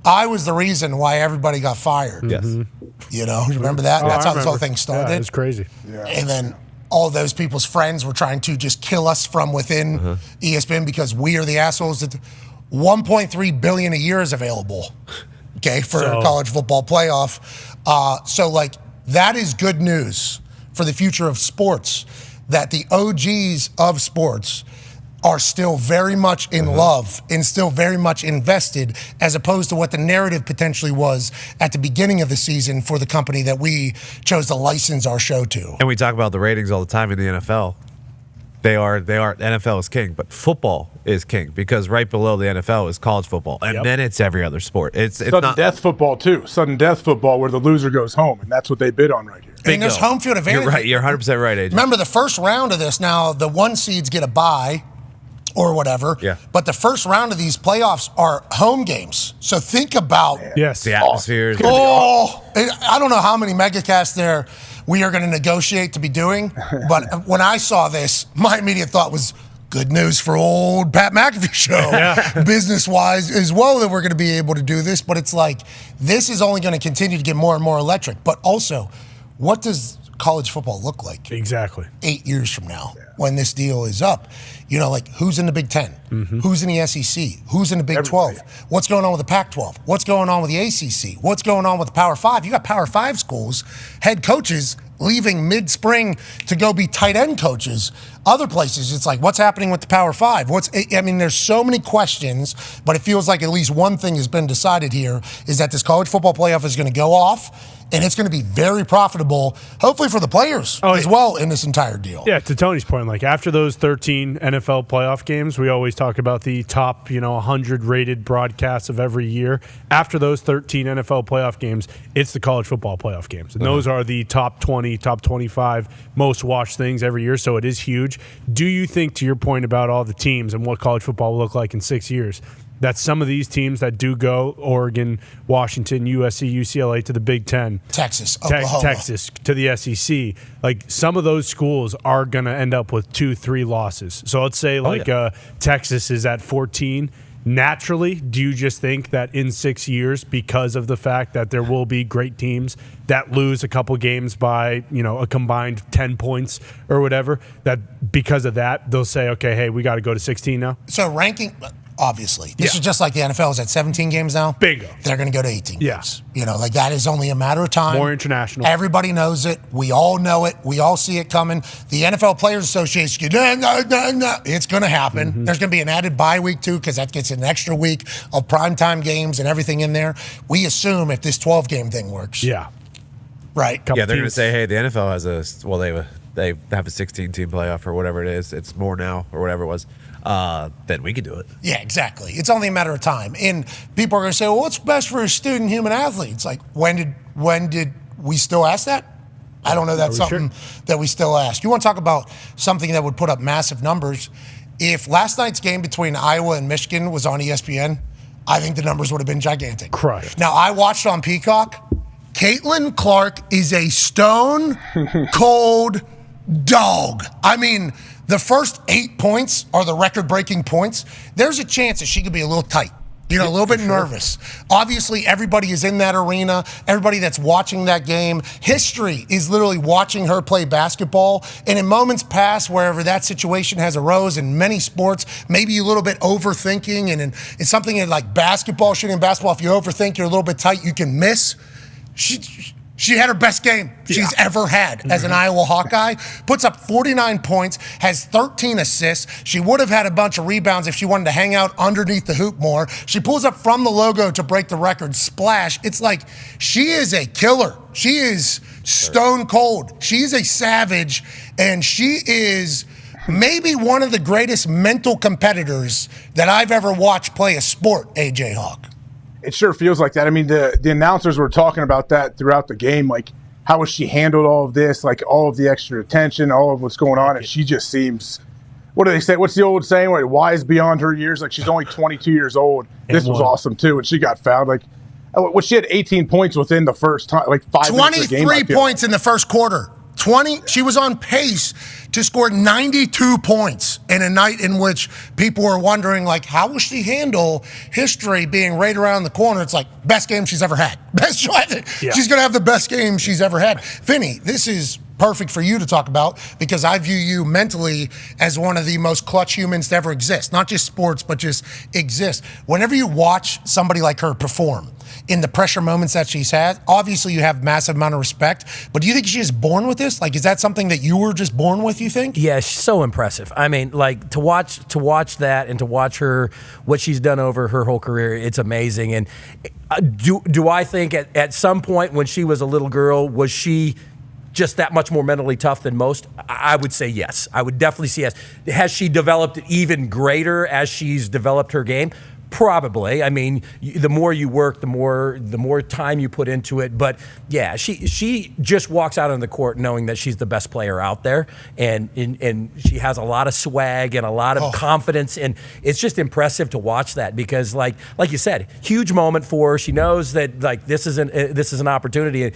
I was the reason why everybody got fired. Yes. Remember that? That's how this whole thing started. Yeah, it was crazy. Yeah. And then all those people's friends were trying to just kill us from within ESPN because we are the assholes. That $1.3 billion a year is available. For college football playoff. So that is good news for the future of sports, that the OGs of sports are still very much in love and still very much invested, as opposed to what the narrative potentially was at the beginning of the season for the company that we chose to license our show to. And we talk about the ratings all the time in the NFL. They are NFL is king, but football is king, because right below the NFL is college football, and then it's every other sport. It's sudden death football too. Sudden death football, where the loser goes home, and that's what they bid on right here. And there's home field advantage. You're right. You're 100% right, AJ. Remember the first round of this. Now the 1 seeds get a bye or whatever. Yeah. But the first round of these playoffs are home games. So think about the atmosphere. I don't know how many megacasts there we are going to negotiate to be doing. But when I saw this, my immediate thought was, good news for old Pat McAfee Show, business-wise as well, that we're going to be able to do this. But it's like, this is only going to continue to get more and more electric. But also, what does college football look like? Exactly. 8 years from now, when this deal is up. Who's in the Big Ten? Who's in the SEC? Who's in the Big 12? What's going on with the Pac-12? What's going on with the ACC? What's going on with the Power 5? You got Power 5 schools, head coaches leaving mid-spring to go be tight end coaches. Other places, it's like, what's happening with the Power Five? There's so many questions, but it feels like at least one thing has been decided here is that this college football playoff is going to go off, and it's going to be very profitable, hopefully for the players as well in this entire deal. Yeah, to Tony's point, like after those 13 NFL playoff games, we always talk about the top, 100 rated broadcasts of every year. After those 13 NFL playoff games, it's the college football playoff games. And those are the top 20, top 25 most watched things every year, so it is huge. Do you think, to your point about all the teams and what college football will look like in 6 years, that some of these teams that do go, Oregon, Washington, USC, UCLA, to the Big Ten, Texas, Oklahoma, Texas to the SEC, like some of those schools are going to end up with 2-3 losses. So let's say Texas is at 14. Naturally, do you just think that in 6 years, because of the fact that there will be great teams that lose a couple games by, a combined 10 points or whatever, that because of that, they'll say, okay, hey, we got to go to 16 now? So ranking, obviously. This is just like the NFL is at 17 games now. Bingo. They're going to go to 18 Yes. games. That is only a matter of time. More international. Everybody knows it. We all know it. We all see it coming. The NFL Players Association, it's going to happen. Mm-hmm. There's going to be an added bye week, too, because that gets an extra week of primetime games and everything in there. We assume if this 12-game thing works. Yeah. Right. Yeah, they're going to say, hey, the NFL has they have a 16-team playoff or whatever it is. It's more now or whatever it was. Then we could do it. Yeah, exactly. It's only a matter of time. And people are going to say, well, what's best for a student human athlete? It's like, when did we still ask that? I don't know. That's something that we still ask. You want to talk about something that would put up massive numbers? If last night's game between Iowa and Michigan was on ESPN, I think the numbers would have been gigantic. Crushed. Now, I watched on Peacock. Caitlin Clark is a stone cold dog. I mean, the first 8 points are the record-breaking points. There's a chance that she could be a little tight, a little bit nervous. Obviously, everybody is in that arena. Everybody that's watching that game. History is literally watching her play basketball. And in moments past, wherever that situation has arose in many sports, maybe a little bit overthinking, and it's something like basketball, shooting basketball, if you overthink, you're a little bit tight, you can miss. She had her best game she's ever had as an Iowa Hawkeye. Puts up 49 points, has 13 assists. She would have had a bunch of rebounds if she wanted to hang out underneath the hoop more. She pulls up from the logo to break the record. Splash. It's like she is a killer. She is stone cold. She's a savage, and she is maybe one of the greatest mental competitors that I've ever watched play a sport, AJ Hawk. It sure feels like that. I mean, the announcers were talking about that throughout the game. Like, how has she handled all of this? Like, all of the extra attention, all of what's going on. And she just seems, what do they say? What's the old saying? Like, wise beyond her years. Like, she's only 22 years old. This was awesome, too. And she got fouled. Like, she had 18 points within the first time, like 5 minutes of the game. 23 points in the first quarter. She was on pace to score 92 points in a night in which people were wondering, like, how will she handle history being right around the corner? It's like, best game she's ever had. She's going to have the best game she's ever had. Vinny, this is perfect for you to talk about because I view you mentally as one of the most clutch humans to ever exist. Not just sports, but just exist. Whenever you watch somebody like her perform, in the pressure moments that she's had, obviously you have massive amount of respect, but do you think she's born with this? Like, is that something that you were just born with, you think? Yeah, she's so impressive. I mean, like, to watch that and to watch her, what she's done over her whole career, it's amazing. And do I think at some point when she was a little girl, was she just that much more mentally tough than most? I would say yes. I would definitely say yes. Has she developed even greater as she's developed her game? Probably. I mean, the more you work, the more time you put into it. But yeah, she just walks out on the court knowing that she's the best player out there, and she has a lot of swag and a lot of confidence, and it's just impressive to watch that because, like you said, huge moment for her. She knows that like this is an opportunity.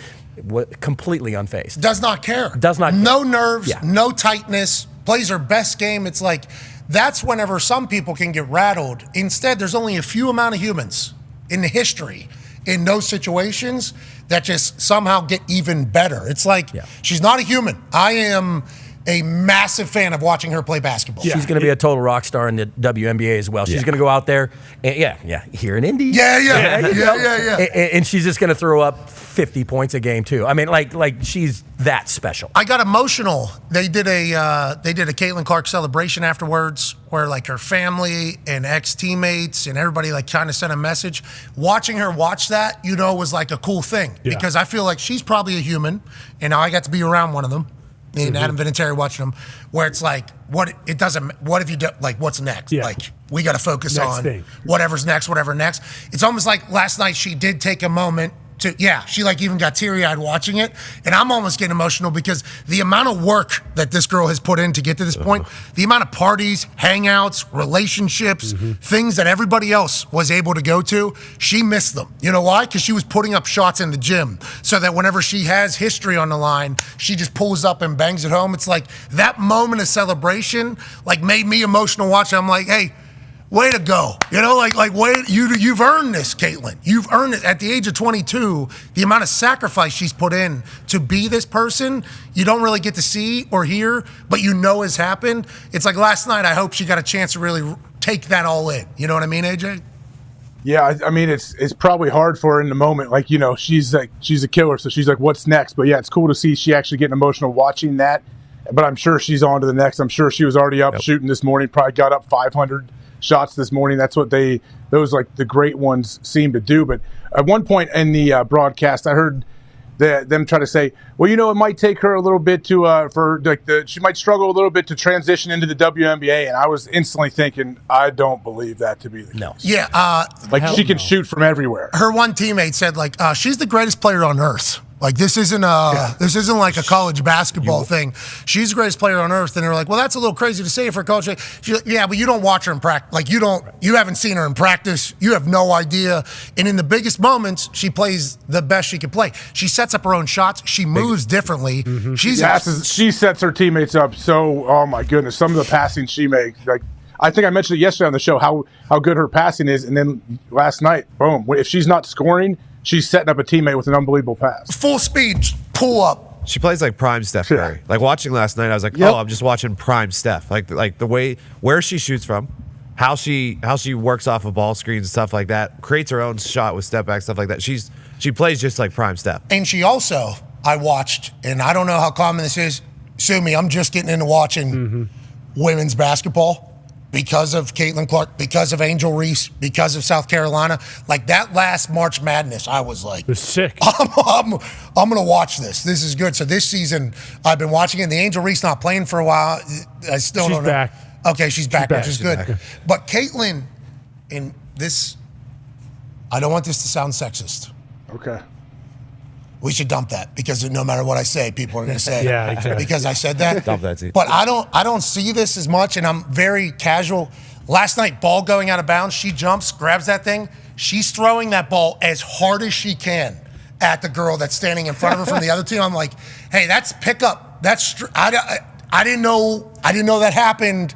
Completely unfazed. Does not care. No nerves. No tightness. Plays her best game. It's like. That's whenever some people can get rattled. Instead, there's only a few amount of humans in the history in those situations that just somehow get even better. It's like she's not a human. I am a massive fan of watching her play basketball. She's going to be a total rock star in the WNBA as well. She's going to go out there, and here in Indy. Yeah. And she's just going to throw up 50 points a game too. I mean, like she's that special. I got emotional. They did a Caitlin Clark celebration afterwards, where like her family and ex-teammates and everybody like kind of sent a message. Watching her watch that, was like a cool thing because I feel like she's probably a human, and now I got to be around one of them. Me and Adam Vinatieri watching them, where it's like, what if you do, like, what's next? Yeah. Like, we got to focus Next on thing. whatever's next, whatever next. It's almost like last night she did take a moment to, she like even got teary-eyed watching it. And I'm almost getting emotional because the amount of work that this girl has put in to get to this point, the amount of parties, hangouts, relationships, things that everybody else was able to go to, she missed them. You know why? Because she was putting up shots in the gym so that whenever she has history on the line, she just pulls up and bangs it home. It's like that moment of celebration like made me emotional watching. I'm like, hey, way to go. You've earned this, Caitlin. You've earned it. At the age of 22, the amount of sacrifice she's put in to be this person, you don't really get to see or hear, but has happened. It's like last night, I hope she got a chance to really take that all in. You know what I mean, AJ? Yeah, I mean, it's probably hard for her in the moment. Like, she's a killer, so she's like, what's next? But yeah, it's cool to see she actually getting emotional watching that. But I'm sure she's on to the next. I'm sure she was already up shooting this morning, probably got up 500 shots this morning. That's what those like the great ones seem to do. But at one point in the broadcast, I heard them try to say, well, it might take her a little bit to she might struggle a little bit to transition into the WNBA. And I was instantly thinking, I don't believe that to be the case. Yeah. She can shoot from everywhere. Her one teammate said she's the greatest player on earth. Like this isn't like a college basketball thing. She's the greatest player on earth, and they're like, well, that's a little crazy to say for a college. She's like, yeah, but you don't watch her in practice. Like you haven't seen her in practice. You have no idea. And in the biggest moments, she plays the best she can play. She sets up her own shots. She moves differently. She sets her teammates up. So, oh my goodness, some of the passing she makes, like. I think I mentioned it yesterday on the show how good her passing is, and then last night, boom! If she's not scoring, she's setting up a teammate with an unbelievable pass. Full speed pull up. She plays like prime Steph Curry. Like watching last night, I was like, I'm just watching prime Steph. Like the way where she shoots from, how she works off of ball screens and stuff like that, creates her own shot with step back stuff like that. She plays just like prime Steph. And she also, I watched, and I don't know how common this is. Sue me, I'm just getting into watching women's basketball. Because of Caitlin Clark, because of Angel Reese, because of South Carolina. Like that last March Madness, I was like, it was sick. I'm going to watch this. This is good. So this season, I've been watching it. And the Angel Reese not playing for a while. I still don't know. Back. Okay, she's back, which is good. Back. But Caitlin, in this, I don't want this to sound sexist. Okay. We should dump that because no matter what I say, people are going to say exactly. because I said that. Dump that too. But I don't see this as much, and I'm very casual. Last night, ball going out of bounds, she jumps, grabs that thing. She's throwing that ball as hard as she can at the girl that's standing in front of her from the other team. I'm like, hey, that's pickup. I didn't know that happened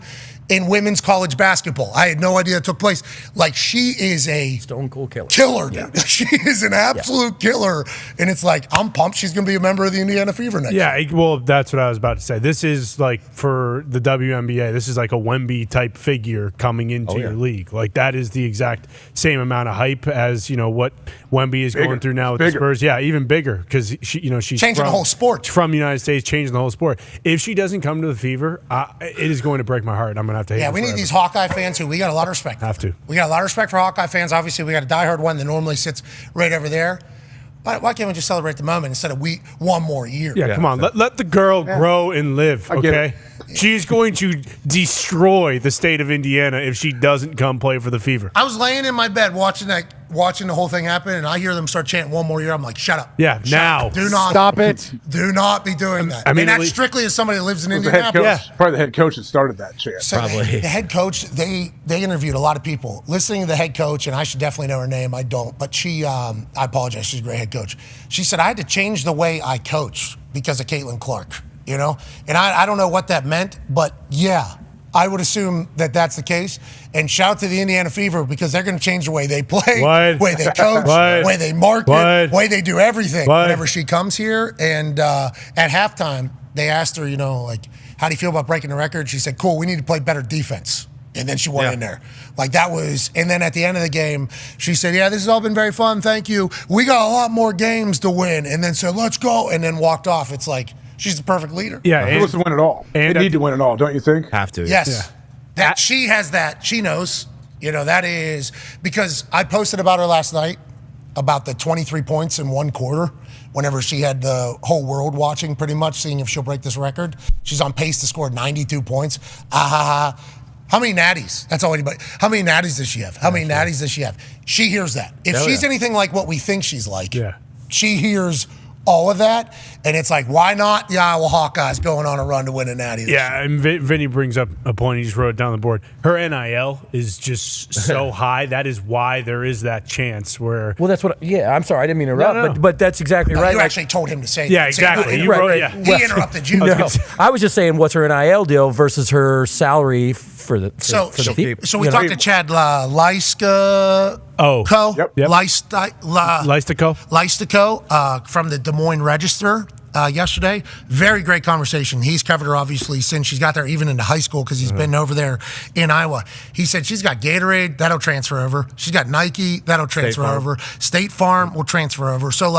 in women's college basketball. I had no idea it took place. Like, she is a stone cold killer. Dude. She is an absolute killer. And it's like, I'm pumped she's going to be a member of the Indiana Fever next year. Yeah, well, that's what I was about to say. This is like for the WNBA, this is like a Wemby type figure coming into your league. Like that is the exact same amount of hype as, what Wemby is going through now with the Spurs. Yeah, even bigger because she's changing the whole sport. From the United States, changing the whole sport. If she doesn't come to the Fever, it is going to break my heart. I'm going to have to hate her we forever. need these Hawkeye fans who we got a lot of respect for. Have to. We got a lot of respect for Hawkeye fans. Obviously, we got a diehard one that normally sits right over there. Why can't we just celebrate the moment instead of one more year? Yeah, come on. Let the girl grow and live, okay? She's going to destroy the state of Indiana if she doesn't come play for the Fever. I was laying in my bed watching the whole thing happen, and I hear them start chanting one more year. I'm like, shut up. Yeah, now. Do not. Stop it. Do not be doing that. I mean, and that's strictly as somebody that lives in Indianapolis. Probably the head coach that started that chant. So Probably. The head coach, they interviewed a lot of people. Listening to the head coach, and I should definitely know her name. I don't. But she, I apologize. She's a great head coach. She said, I had to change the way I coach because of Caitlin Clark. And I don't know what that meant, but yeah, I would assume that that's the case. And shout out to the Indiana Fever because they're going to change the way they play, way they coach, way they market, way they do everything whenever she comes here. And at halftime, they asked her, how do you feel about breaking the record? She said, cool, we need to play better defense. And then she went in there. Like that was, and then at the end of the game, she said, yeah, this has all been very fun. Thank you. We got a lot more games to win. And then said, let's go. And then walked off. It's like, she's the perfect leader. Yeah, who wants to win it all? They need to win it all, don't you think? Have to. Yes. That she has that. She knows. That is because I posted about her last night about the 23 points in one quarter. Whenever she had the whole world watching, pretty much seeing if she'll break this record. She's on pace to score 92 points. How many natties? That's all anybody. How many natties does she have? How many natties does she have? She hears that. If she's anything like what we think she's like, she hears all of that, and it's like, why not the Iowa Hawkeyes going on a run to win a natty? Yeah, and Vinny brings up a point. He just wrote it down on the board. Her NIL is just so high. That is why there is that chance where. Well, that's what. Yeah, I'm sorry, I didn't mean to interrupt, but that's exactly right. You actually told him to say. Yeah, that. exactly. He interrupted you. No, I was just saying, what's her NIL deal versus her salary for the So we you know? talked to Chad Lyska. Lystico from the Des Moines Register yesterday. Very great conversation. He's covered her obviously since she's got there, even into high school, because he's been over there in Iowa. He said she's got Gatorade, that'll transfer over. She's got Nike, that'll transfer over. State Farm will transfer over. So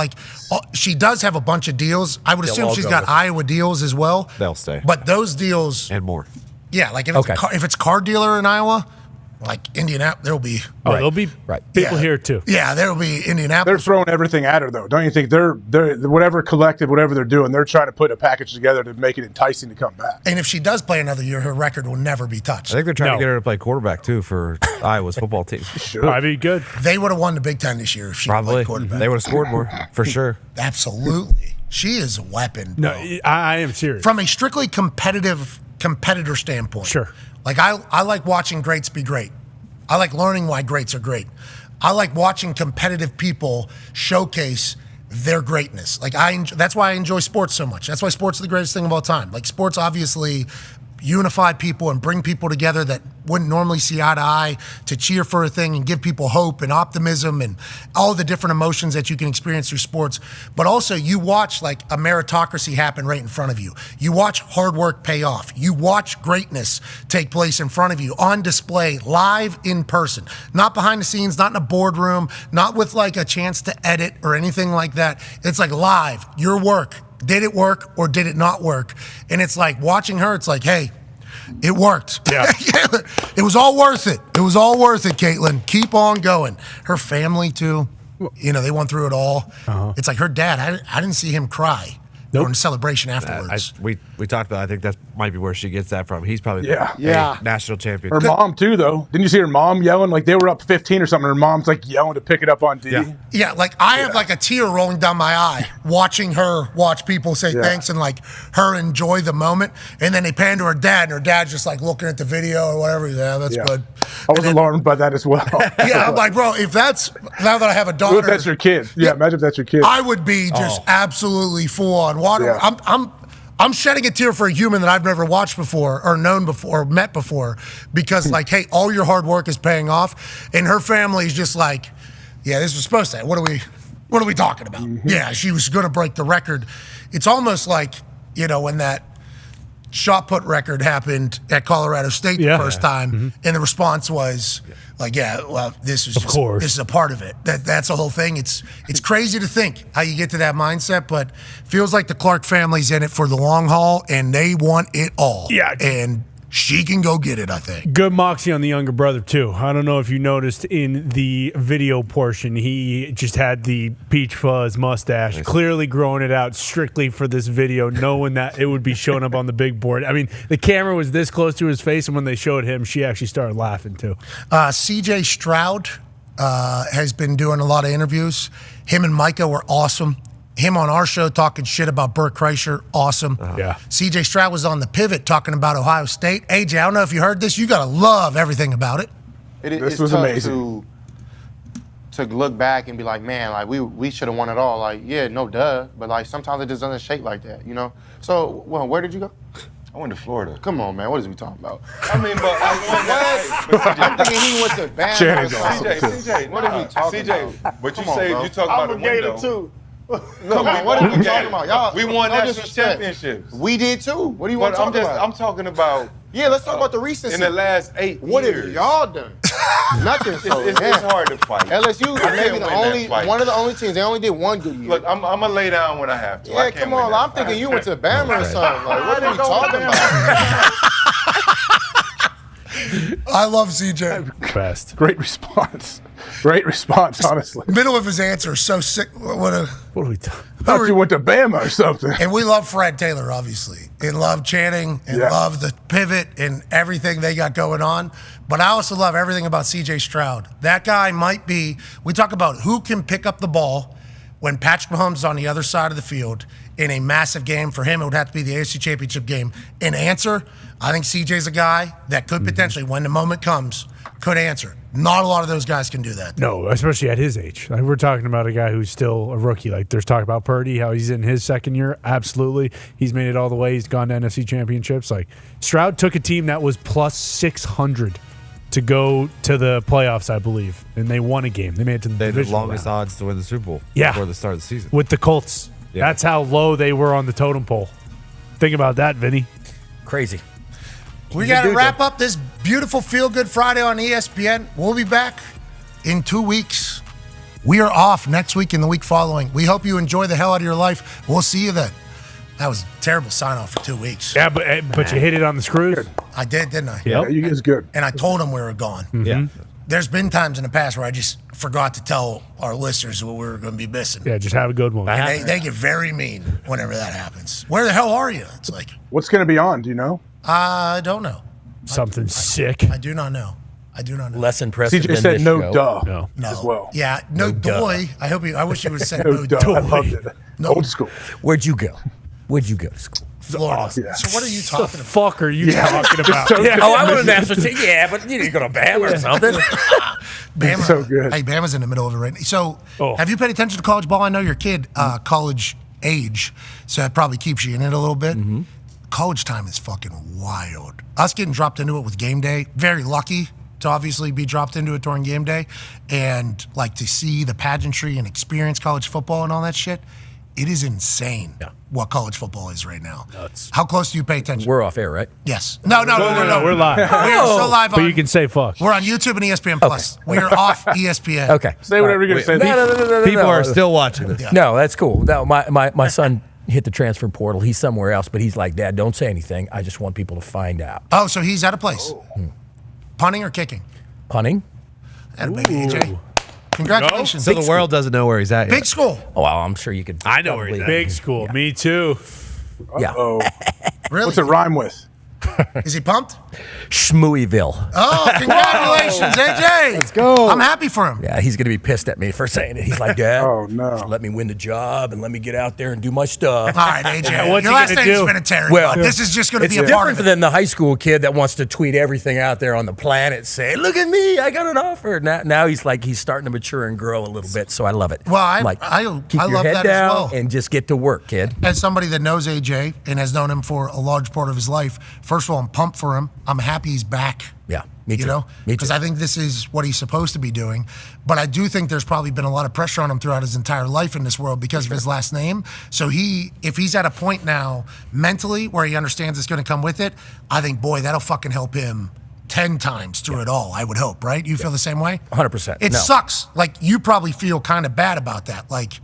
she does have a bunch of deals. I would assume she's got Iowa deals as well. They'll stay. But those deals and more. Yeah, like if it's car dealer in Iowa, like Indianapolis, there'll be. There'll be people here too. Yeah, there'll be Indianapolis. They're throwing everything at her, though. Don't you think? They're whatever collective, whatever they're doing, they're trying to put a package together to make it enticing to come back. And if she does play another year, her record will never be touched. I think they're trying to get her to play quarterback too for Iowa's football team. That'd be good. They would have won the Big Ten this year if she played quarterback. They would have scored more for sure. Absolutely, she is a weapon. No, I am serious. From a strictly competitor standpoint. Sure. Like I like watching greats be great. I like learning why greats are great. I like watching competitive people showcase their greatness. Like that's why I enjoy sports so much. That's why sports is the greatest thing of all time. Like sports obviously unify people and bring people together that wouldn't normally see eye to eye to cheer for a thing and give people hope and optimism and all the different emotions that you can experience through sports. But also you watch like a meritocracy happen right in front of you. You watch hard work pay off. You watch greatness take place in front of you on display, live in person, not behind the scenes, not in a boardroom, not with like a chance to edit or anything like that. It's like live, your work. Did it work or did it not work? And it's like watching her, it's like, hey, it worked. Yeah. It was all worth it. It was all worth it, Caitlin. Keep on going. Her family, too, they went through it all. It's like her dad, I didn't see him cry during the celebration afterwards. We talked about, I think that might be where she gets that from. He's probably the national champion. Her mom, too, though. Didn't you see her mom yelling? Like they were up 15 or something. Her mom's like yelling to pick it up on D. Yeah, like I have like a tear rolling down my eye watching her watch people say thanks and like her enjoy the moment. And then they pan to her dad, and her dad's just like looking at the video or whatever. Yeah, that's good. I was alarmed by that as well. I'm like, bro, if that's, now that I have a daughter. What if that's your kid? Yeah, imagine if that's your kid. I would be just absolutely full on water. Yeah. I'm shedding a tear for a human that I've never watched before or known before or met before because like, hey, all your hard work is paying off. And her family is just like, yeah, this was supposed to. What are we talking about? Yeah, she was going to break the record. It's almost like, when that shot put record happened at Colorado State the first time, and the response was like, this is this is a part of it. That's the whole thing. It's crazy to think how you get to that mindset, but feels like the Clark family's in it for the long haul, and they want it all. Yeah, and she can go get it, I think. Good moxie on the younger brother, too. I don't know if you noticed in the video portion, he just had the peach fuzz mustache, clearly growing it out strictly for this video, knowing that it would be showing up on the big board. I mean, the camera was this close to his face, and when they showed him, she actually started laughing, too. CJ Stroud has been doing a lot of interviews. Him and Micah were awesome. Him on our show talking shit about Burt Kreischer, awesome. CJ Stroud was on The Pivot talking about Ohio State. AJ, I don't know if you heard this. You got to love everything about it. This was amazing. To look back and be like, man, like we should have won it all. Like, yeah, no duh. But like sometimes it just doesn't shake like that, So, well, where did you go? I went to Florida. Come on, man. What is we talking about? I mean, but I'm thinking he went to Bama. Shannon's awesome. CJ, what are we talking about? But you say you talk about I'm a Gator too. Come on, what are you talking about? Y'all, We won no national disrespect. championships. We did too. What do you want But to talk about? I'm talking about Yeah, let's talk about the recency. in the last 8 What years. have y'all done? Nothing. So It's hard to fight. LSU I maybe can't the win only that fight. one of the only teams. They only did one good year. Look, I'm gonna lay down when I have to. I yeah, can't come win on. that I'm thinking fight. you went to Bama or something. Like, what I are you didn't go to talking Bama. about? I love CJ. Best. Great response. Great response, honestly. Middle of his answer is so sick. What a. What are we talking? Thought you went to Bama or something. And we love Fred Taylor, obviously, and love Channing, and Yeah. love the pivot and everything they got going on. But I also love everything about CJ Stroud. That guy might be, we talk about who can pick up the ball when Patrick Mahomes is on the other side of the field in a massive game. For him, it would have to be the AFC Championship game. In answer, I think CJ's a guy that could potentially, when the moment comes, could answer. Not a lot of those guys can do that. No, especially at his age. Like, we're talking about a guy who's still a rookie. Like, there's talk about Purdy, how he's in his second year. Absolutely. He's made it all the way. He's gone to NFC championships. Like, Stroud took a team that was plus 600 to go to the playoffs, I believe. And they won a game. They made it to the They had the divisional longest round. odds to win the Super Bowl before the start of the season. With the Colts. Yeah. That's how low they were on the totem pole. Think about that, Vinny. Crazy. We got to wrap up this beautiful Feel Good Friday on ESPN. We'll be back in 2 weeks. We are off next week and the week following. We hope you enjoy the hell out of your life. We'll see you then. That was a terrible sign off for 2 weeks. Yeah, but you hit it on the screws. I did, didn't I? Yeah, you guys good. And I told them we were gone. Yeah. There's been times in the past where I just forgot to tell our listeners what we were going to be missing. Yeah, just have a good one. And they get very mean whenever that happens. Where the hell are you? It's like, What's going to be on? Do you know? I don't know. Something sick. I do not know. I do not know. Less impressive CJ than said this no show. duh No. as well. Yeah, no doy. I wish you would have said No no duh. doy. I loved it. No. Old school. Where'd you go? Where'd you go to school? Florida. Oh, yeah. So what are you The talking about? fuck are you talking about? so good. Oh, I would have asked to yeah, but you didn't go to Bama or something. Bama. so good. Hey, Bama's in the middle of it right now. So Oh. have you paid attention to college ball? I know your kid, college age, so that probably keeps you in it a little bit. College time is fucking wild. Us getting dropped into it with game day, very lucky to obviously be dropped into it during game day, and like to see the pageantry and experience college football and all that shit. It is insane what college football is right now. Nuts. How close do you pay attention? We're off air, right? Yes. No. We're live. We are so live But on. you can say fuck. We're on YouTube and ESPN Plus. We are off ESPN. Okay. Say whatever you're going to say. No. People are still watching this. No, that's cool. No, my son hit the transfer portal. He's somewhere else, but he's like, Dad, don't say anything. I just want people to find out. Oh, so he's out of place. Punting or kicking? Punting? Atta baby, AJ. Congratulations. So the world doesn't know where he's at yet. Big school. Oh, well, I'm sure you could. I know where he's probably- at. Big school. Me too. Yeah. Oh, Really? what's it rhyme with? Is he pumped? Schmooeyville. Oh, congratulations, AJ. Let's go. I'm happy for him. Yeah, he's going to be pissed at me for saying it. He's like, Dad, Oh, no. just let me win the job and let me get out there and do my stuff. All right, AJ. What's Your he last gonna name is do? Vinatieri. Well, This is just going to It's be a part different of it. than the high school kid that wants to tweet everything out there on the planet, saying, "Look at me, I got an offer." Now he's like he's starting to mature and grow a little bit, so I love it. Well, I keep your love head that down as well. and just get to work, kid. As somebody that knows AJ and has known him for a large part of his life, first of all, I'm pumped for him. I'm happy he's back. Yeah, me too. You know, Me because too. I think this is what he's supposed to be doing. But I do think there's probably been a lot of pressure on him throughout his entire life in this world because of his last name. So if he's at a point now mentally where he understands it's going to come with it, I think, boy, that'll fucking help him 10 times through it all, I would hope, right? You feel the same way? 100%. It No. sucks. Like, you probably feel kind of bad about that. Like,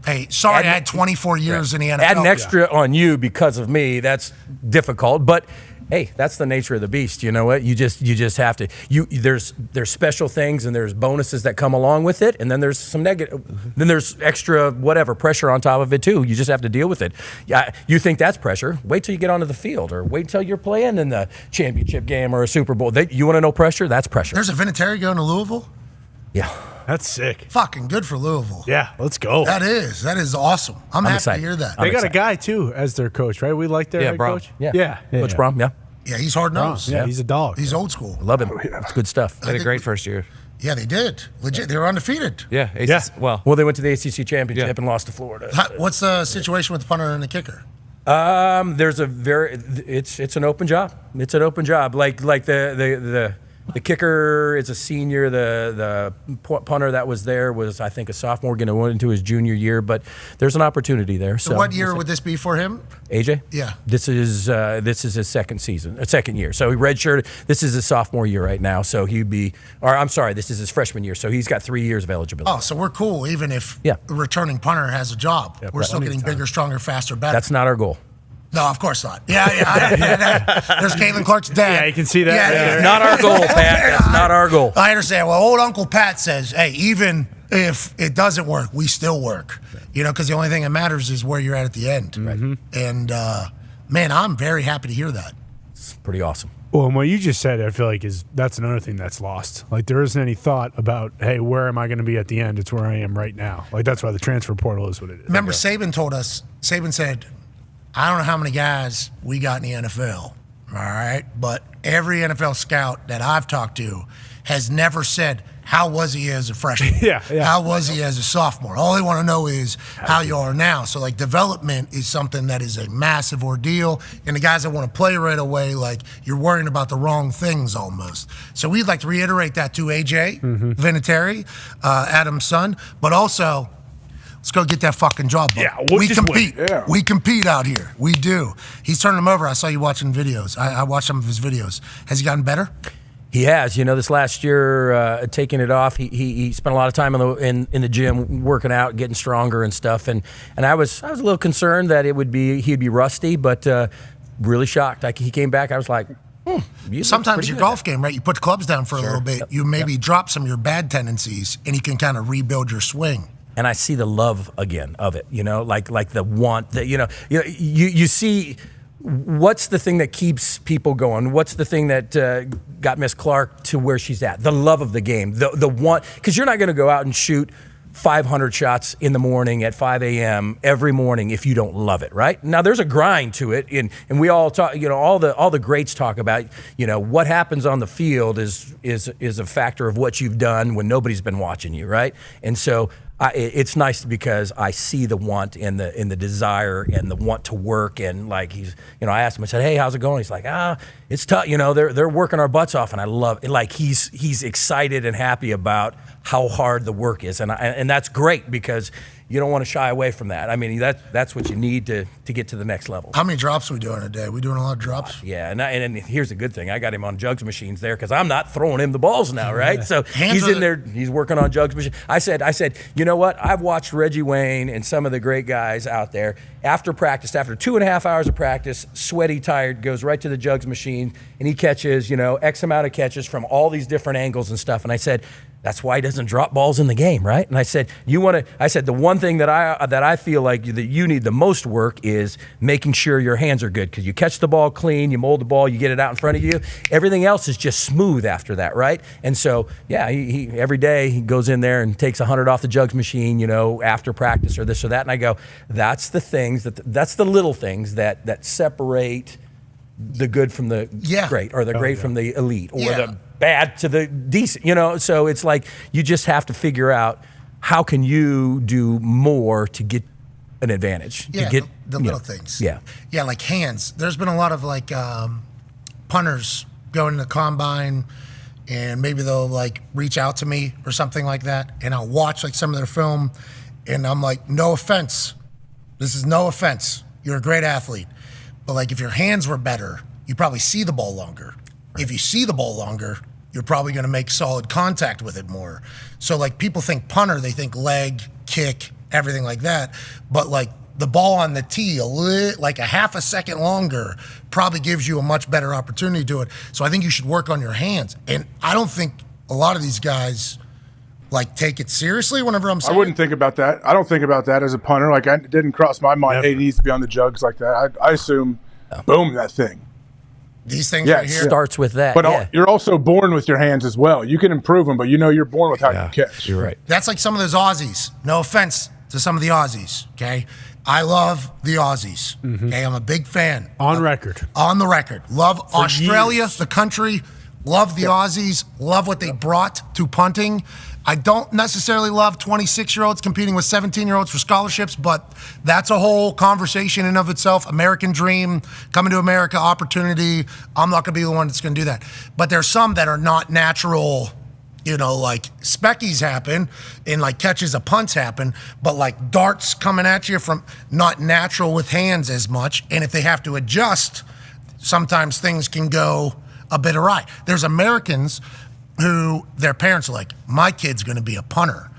hey, sorry, I had 24 years in the NFL. Add an extra on you because of me. That's difficult, but hey, that's the nature of the beast. You know what? You just have to. There's special things and there's bonuses that come along with it, and then there's some negative. Then there's extra whatever pressure on top of it too. You just have to deal with it. Yeah, you think that's pressure? Wait till you get onto the field, or wait till you're playing in the championship game or a Super Bowl. You want to know pressure? That's pressure. There's a Vinatieri going to Louisville? Yeah. That's sick. Fucking good for Louisville. Yeah, let's go. That is awesome. I'm happy excited. to hear that. They got excited. a guy too as their coach, right? We like their head Brom. coach. Yeah. Coach yeah. Brom. Yeah. Yeah, he's hard nosed. Yeah, he's a dog. He's old school. Love him. It's good stuff. They had a great first year. Yeah, they did. Legit. They were undefeated. Yeah. Yeah. Well, Well, they went to the ACC championship Yeah. and lost to Florida. What's the situation with the punter and the kicker? There's a it's an open job. It's an open job. Like the The kicker is a senior. The punter that was there was, I think, a sophomore, going to go into his junior year. But there's an opportunity there. So what year would this be for him? AJ? Yeah. This is his second year. So he redshirted. This is his sophomore year right now. So he'd be, or I'm sorry, this is his freshman year. So he's got 3 years of eligibility. Oh, so we're cool even if Yeah. the returning punter has a job. Yeah, We're still getting bigger, stronger, faster, better. That's not our goal. No, of course not. Yeah. There's Caitlin Clark's dad. Yeah, you can see that. Yeah. Not our goal, Pat. That's not our goal. I understand. Well, old Uncle Pat says, hey, even if it doesn't work, we still work. Because the only thing that matters is where you're at the end. Right. And, man, I'm very happy to hear that. It's pretty awesome. Well, and what you just said, I feel like that's another thing that's lost. Like there isn't any thought about, hey, where am I going to be at the end? It's where I am right now. Like that's why the transfer portal is what it is. Remember, Saban told us, Saban said, I don't know how many guys we got in the NFL, all right? But every NFL scout that I've talked to has never said, how was he as a freshman? Yeah. How was he as a sophomore? All they want to know is how you are now. So, like, development is something that is a massive ordeal. And the guys that want to play right away, like, you're worrying about the wrong things almost. So we'd like to reiterate that to AJ Vinatieri, Adam's son, but also – let's go get that fucking job. Yeah, we just compete. win. Yeah. We compete out here. We do. He's turning them over. I saw you watching videos. I watched some of his videos. Has he gotten better? He has. This last year, taking it off, he spent a lot of time in the gym working out, getting stronger and stuff. And I was a little concerned that he'd be rusty, but really shocked. He came back. I was like, sometimes your golf game, right? You put the clubs down for a little bit. You maybe drop some of your bad tendencies, and you can kind of rebuild your swing. And I see the love again of it, like the want that, you see what's the thing that keeps people going? What's the thing that got Miss Clark to where she's at? The love of the game, the want, because you're not going to go out and shoot 500 shots in the morning at 5 a.m. every morning if you don't love it, right? Now there's a grind to it, and we all talk, all the greats talk about, what happens on the field is a factor of what you've done when nobody's been watching you, right? And so it's nice because I see the want and the desire and the want to work, and like he's, I asked him, I said, hey, how's it going? He's like, it's tough, they're working our butts off, and I love it. Like he's excited and happy about how hard the work is, and that's great because you don't want to shy away from that. I mean, that's what you need to get to the next level. How many drops are we doing a day? We doing a lot of drops? Yeah, and here's the good thing. I got him on jugs machines there because I'm not throwing him the balls now, right? So he's in there. He's working on jugs machines. I said, you know what? I've watched Reggie Wayne and some of the great guys out there after practice, after 2.5 hours of practice, sweaty, tired, goes right to the jugs machine, and he catches, X amount of catches from all these different angles and stuff. And I said, that's why he doesn't drop balls in the game, right? And I said, the one thing that I feel like that you need the most work is making sure your hands are good, because you catch the ball clean, you mold the ball, you get it out in front of you. Everything else is just smooth after that, right? And so, yeah, he every day he goes in there and takes 100 off the jugs machine, after practice or this or that. And I go, that's the things that's the little things that separate the good from the great, or the great from the elite, or the bad to the decent, So it's like you just have to figure out how can you do more to get an advantage. Yeah, to get the little things. Yeah. Yeah, like hands. There's been a lot of punters going to the combine, and maybe they'll reach out to me or something like that, and I'll watch some of their film, and I'm like, no offense. This is no offense. You're a great athlete. But if your hands were better, you probably see the ball longer. Right. If you see the ball longer, you're probably going to make solid contact with it more. So people think punter, they think leg, kick, everything like that. But the ball on the tee, a half a second longer, probably gives you a much better opportunity to do it. So I think you should work on your hands. And I don't think a lot of these guys take it seriously whenever I'm saying I wouldn't think about that. I don't think about that as a punter. It didn't cross my mind, hey, he needs to be on the jugs like that. I assume, boom, that thing. These things right here. Starts with that. But you're also born with your hands as well. You can improve them, but you're born with how you catch. You're right. That's like some of those Aussies. No offense to some of the Aussies, okay? I love the Aussies, okay? I'm a big fan. On record. On the record. Love Australia, the country. Love the Aussies. Love what they brought to punting. I don't necessarily love 26-year-olds competing with 17-year-olds for scholarships, but that's a whole conversation in and of itself. American dream, coming to America, opportunity. I'm not going to be the one that's going to do that. But there's some that are not natural, like speckies happen and like catches of punts happen, but like darts coming at you from not natural with hands as much. And if they have to adjust, sometimes things can go a bit awry. There's Americans who their parents are like, my kid's going to be a punter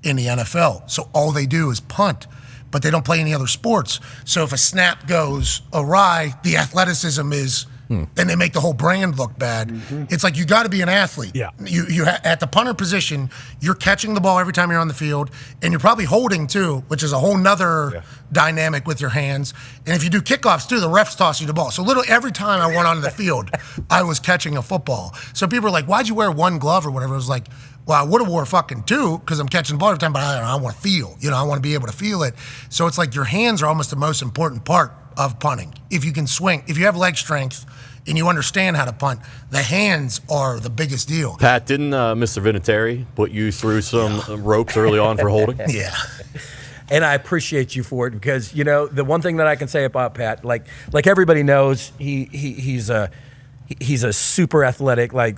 in the NFL. So all they do is punt, but they don't play any other sports. So if a snap goes awry, the athleticism is, and they make the whole brand look bad. It's like you got to be an athlete. Yeah. You at the punter position, you're catching the ball every time you're on the field, and you're probably holding too, which is a whole nother dynamic with your hands. And if you do kickoffs too, the refs toss you the ball. So literally every time I went onto the field, I was catching a football. So people are like, why'd you wear one glove or whatever? I was like, well, I would have wore fucking two because I'm catching the ball every time, but I want to feel. I want to be able to feel it. So it's like your hands are almost the most important part of punting. If you can swing, if you have leg strength and you understand how to punt, the hands are the biggest deal. Pat, didn't Mr. Vinatieri put you through some ropes early on for holding? Yeah. And I appreciate you for it because, the one thing that I can say about Pat, like everybody knows, he's a super athletic. Like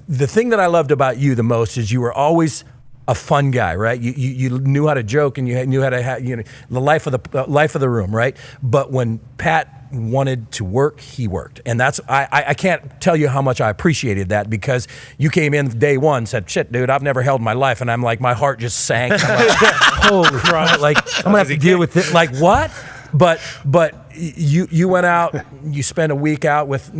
the thing that I loved about you the most is you were always a fun guy, right? You knew how to joke and you knew how to have the life of the room, right? But when Pat wanted to work, he worked, and that's I can't tell you how much I appreciated that because you came in day one, said, "Shit, dude, I've never held in my life," and I'm like, my heart just sank. I'm like, holy crap! Like I'm gonna have to deal with it. Like what? But you went out, you spent a week out with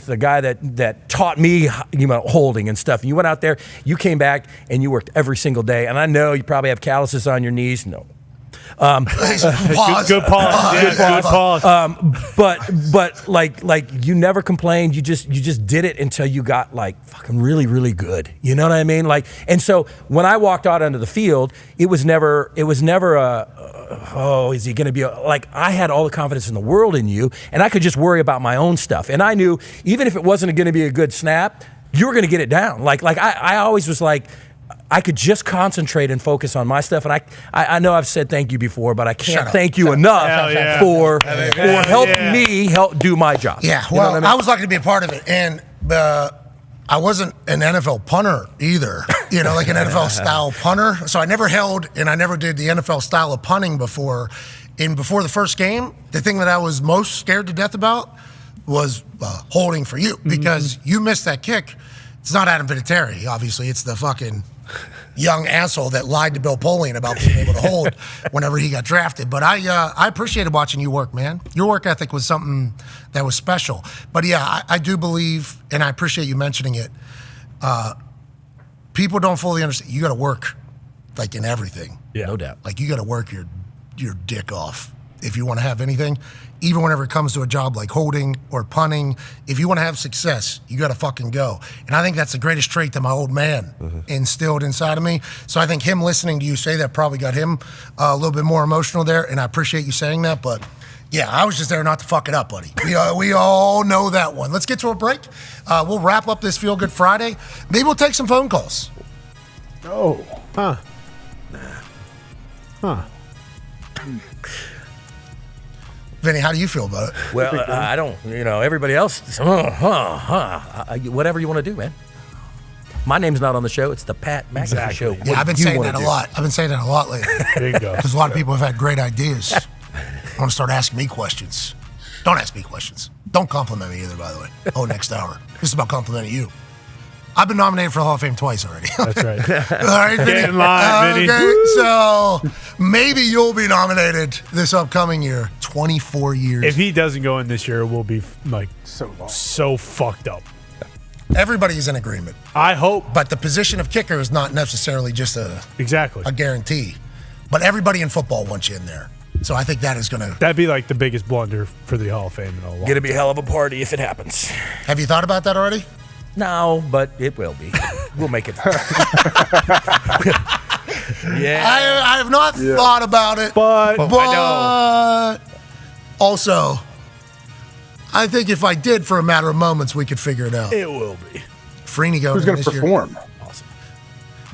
the guy that taught me holding and stuff. You went out there, you came back, and you worked every single day. And I know you probably have calluses on your knees. No. Pause. Good pause. Good pause. But like you never complained. You just did it until you got like fucking really, really good. You know what I mean? Like, and so when I walked out onto the field, it was never is he going to be like, I had all the confidence in the world in you, and I could just worry about my own stuff. And I knew even if it wasn't going to be a good snap, you were going to get it down. Like I always was like, I could just concentrate and focus on my stuff. And I know I've said thank you before, but I can't thank you enough for helping me help do my job. Yeah, well, I was lucky to be a part of it. And I wasn't an NFL punter either, like an NFL style punter. So I never held and I never did the NFL style of punting before. And before the first game, the thing that I was most scared to death about was holding for you because you missed that kick. It's not Adam Vinatieri, obviously. It's the fucking young asshole that lied to Bill Polian about being able to hold whenever he got drafted. But I appreciated watching you work, man. Your work ethic was something that was special. But yeah, I do believe, and I appreciate you mentioning it, people don't fully understand. You got to work, like in everything. Yeah, no doubt. Like you got to work your dick off if you want to have anything. Even whenever it comes to a job like holding or punting, if you want to have success, you got to fucking go. And I think that's the greatest trait that my old man instilled inside of me. So I think him listening to you say that probably got him a little bit more emotional there, and I appreciate you saying that. But yeah, I was just there not to fuck it up, buddy. We all know that one. Let's get to a break. We'll wrap up this Feel Good Friday. Maybe we'll take some phone calls. Oh. Huh. Huh. Vinny, how do you feel about it? Well, I don't, everybody else, whatever you want to do, man. My name's not on the show. It's the Pat McAfee Show. Yeah, I've been saying that a lot. I've been saying that a lot lately. Bingo. Because a lot of people have had great ideas. I want to start asking me questions. Don't ask me questions. Don't compliment me either, by the way. Next hour. This is about complimenting you. I've been nominated for the Hall of Fame twice already. That's right. All right, Vinny. Get in line, Vinny. Okay, so maybe you'll be nominated this upcoming year. 24 years. If he doesn't go in this year, we'll be like so fucked up. Everybody's in agreement. I hope. But the position of kicker is not necessarily just a guarantee. But everybody in football wants you in there. So I think that is going to... That'd be like the biggest blunder for the Hall of Fame in a while. Gonna be a hell of a party if it happens. Have you thought about that already? No, but it will be. We'll make it. Yeah. I have not thought about it. But I know. Also, I think if I did for a matter of moments, we could figure it out. It will be. Freeney going Who's going to perform? Awesome.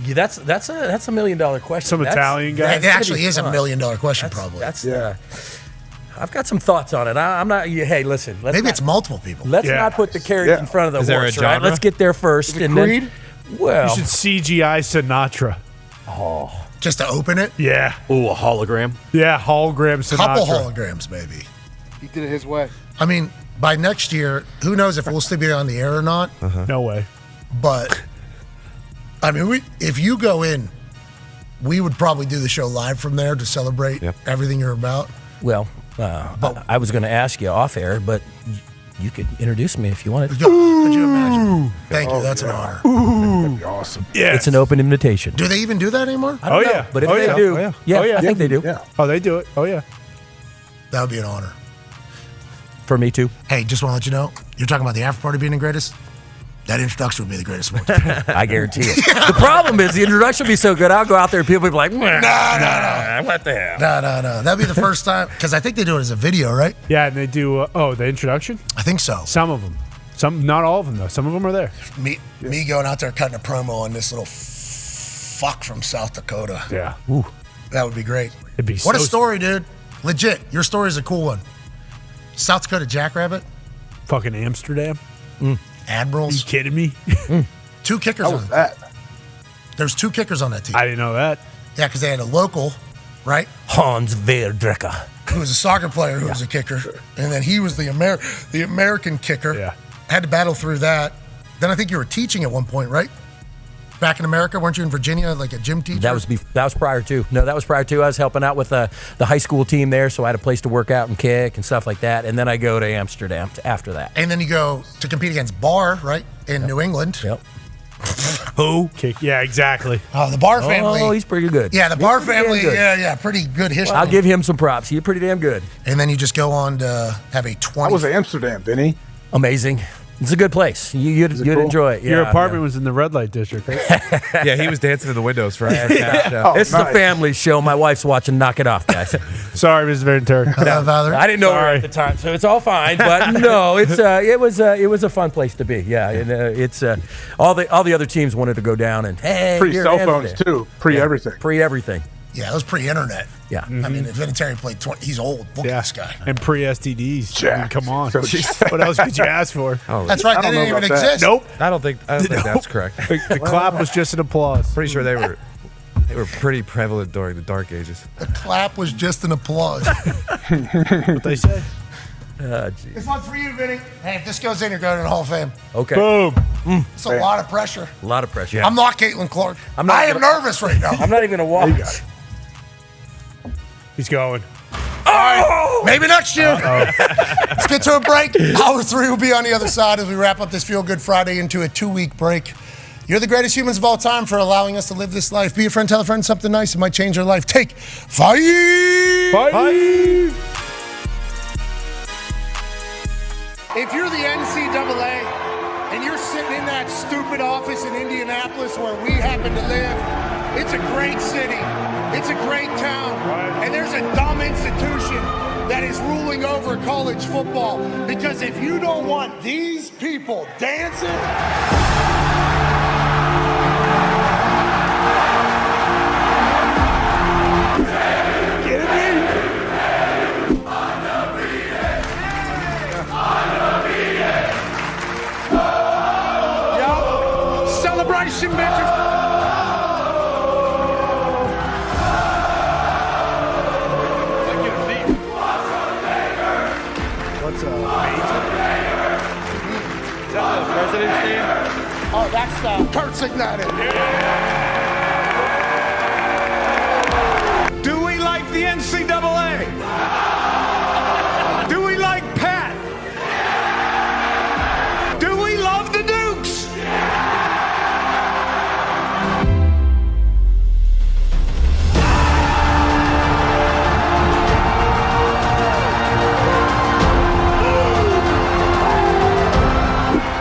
Yeah, that's a $1 million question. Some Italian guy. It actually is a $1 million question, probably. I've got some thoughts on it. I'm not. Hey, listen. Maybe it's multiple people. Let's not put the carriage in front of the Is there a horse. Right? genre? Let's get there first, and Creed? then. Well, You should CGI Sinatra. Oh. Just to open it? Yeah. Ooh, a hologram. Yeah, hologram Sinatra. Couple holograms, maybe. He did it his way. I mean, by next year, who knows if we'll still be on the air or not? No way. But I mean, if you go in, we would probably do the show live from there to celebrate everything you're about. Well, I was going to ask you off air, but you could introduce me if you wanted. Could you imagine? Thank you. That's an honor. That'd be awesome. Yeah. It's an open invitation. Do they even do that anymore? I don't know, but if they do, I think they do. Yeah. Oh, they do it. Oh, yeah. That would be an honor. For me too. Hey, just want to let you know, you're talking about the after party being the greatest. That introduction would be the greatest one. I guarantee it. The problem is the introduction would be so good, I'll go out there and people will be like, No. what the hell? No. That'd be the first time, because I think they do it as a video, right? Yeah, and they do, the introduction? I think so. Some of them. Not all of them, though. Some of them are there. Me going out there cutting a promo on this little fuck from South Dakota. Yeah. Ooh. That would be great. It'd be What a so story, dude. Legit. Your story is a cool one. South Dakota Jackrabbit. Fucking Amsterdam. Admirals. Are you kidding me? 2 kickers on it. There's 2 kickers on that team. I didn't know that. Yeah, because they had a local, right? Hans Verdrecker. Who was a soccer player who was a kicker. And then he was the American kicker. Yeah. Had to battle through that. Then I think you were teaching at one point, right? Back in America, weren't you in Virginia, like a gym teacher? That was prior to. No, that was prior to. I was helping out with the high school team there, so I had a place to work out and kick and stuff like that. And then I go to Amsterdam after that. And then you go to compete against Barr, right, in New England. Yep. Who? Yeah, exactly. Oh, the Barr family. Oh, he's pretty good. Yeah, the Barr family. good. Yeah, pretty good history. I'll give him some props. He's pretty damn good. And then you just go on to have a 20. I was in Amsterdam, Vinny. Amazing. It's a good place. You'd cool? enjoy it. Yeah, Your apartment was in the red light district, right? Yeah, he was dancing in the windows for us. It's the family show. My wife's watching Knock It Off, guys. Sorry, Mrs. Venturi. I didn't know her at the time, so it's all fine. But no, it was a fun place to be. Yeah, and, it's all the other teams wanted to go down and hey, Pre you're cell in phones there. too. Pre everything. Pre everything. Yeah, it was pre-internet. Yeah. I mean, if Vinatieri played 20, he's old. Look at this guy. And pre-STDs. I mean, come on. So What else could you ask for? That's right. They didn't even exist. Nope. I don't think that's correct. The clap was just an applause. Pretty sure they were pretty prevalent during the dark ages. The clap was just an applause. What they say? This one's for you, Vinny. Hey, if this goes in, you're going to the Hall of Fame. Okay. Boom. It's a lot of pressure. A lot of pressure. I'm not Caitlin Clark. I'm not I am nervous right now. I'm not even a watch. He's going. Oh! Maybe next year. Let's get to a break. Hour 3 will be on the other side as we wrap up this Feel Good Friday into a 2-week break. You're the greatest humans of all time for allowing us to live this life. Be a friend, tell a friend something nice. It might change your life. Take 5. If you're the NCAA and you're sitting in that stupid office in Indianapolis where we happen to live, it's a great city. It's a great town. And there's a dumb institution that is ruling over college football. Because if you don't want these people dancing... Celebration, bitches. What's up? Is that the president's name? Oh, that's Kurt Signatic. Do we like the NCAA? Do we like Pat? Do we love the Dukes?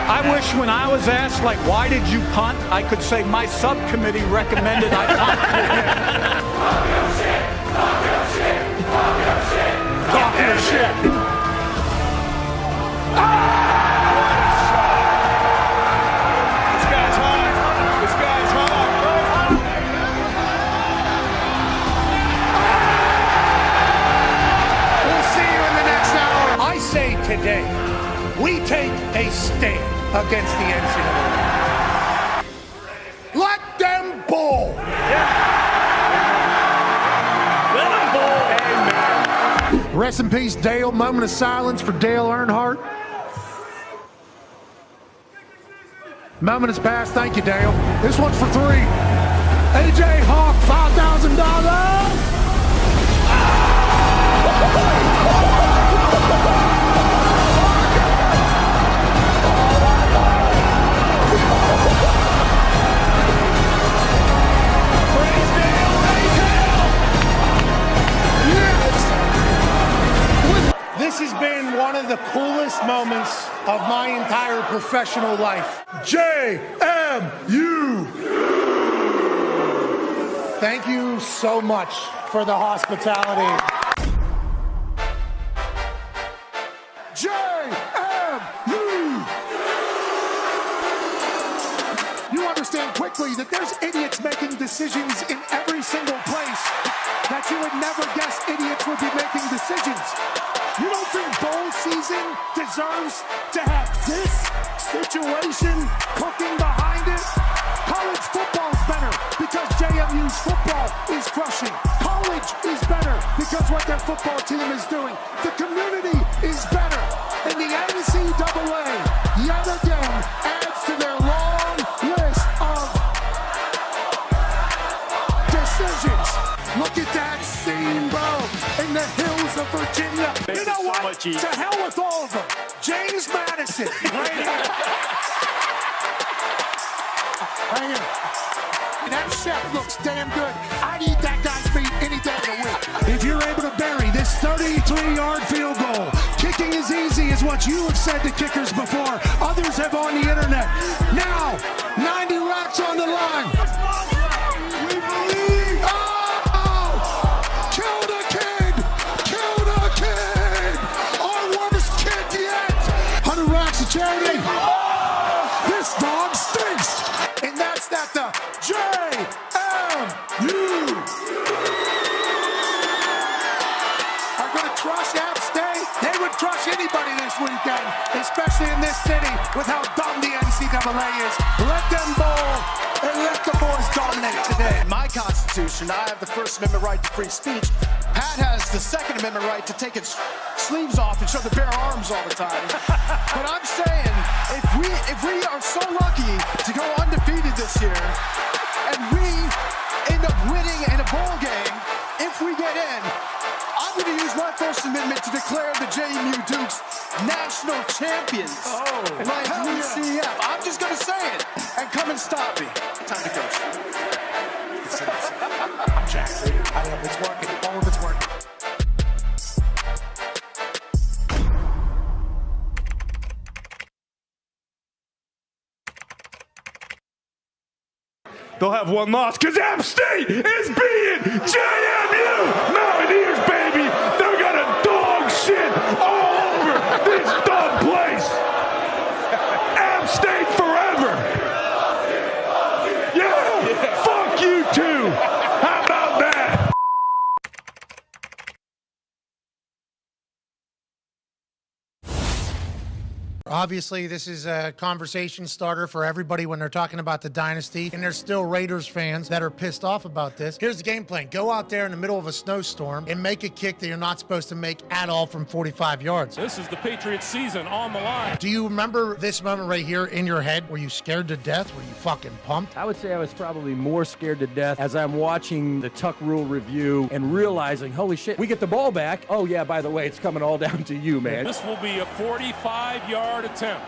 I wish when I was asked, like, why did you punt? I could say my subcommittee recommended I punt. Talk your shit. This guy's hot. This guy's hot. today, we take a stand against the NCAA. Let them bowl. Let them bowl. Amen. Rest in peace, Dale. Moment of silence for Dale Earnhardt. Moment has passed. Thank you, Dale. This one's for 3. AJ Hawk, $5,000. This has been one of the coolest moments of my entire professional life. JMU! Thank you so much for the hospitality. JMU! You understand quickly that there's idiots making decisions in every single place that you would never guess idiots would be making decisions. You don't think bowl season deserves to have this situation cooking behind it? College football is better because JMU's football is crushing. College is better because what their football team is doing. The community is better. And the NCAA, yet again, adds to their long list of decisions. Look at that scene, bro, in the hills of Virginia. You know what? To hell with all of them. James Madison, right here. Right here. That chef looks damn good. I'd eat that guy's meat any day of the week. If you're able to bury this 33-yard field goal, kicking is easy is what you have said to kickers before. Others have on the internet. Now, 90 racks on the line. We believe. Oh! Kill the kid! Kill the kid! Our worst kid yet! 100 racks of charity. This dog stinks! And that's that the JMU are going to crush App State. They would crush anybody this weekend, especially in this city with how dumb the NCAA is. Let them bowl and let the boys dominate today. In my Constitution, I have the First Amendment right to free speech. Pat has the Second Amendment right to take its sleeves off and show the bare arms all the time. But I'm saying, if we are so lucky to go undefeated this year, and we end up winning in a bowl game, if we get in, I'm going to use my First Amendment to declare the JMU Dukes national champions. Like UCF. I'm just going to say it, and come and stop me. Time to coach. I'm jacked. I know it's working. All of it's working. They'll have one loss because App State is beating JMU Mountaineers, baby. They're gonna dog shit all over this dumb place. App State forever. Yeah, fuck you too. How about that? Obviously, this is a conversation starter for everybody when they're talking about the dynasty, and there's still Raiders fans that are pissed off about this. Here's the game plan. Go out there in the middle of a snowstorm and make a kick that you're not supposed to make at all from 45 yards. This is the Patriots season on the line. Do you remember this moment right here in your head? Were you scared to death? Were you fucking pumped? I would say I was probably more scared to death as I'm watching the Tuck Rule review and realizing, holy shit, we get the ball back. Oh, yeah, by the way, it's coming all down to you, man. This will be a 45-yard attempt.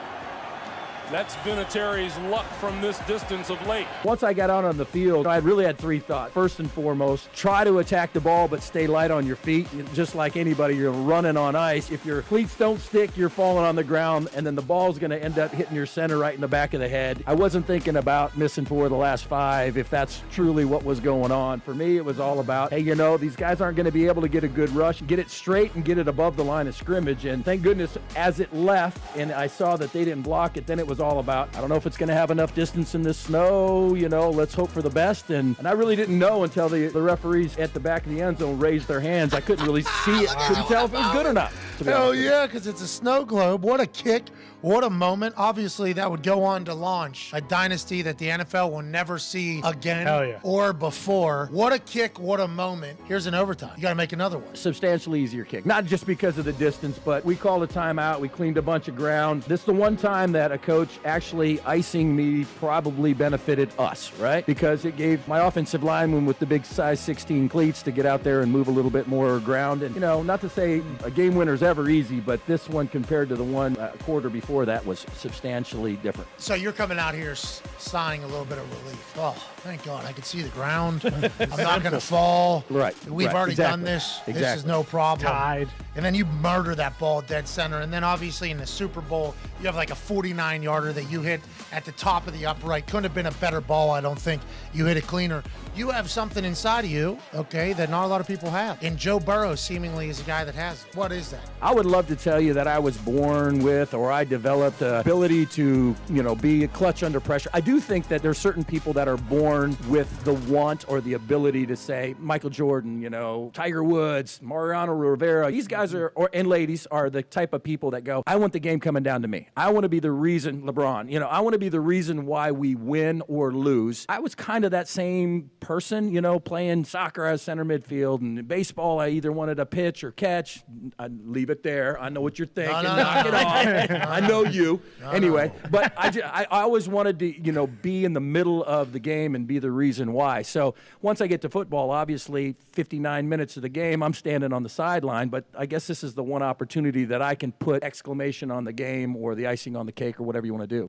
That's Vinatieri's luck from this distance of late. Once I got out on the field, I really had three thoughts. First and foremost, try to attack the ball, but stay light on your feet. Just like anybody, you're running on ice. If your cleats don't stick, you're falling on the ground, and then the ball's going to end up hitting your center right in the back of the head. I wasn't thinking about missing 4 of the last 5, if that's truly what was going on. For me, it was all about, hey, you know, these guys aren't going to be able to get a good rush, get it straight and get it above the line of scrimmage. And thank goodness, as it left and I saw that they didn't block it, then it was all about, I don't know if it's going to have enough distance in this snow, you know, let's hope for the best. And I really didn't know until the referees at the back of the end zone raised their hands. I couldn't really see it, couldn't tell if it was good or not. To be Hell honest with you. yeah, because it's a snow globe. What a kick. What a moment. Obviously, that would go on to launch a dynasty that the NFL will never see again Hell yeah. or before. What a kick. What a moment. Here's an overtime. You got to make another one. Substantially easier kick. Not just because of the distance, but we called a timeout. We cleaned a bunch of ground. This is the one time that a coach actually icing me probably benefited us, right? Because it gave my offensive lineman with the big size 16 cleats to get out there and move a little bit more ground. And, not to say a game winner's ever easy, but this one compared to the one quarter before that was substantially different. So you're coming out here sighing a little bit of relief. Oh, thank God. I can see the ground. I'm not going to fall. Right. We've right, already done exactly. this. This Exactly. is no problem. Tied. And then you murder that ball dead center. And then obviously in the Super Bowl, you have like a 49-yarder that you hit at the top of the upright. Couldn't have been a better ball, I don't think. You hit it cleaner. You have something inside of you, okay, that not a lot of people have. And Joe Burrow seemingly is a guy that has it. What is that? I would love to tell you that I was born with or I developed the ability to, be a clutch under pressure. I do think that there's certain people that are born with the want or the ability to say, Michael Jordan, Tiger Woods, Mariano Rivera. These guys and ladies are the type of people that go, I want the game coming down to me. I want to be the reason, LeBron, I want to be the reason why we win or lose. I was kind of that same person, playing soccer as center midfield, and in baseball, I either wanted to pitch or catch. I'd leave it there. I know what you're thinking. Knock it off. I know you. Anyway, but I always wanted to, be in the middle of the game and be the reason why. So once I get to football, obviously 59 minutes of the game, I'm standing on the sideline, but I guess this is the one opportunity that I can put exclamation on the game or the icing on the cake or whatever you want to do.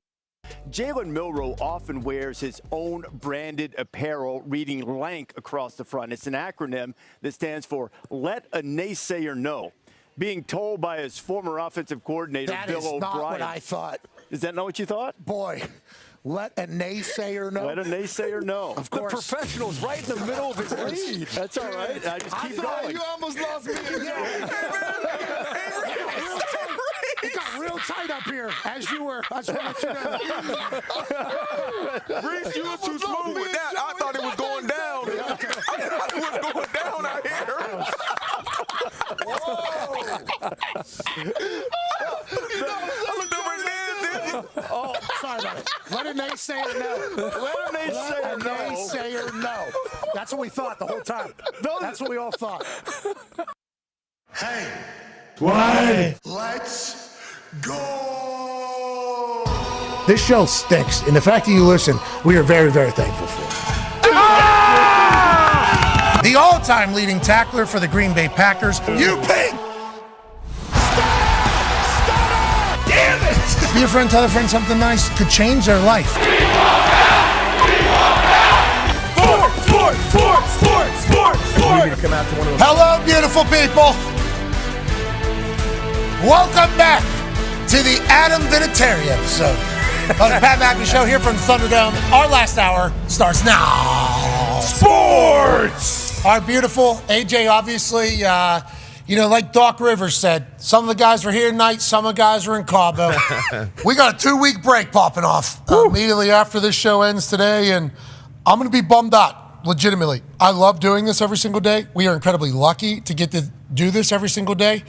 Jalen Milroe often wears his own branded apparel reading LANK across the front. It's an acronym that stands for Let a Naysayer Know. Being told by his former offensive coordinator, Bill O'Brien. That is not what I thought. Is that not what you thought? Boy, let a naysayer know. Let a naysayer know. Of course. The professional's right in the middle of his lead. That's all right. I just keep going. You almost lost me again. It got real tight up here as you were. I just want to let you know. Reese, you were too smooth with that. I thought it was going down. I thought it was going down out here. I looked over at Liz. Oh, sorry about it. Let a naysayer know. Let a naysayer know. That's what we thought the whole time. That's what we all thought. Hey. What? Let's go. This show sticks, and the fact that you listen, we are very, very thankful for. The all-time leading tackler for the Green Bay Packers, you pig! Damn it! Be a friend, tell a friend something nice could change their life. Sport. Hello, beautiful people. Welcome back to the Adam Vinatieri episode of the Pat McAfee Show here from the Thunderdome. Our last hour starts now. Sports! Our beautiful AJ, obviously, like Doc Rivers said, some of the guys were here tonight, some of the guys were in Cabo. We got a 2-week break popping off immediately after this show ends today, and I'm going to be bummed out, legitimately. I love doing this every single day. We are incredibly lucky to get to do this every single day,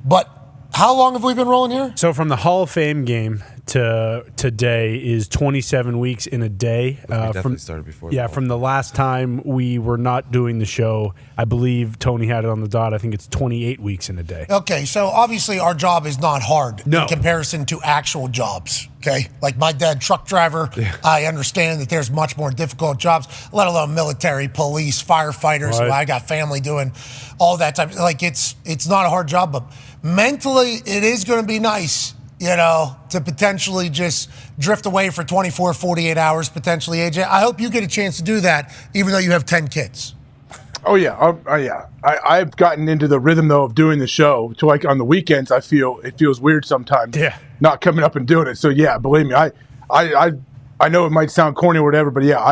but how long have we been rolling here? So from the Hall of Fame game to today is 27 weeks in a day. We definitely started before. Yeah, from the last time we were not doing the show, I believe Tony had it on the dot. I think it's 28 weeks in a day. Okay, so obviously our job is not hard No. in comparison to actual jobs, okay? Like my dad, truck driver, I understand that there's much more difficult jobs, let alone military, police, firefighters. Right. I got family doing all that type. Like it's not a hard job, but mentally it is going to be nice, to potentially just drift away for 24, 48 hours, potentially, AJ. I hope you get a chance to do that, even though you have 10 kids. Oh yeah, yeah. I've gotten into the rhythm though of doing the show. To like on the weekends, it feels weird sometimes. Yeah. Not coming up and doing it. So yeah, believe me, I know it might sound corny or whatever, but yeah,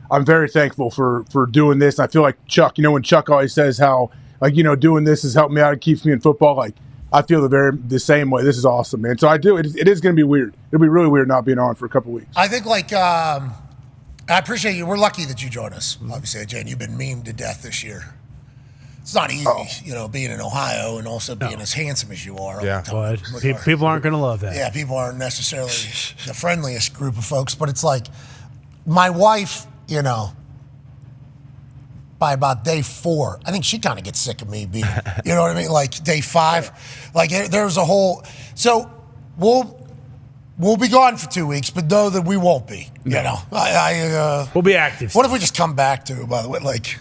I'm very thankful for doing this. I feel like Chuck. When Chuck always says how doing this has helped me out, it keeps me in football. Like I feel the same way. This is awesome, man. So I do. It is going to be weird. It'll be really weird not being on for a couple weeks. I think I appreciate you. We're lucky that you joined us. Obviously, AJ, and you've been memed to death this year. It's not easy, being in Ohio and also being as handsome as you are. Yeah, but people aren't going to love that. Yeah, people aren't necessarily the friendliest group of folks, but it's like my wife, by about day 4, I think she kind of gets sick of me being, you know what I mean? Like day 5, like there's a whole, so we'll be gone for 2 weeks, but know that we won't be, we'll be active. What if we just come back to, by the way, like,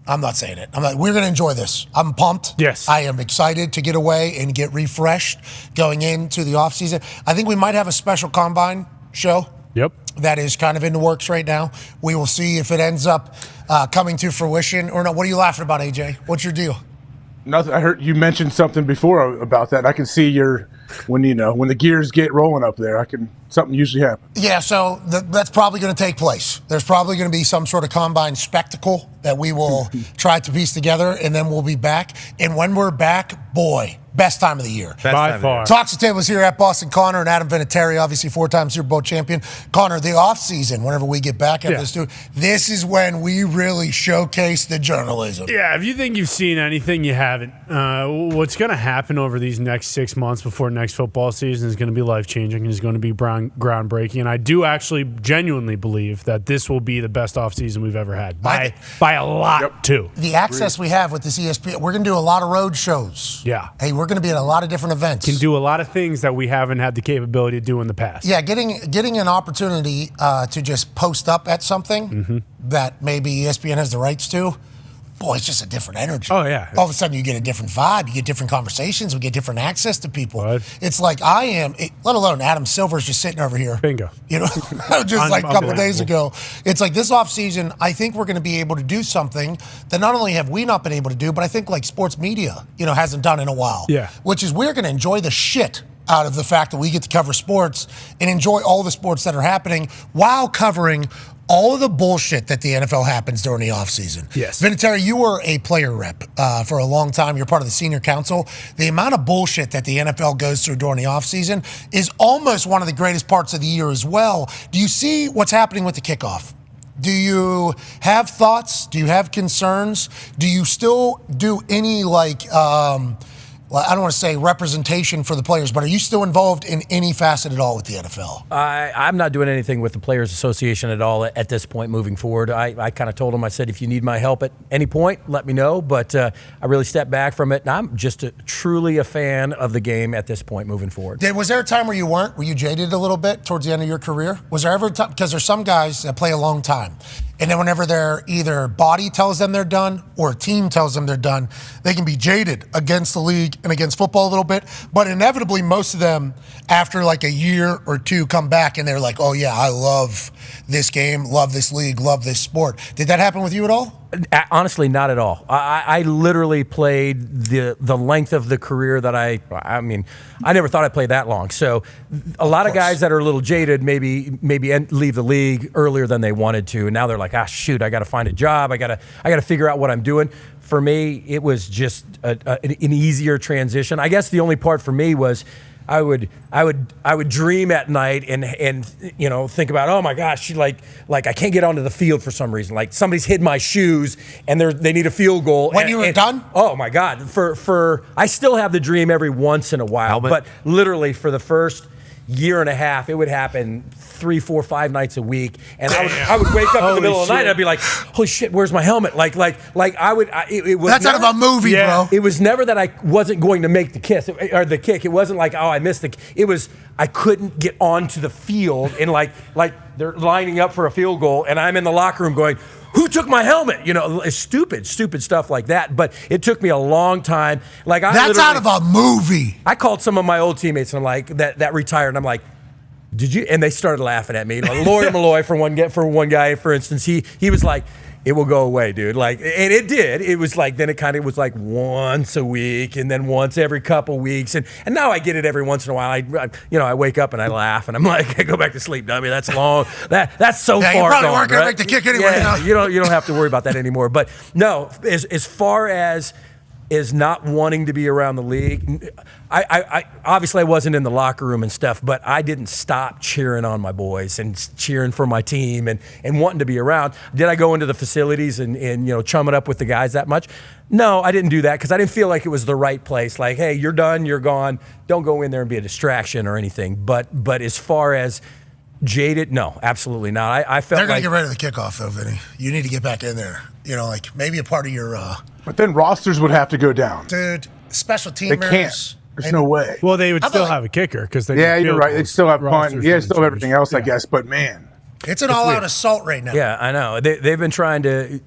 I'm not saying it. We're going to enjoy this. I'm pumped. Yes. I am excited to get away and get refreshed going into the offseason. I think we might have a special combine show. Yep. That is kind of in the works right now. We will see if it ends up coming to fruition or not. What are you laughing about, AJ? What's your deal? Nothing. I heard you mentioned something before about that. I can see when the gears get rolling up there. Something usually happens. Yeah, so that's probably going to take place. There's probably going to be some sort of combine spectacle that we will try to piece together, and then we'll be back. And when we're back, boy, best time of the year. By far. Talks the Tables here at Boston. Connor and Adam Vinatieri, obviously 4-time Super Bowl champion. Connor, the offseason, whenever we get back into this is when we really showcase the journalism. Yeah, if you think you've seen anything, you haven't. What's going to happen over these next 6 months before next football season is going to be life-changing and is going to be groundbreaking. And I do actually genuinely believe that this will be the best offseason we've ever had. By a lot, too. The access we have with this ESPN, we're going to do a lot of road shows. Yeah. Hey, we're going to be at a lot of different events. Can do a lot of things that we haven't had the capability to do in the past. Yeah, getting an opportunity to just post up at something that maybe ESPN has the rights to, boy, it's just a different energy. Oh, yeah. All of a sudden you get a different vibe, you get different conversations, we get different access to people. It's like let alone Adam Silver's just sitting over here. Bingo. Just like a couple of days ago. It's like this offseason, I think we're going to be able to do something that not only have we not been able to do, but I think like sports media, hasn't done in a while. Yeah. Which is we're going to enjoy the shit out of the fact that we get to cover sports and enjoy all the sports that are happening while covering all of the bullshit that the NFL happens during the offseason. Yes. Vinatieri, you were a player rep for a long time. You're part of the senior council. The amount of bullshit that the NFL goes through during the offseason is almost one of the greatest parts of the year as well. Do you see what's happening with the kickoff? Do you have thoughts? Do you have concerns? Do you still do any I don't want to say representation for the players, but are you still involved in any facet at all with the NFL? I'm not doing anything with the Players Association at all at this point moving forward. I kind of told them, I said, if you need my help at any point, let me know. But I really stepped back from it. And I'm just truly a fan of the game at this point moving forward. Was there a time where you weren't? Were you jaded a little bit towards the end of your career? Was there ever a time? Because there's some guys that play a long time. And then whenever their either body tells them they're done or a team tells them they're done, they can be jaded against the league and against football a little bit. But inevitably, most of them, after like a year or two, come back and they're like, oh, yeah, I love this game, love this league, love this sport. Did that happen with you at all? Honestly, not at all. I literally played the length of the career that I never thought I'd play that long. So a lot of guys that are a little jaded maybe leave the league earlier than they wanted to. And now they're like, shoot, I got to find a job. I got to figure out what I'm doing. For me, it was just an easier transition. I guess the only part for me was I would dream at night and think about, oh my gosh, like I can't get onto the field for some reason. Like somebody's hid my shoes and they need a field goal. When you were done? Oh my God. I still have the dream every once in a while, but literally for the first year and a half, it would happen 3, 4, 5 nights a week, and I would wake up in the middle of the night and I'd be like, holy shit, where's my helmet? It was that's out of a movie, bro. It was never that I wasn't going to make the kick. It wasn't like, I missed it was I couldn't get onto the field and like they're lining up for a field goal and I'm in the locker room going, who took my helmet? Stupid stuff like that. But it took me a long time. That's out of a movie. I called some of my old teammates and I'm like, that retired, and I'm like, did you? And they started laughing at me. Like Lawyer Malloy, for one guy, for instance, he was like, it will go away, dude. And it did. It was like, then it kind of was like once a week and then once every couple weeks. And now I get it every once in a while. I wake up and I laugh and I'm like, I go back to sleep, dummy. That's long. That's so far gone. You probably weren't going to right? make the kick anyway. Yeah, you don't have to worry about that anymore. But no, as far as is not wanting to be around the league. I obviously I wasn't in the locker room and stuff, but I didn't stop cheering on my boys and cheering for my team and wanting to be around. Did I go into the facilities and chum it up with the guys that much? No, I didn't do that because I didn't feel like it was the right place. Like, hey, you're done, you're gone. Don't go in there and be a distraction or anything. But as far as jaded, no, absolutely not. I felt they're going like to get rid of the kickoff, though, Vinny. You need to get back in there. Like maybe a part of your. But then rosters would have to go down. Dude, special teamers. They can't. There's no way. Well, they would still have a kicker because they. Yeah, you're right. They still have punt. Yeah, still have everything else, I guess. But man, it's an all-out assault right now. Yeah, I know. They've been trying to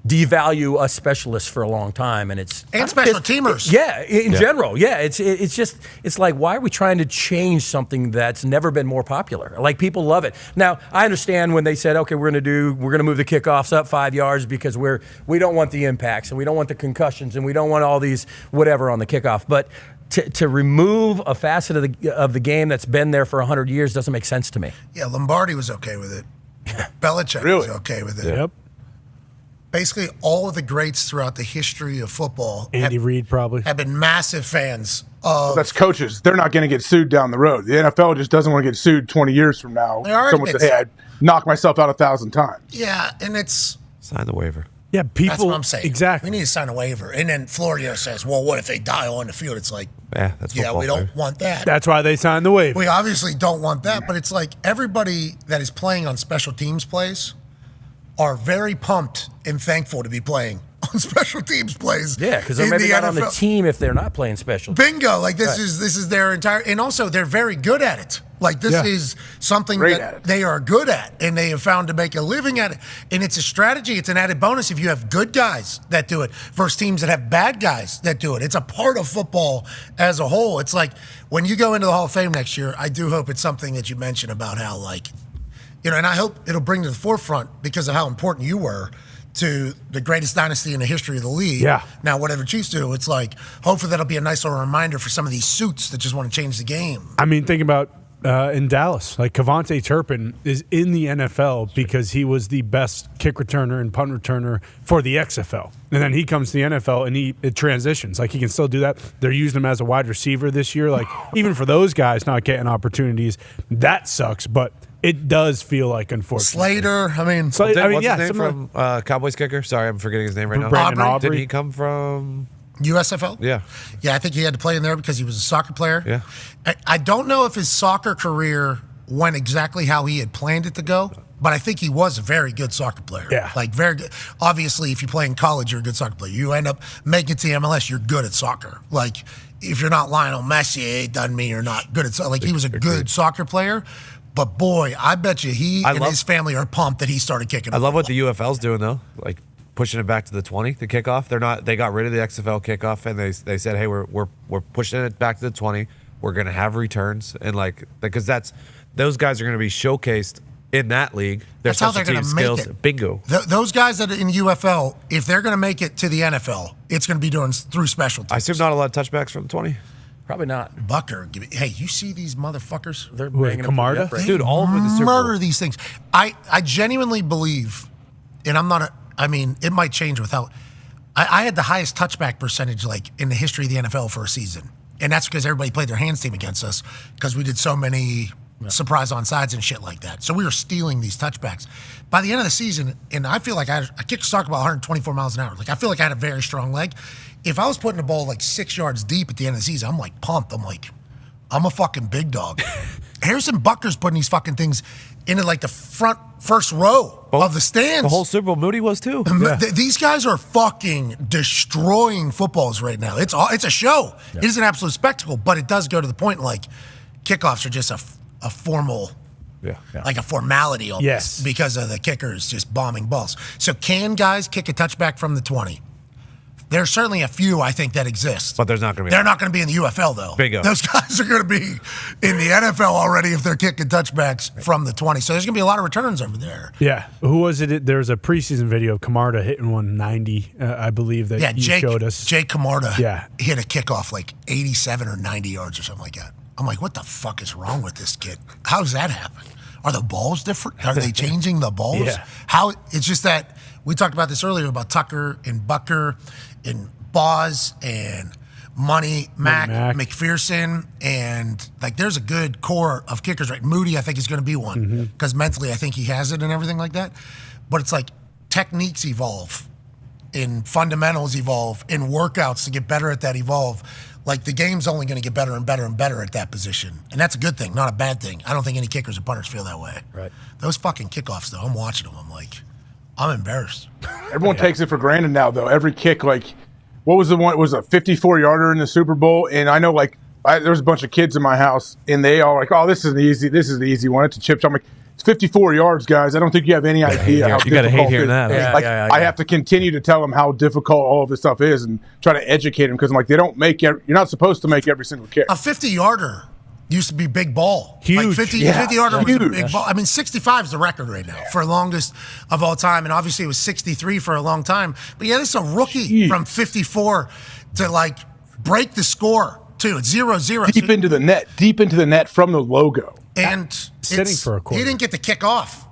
devalue us specialists for a long time, and special teamers. In general, it's like, why are we trying to change something that's never been more popular? Like, people love it. Now, I understand when they said, okay, we're going to move the kickoffs up 5 yards because we don't want the impacts and we don't want the concussions and we don't want all these whatever on the kickoff, but to remove a facet of the game that's been there for 100 years doesn't make sense to me. Yeah, Lombardi was okay with it. Belichick was okay with it. Yep. Basically, all of the greats throughout the history of football, Andy Reid probably, have been massive fans of. That's coaches. They're not going to get sued down the road. The NFL just doesn't want to get sued 20 years from now. Someone said, hey, I knocked myself out 1,000 times. Yeah, and it's. Sign the waiver. Yeah, people. That's what I'm saying. Exactly. We need to sign a waiver. And then Florio says, well, what if they die on the field? It's like, that's yeah, we don't want that. That's why they signed the waiver. We obviously don't want that, but it's like everybody that is playing on special teams plays are very pumped and thankful to be playing on special teams plays. Yeah, because they're maybe not on the team if they're not playing special. Bingo! Like this is their entire, and also they're very good at it. Like this is something that they are good at, and they have found to make a living at it. And it's a strategy. It's an added bonus if you have good guys that do it versus teams that have bad guys that do it. It's a part of football as a whole. It's like when you go into the Hall of Fame next year, I do hope it's something that you mention about how and I hope it'll bring to the forefront because of how important you were to the greatest dynasty in the history of the league. Yeah. Now, whatever Chiefs do, it's like, hopefully that'll be a nice little reminder for some of these suits that just want to change the game. I mean, think about in Dallas, like Kevontae Turpin is in the NFL because he was the best kick returner and punt returner for the XFL. And then he comes to the NFL and it transitions. Like, he can still do that. They're using him as a wide receiver this year. Like, even for those guys not getting opportunities, that sucks. But it does feel like, unfortunately. Slater, what's his name from Cowboys kicker? Sorry, I'm forgetting his name right now. Brandon Aubrey. Didn't he come from USFL? Yeah. Yeah, I think he had to play in there because he was a soccer player. Yeah. I don't know if his soccer career went exactly how he had planned it to go, but I think he was a very good soccer player. Yeah. Like, very good. Obviously, if you play in college, you're a good soccer player. You end up making it to MLS, you're good at soccer. Like, if you're not Lionel Messi, it doesn't mean you're not good at soccer. Like, he was a good soccer player. But boy, I bet you his family are pumped that he started kicking. I love what the UFL's doing though, like pushing it back to the 20, the kickoff. They got rid of the XFL kickoff and they said, hey, we're pushing it back to the 20. We're gonna have returns and because those guys are gonna be showcased in that league. Their That's how they're special going team to make skills. it. Bingo. Those guys that are in UFL, if they're going to make it to the NFL, it's going to be through special teams. I assume not a lot of touchbacks from the 20. Probably not. Bucker, hey, you see these motherfuckers? They're banging Camarda? They Dude, all over the Super Bowl. murder these things. I genuinely believe, and it might change with how. I had the highest touchback percentage in the history of the NFL for a season, and that's because everybody played their hands team against us because we did so many surprise onside and shit like that. So we were stealing these touchbacks. By the end of the season, and I feel like I kicked a soccer ball 124 miles an hour. Like, I feel like I had a very strong leg. If I was putting the ball 6 yards deep at the end of the season, I'm pumped. I'm a fucking big dog. Harrison Butker's putting these fucking things into the first row of the stands. The whole Super Bowl, Moody was too. Yeah. These guys are fucking destroying footballs right now. It's a show. Yeah. It is an absolute spectacle, but it does go to the point kickoffs are just a formal, like a formality almost, because of the kickers just bombing balls. So can guys kick a touchback from the 20? There's certainly a few, I think, that exist. But there's not going to be. They're not going to be in the UFL, though. Bingo. Those guys are going to be in the NFL already if they're kicking touchbacks from the 20. So there's going to be a lot of returns over there. Yeah. Who was it? There was a preseason video of Camarda hitting 190, I believe, that you showed us. Jake Camarda hit a kickoff 87 or 90 yards or something like that. I'm like, what the fuck is wrong with this kid? How does that happen? Are the balls different? Are they changing the balls? Yeah. How? It's just that we talked about this earlier about Tucker and Bucker and Boz and Money Mac, McPherson, and like there's a good core of kickers, right? Moody, I think, is going to be one because mentally I think he has it and everything like that. But it's like techniques evolve, and fundamentals evolve, and workouts to get better at that evolve. Like the game's only going to get better and better and better at that position, and that's a good thing, not a bad thing. I don't think any kickers or punters feel that way. Right. Those fucking kickoffs, though, I'm watching them. I'm like, I'm embarrassed. Everyone takes it for granted now, though. Every kick, like, what was the one? It was a 54-yarder in the Super Bowl, and I know, like, there was a bunch of kids in my house, and they all like, "Oh, this is the easy one. It's a chip shot." I'm like, it's 54 yards, guys. I don't think you have any idea how you gotta hate difficult hearing it is. that. Like, I have to continue to tell them how difficult all of this stuff is, and try to educate them because I'm like, they don't make. You're not supposed to make every single kick. A 50-yarder used to be big ball. Huge. Like 50-yarder was a big ball. I mean, 65 is the record right now for longest of all time, and obviously it was 63 for a long time. But yeah, this is a rookie from 54 to like break the score too. It's 0-0. Deep into the net from the logo. And sitting for a quarter. He didn't get the kick off.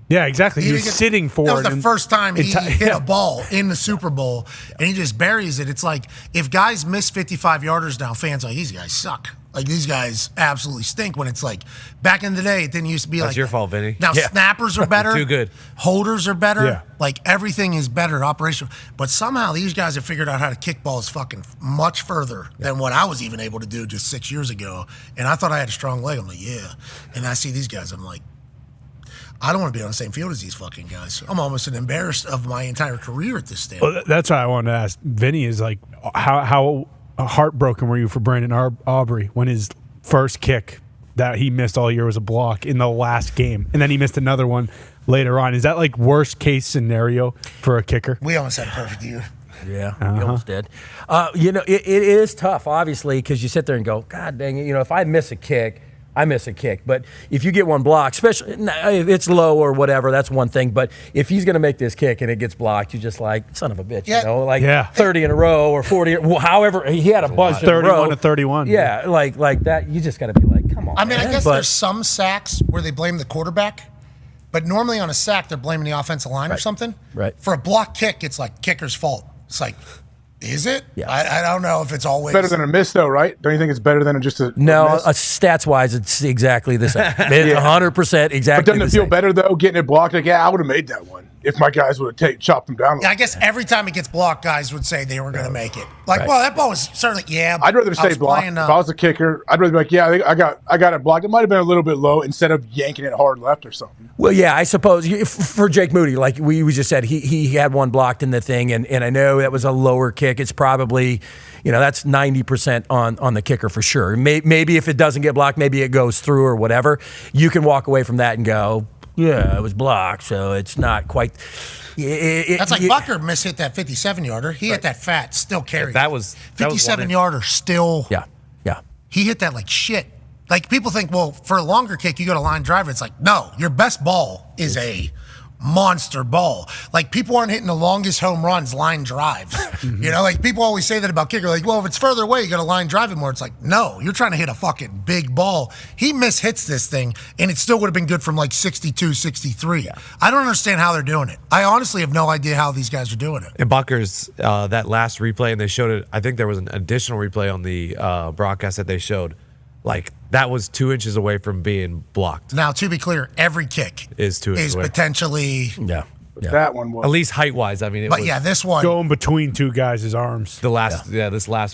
Yeah, exactly. He was sitting for it. That was the and first time he hit yeah. a ball in the Super Bowl, and he just buries it. It's like if guys miss 55-yarders now, fans are like, these guys suck. Like, these guys absolutely stink when it's like, back in the day, it didn't used to be like That's your fault, Vinny. Now snappers are better. Too good. Holders are better. Yeah. Like, everything is better operational. But somehow these guys have figured out how to kick balls fucking much further than what I was even able to do just 6 years ago. And I thought I had a strong leg. I'm like, yeah. And I see these guys, I'm like, I don't want to be on the same field as these fucking guys. I'm almost embarrassed of my entire career at this stage. Well, that's why I wanted to ask. Vinny is like, how heartbroken were you for Brandon Aubrey when his first kick that he missed all year was a block in the last game, and then he missed another one later on? Is that like worst case scenario for a kicker? We almost had a perfect year. Yeah, we almost did. It is tough, obviously, because you sit there and go, God dang it, if I miss a kick, I miss a kick. But if you get one blocked, especially if it's low or whatever, that's one thing. But if he's going to make this kick and it gets blocked, you're just like, son of a bitch, 30 in a row or 40, however, he had a bunch in a row. 31 to 31. Yeah, like that. You just got to be like, come on. I mean, man. I guess But- there's some sacks where they blame the quarterback, but normally on a sack, they're blaming the offensive line or something. Right. For a block kick, it's like kicker's fault. It's like, is it? Yeah. I don't know if it's always Better than a miss, though, right? Don't you think it's better than just a No, miss? stats-wise, it's exactly the same. It's 100% exactly But doesn't the it feel same. better, though, getting it blocked? Like, yeah, I would have made that one if my guys would have chopped them down. Yeah, I guess every time it gets blocked, guys would say they were going to make it. Like, Right. well, that ball was certainly, I'd rather I say was blocked. playing, If I was a kicker, I'd rather be like, yeah, I got it blocked. It might have been a little bit low instead of yanking it hard left or something. Well, yeah, I suppose for Jake Moody, like we just said, he had one blocked in the thing, and I know that was a lower kick. It's probably, that's 90% on the kicker for sure. Maybe if it doesn't get blocked, maybe it goes through or whatever. You can walk away from that and go, yeah, it was blocked, so it's not quite. That's like Bucker mishit that 57-yarder. He hit that fat, still carried. That was 57-yarder still. Yeah. He hit that like shit. Like people think, well, for a longer kick, you go to line driver. It's like, no, your best ball is a monster ball. Like people aren't hitting the longest home runs line drives. Like people always say that about kicker. Like, well, if it's further away, you got to line drive it more. It's like, no, you're trying to hit a fucking big ball. He mishits this thing, and it still would have been good from like 62, 63. Yeah. I don't understand how they're doing it. I honestly have no idea how these guys are doing it. And Bucker's, that last replay, and they showed it, I think there was an additional replay on the broadcast that they showed. Like, that was 2 inches away from being blocked. Now, to be clear, every kick is 2 inches is away. potentially. Yeah. That one was. At least height-wise. I mean, This one. Going between two guys' arms. This last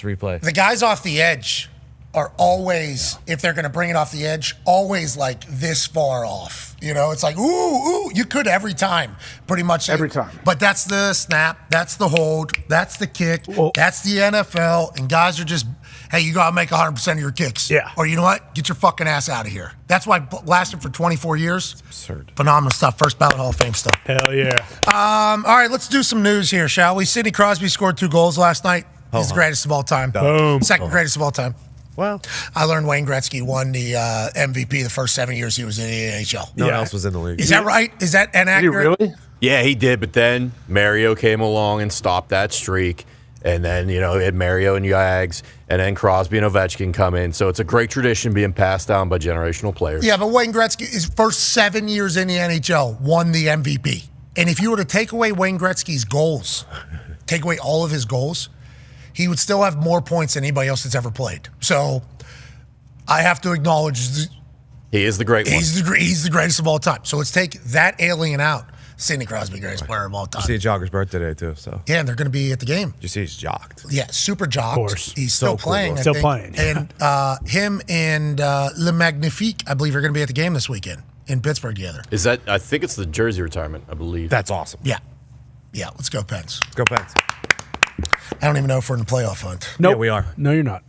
replay. The guys off the edge are always, if they're going to bring it off the edge, always like this far off. It's like, ooh, you could every time, pretty much. Every time. But that's the snap, that's the hold, that's the kick, that's the NFL, and guys are just, hey, you got to make 100% of your kicks. Yeah. Or you know what? Get your fucking ass out of here. That's why it lasted for 24 years. It's absurd. Phenomenal stuff. First ballot Hall of Fame stuff. Hell yeah. All right, let's do some news here, shall we? Sidney Crosby scored 2 goals last night. He's the greatest of all time. Boom. Second greatest of all time. Well, I learned Wayne Gretzky won the MVP the first 7 years he was in the NHL. No one else was in the league. Is that right? Is that inaccurate? Did he really? Yeah, he did, but then Mario came along and stopped that streak. And then, he had Mario and Yags, and then Crosby and Ovechkin come in. So it's a great tradition being passed down by generational players. Yeah, but Wayne Gretzky, his first 7 years in the NHL, won the MVP. And if you were to take away Wayne Gretzky's goals, take away all of his goals, he would still have more points than anybody else that's ever played. So I have to acknowledge he is the great one. He's the greatest of all time. So let's take that alien out. Sidney Crosby, greatest player of all time. You see Jocker's birthday today too, so Yeah, and they're going to be at the game. you see he's jocked. Yeah, super jocked. Of course. He's So still cool. playing. I Still think. playing. And him and Le Magnifique, I believe, are going to be at the game this weekend in Pittsburgh together. Is that? I think it's the jersey retirement. I believe. That's awesome. Yeah. Yeah, let's go Pens. Let's go Pens. I don't even know if we're in the playoff hunt. Nope. Yeah, we are. No, you're not.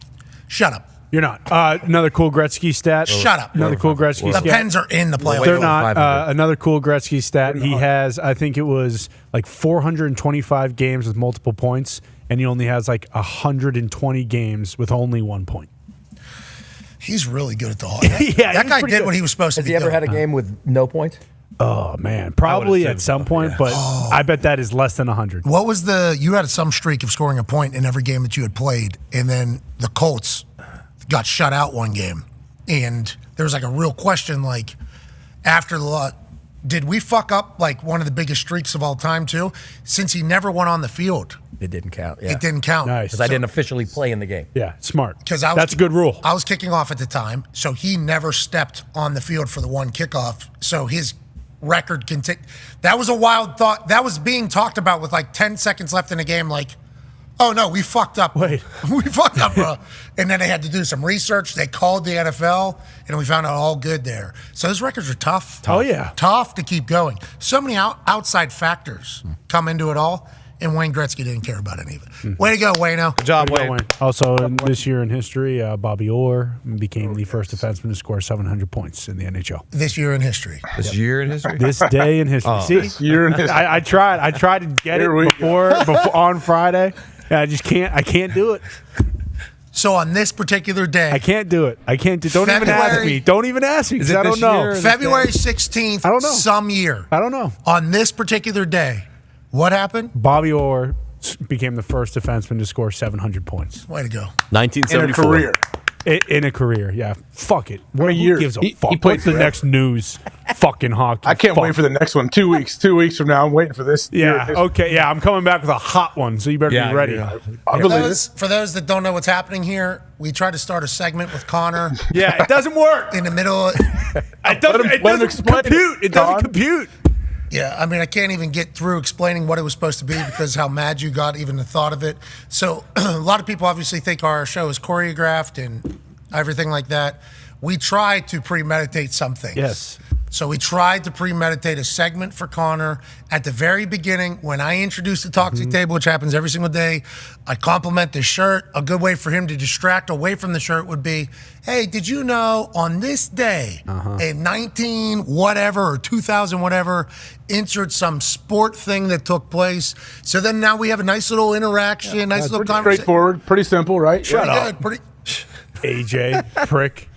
Shut up. You're not. Another cool Gretzky stat. Shut up. Another cool Gretzky The stat. Pens are in the playoff. They're not. Another cool Gretzky stat. He has, I think it was like 425 games with multiple points, and he only has like 120 games with only 1 point. He's really good at the hockey. Yeah, that he's guy pretty did good. what he was supposed to Has be he ever doing. had a game with no points? Oh man, probably at some point, but I bet that is less than 100. What was you had some streak of scoring a point in every game that you had played, and then the Colts got shut out one game, and there was like a real question, like after the lot, did we fuck up like one of the biggest streaks of all time too? Since he never went on the field, It didn't count. Yeah. it didn't count. Because I didn't officially play in the game. Yeah, smart. Because that's a good rule. I was kicking off at the time, so he never stepped on the field for the one kickoff. So his record can take. That was a wild thought. That was being talked about with like 10 seconds left in the game. Like, oh no, we fucked up. Wait, we fucked up, bro. And then they had to do some research. They called the NFL, and we found out all good there. So those records are tough. Oh, yeah. Tough to keep going. So many outside factors come into it all, and Wayne Gretzky didn't care about any of it. Way to go, Wayno. Good job, Way to go, Wayne. Also, this year in history, Bobby Orr became the first defenseman to score 700 points in the NHL. This year in history. This year in history. This day in history. Oh. See, This year in history. I tried to get Here we it before on Friday. And I just can't. I can't do it. So on this particular day, I can't do it. I can't do. Don't even ask February- me. Don't even ask me. Is 'Cause it I don't this year know. or this February 16th, I don't know. some year. I don't know. On this particular day, what happened? Bobby Orr became the first defenseman to score 700 points Way to go. 1974. In a career. in a career. Yeah, fuck it. Who years? gives a He fuck? played What's the forever. next news? Fucking hockey. I can't Fuck. wait for the next one. 2 weeks. 2 weeks from now, I'm waiting for this. year of Yeah. history. Okay. Yeah, I'm coming back with a hot one, so you better be ready. I For believe it. for those that don't know what's happening here, we tried to start a segment with Connor Yeah, it doesn't work. in the middle. It doesn't, let him explain it, compute. It doesn't Don. compute. Yeah, I mean, I can't even get through explaining what it was supposed to be because how mad you got even the thought of it. So a lot of people obviously think our show is choreographed and everything like that. We try to premeditate some things. Yes. So we tried to premeditate a segment for Connor at the very beginning when I introduced the Toxic Table, which happens every single day. I compliment the shirt. A good way for him to distract away from the shirt would be, hey, did you know on this day in 19 whatever or 2000 whatever, insert some sport thing that took place. So then now we have a nice little interaction, nice little Pretty conversation. straightforward. Pretty simple, right? Pretty good. Pretty. AJ prick.